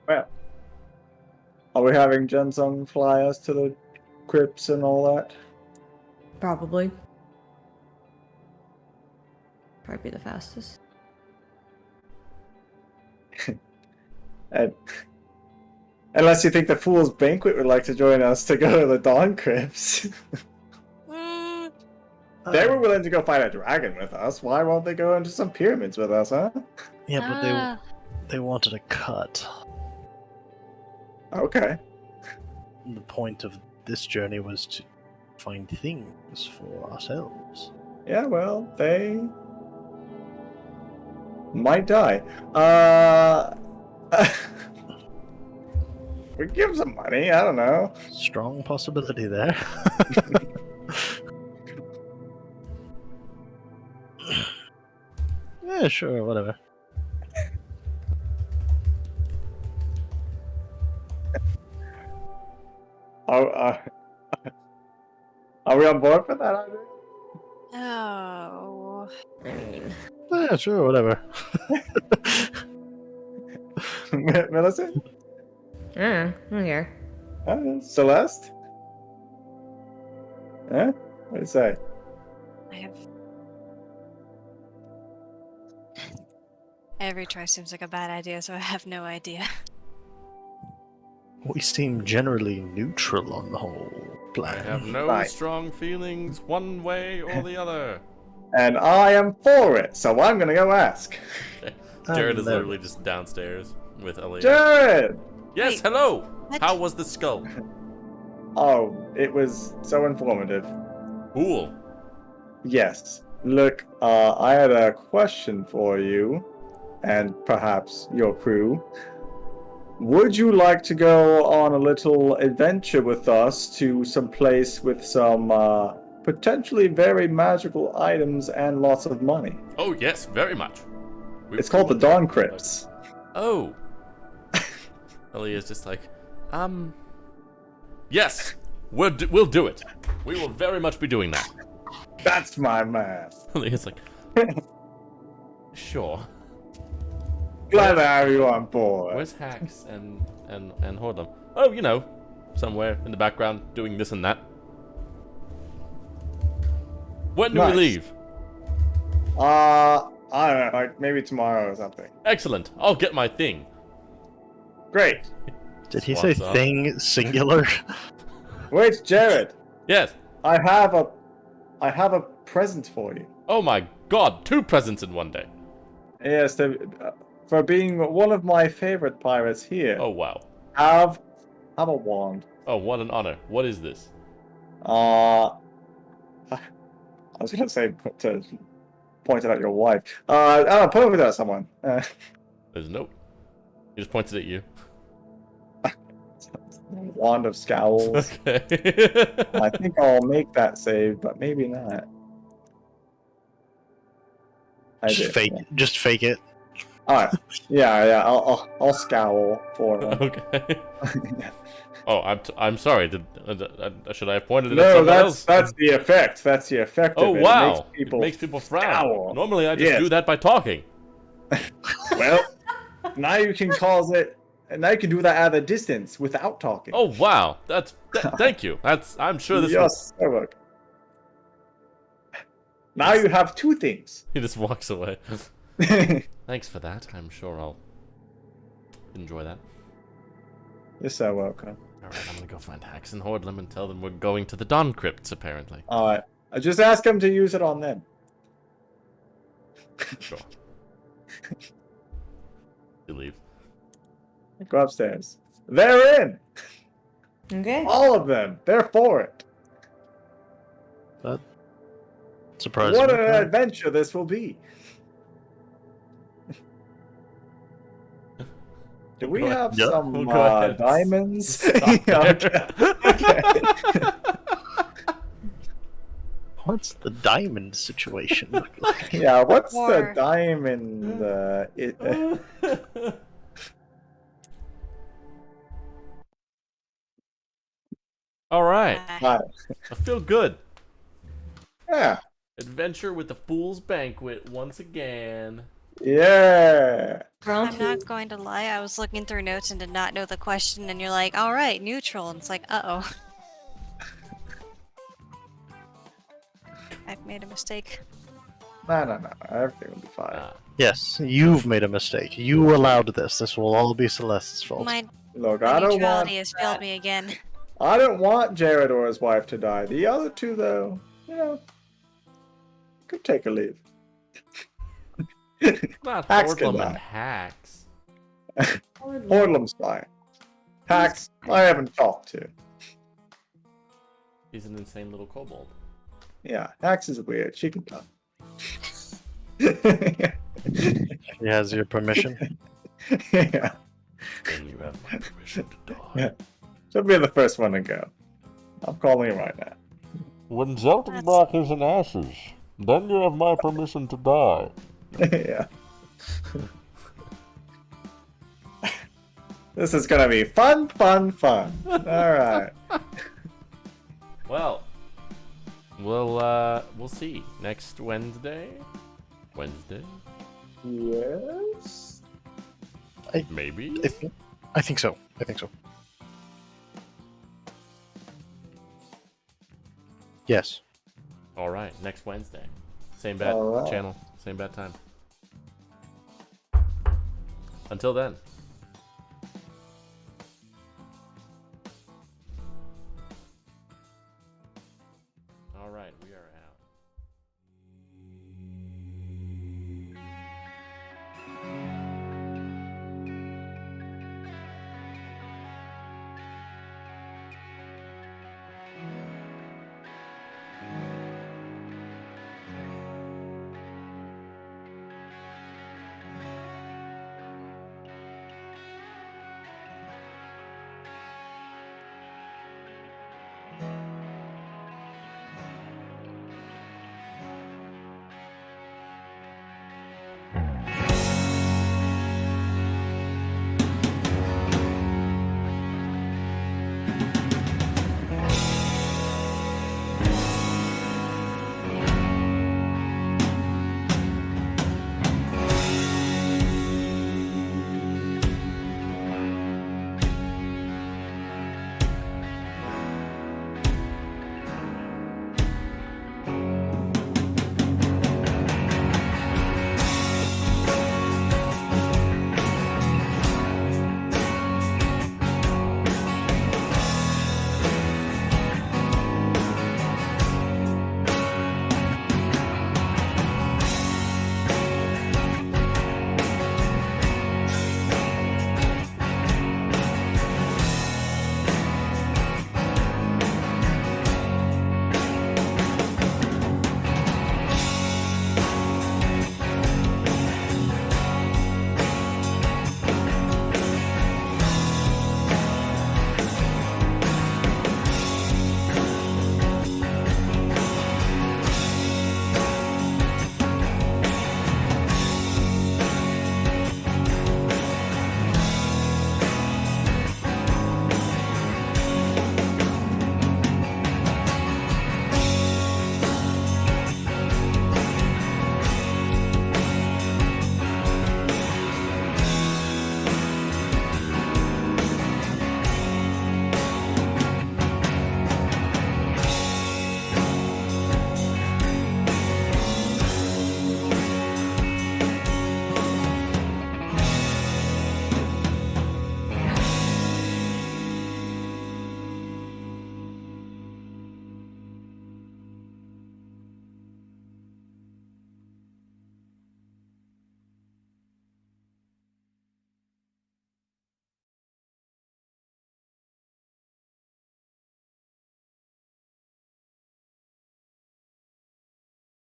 Well, are we having Jensung fly us to the crypts and all that? Probably. Probably the fastest. And unless you think the Fool's Banquet would like to join us to go to the Dawn Crypts. They were willing to go fight a dragon with us. Why won't they go into some pyramids with us, huh? Yeah, but they wanted a cut. Okay. The point of this journey was to find things for ourselves. Yeah, well, they might die. We give them some money, I don't know. Strong possibility there. Yeah, sure, whatever. Are we on board for that idea? Oh. I mean, Yeah, sure, whatever. Millicent? I'm here. Celeste? Huh? What do you say? I have. Every choice seems like a bad idea, so I have no idea. We seem generally neutral on the whole I plan. have no Right. strong feelings one way or the other. And I am for it, so I'm gonna go ask. Jared is never. literally just downstairs with Aaliyah. Jared! Yes, Wait, hello! what? How was the skull? Oh, it was so informative. Cool. Yes. Look, I had a question for you, and perhaps your crew. Would you like to go on a little adventure with us to some place with some potentially very magical items and lots of money? Oh, yes, very much. It's called the Dawn Crypts. Oh. Aaliyah's just like, yes, we'll do it. We will very much be doing that. That's my man. Aaliyah's like, sure. Glad to have you on board. Where's Hax and Hoardlam? Oh, you know, somewhere in the background doing this and that. When do we Nice. leave? I don't know, like maybe tomorrow or something. Excellent. I'll get my thing. Great. Did he say Swans up. thing singular? Wait, Jared. Yes. I have a present for you. Oh my God! 2 presents in one day. Yes, for being one of my favorite pirates here. Oh wow. Have a wand. Oh, what an honor. What is this? I was gonna say to point it at your wife. I don't know, point it at someone. There's no. He just pointed at you. Wand of scowls. Okay. I think I'll make that save, but maybe not. I Just did, fake. yeah. Just fake it. Alright. Yeah. I'll scowl for him. Okay. Oh, I'm sorry. Should I have pointed it at No, someone else? that's the effect. That's the effect Oh of it. wow! It makes people frown. scowl. Normally, I just Yes. do that by talking. Well, now you can cause it. And now you can do that at a distance without talking. Oh wow! Thank you. I'm sure this. Yes, so look. Now you have 2 things. He just walks away. Thanks for that. I'm sure I'll enjoy that. You're so welcome. All right, I'm gonna go find Hax and Hoardlam and tell them we're going to the Dawn Crypts. Apparently. Alright. I just ask him to use it on them. Sure. He leaves. Go upstairs. They're in! Okay. All of them. They're for it. Surprising. What an adventure this will be. Do we Go ahead. have Yeah, some we'll go ahead. diamonds? Stop there. Okay. What's the diamond situation look like? Yeah, what's the Or- diamond? All right. Ah, I feel good. Yeah. Adventure with the Fool's Banquet once again. Yeah. I'm not going to lie, I was looking through notes and did not know the question, and you're like, alright, neutral, and it's like, uh-oh. I've made a mistake. No. Everything will be fine. Ah, Yes, you've made a mistake. You allowed this. This will all be Celeste's fault. My Look, I don't want. neutrality has failed me again. I don't want Jared or his wife to die. The other 2, though, could take a leave. not Hax can Hoardlam die. and Hax. Hoardlam's fine. Hax, I haven't talked to. He's an insane little kobold. Yeah, Hax is weird. She can talk. He has your permission. Yeah. Then you have my permission to die. Yeah. She'll be the first one to go. I'm calling her right now. When Zeltenbach is in ashes, then you have my permission to die. Yeah. This is gonna be fun, fun, fun. All right. Well, we'll see next Wednesday. Yes. Maybe. I think so. Yes. All right, next Wednesday. Same bat All right. channel, same bat time. Until then. All right, we are at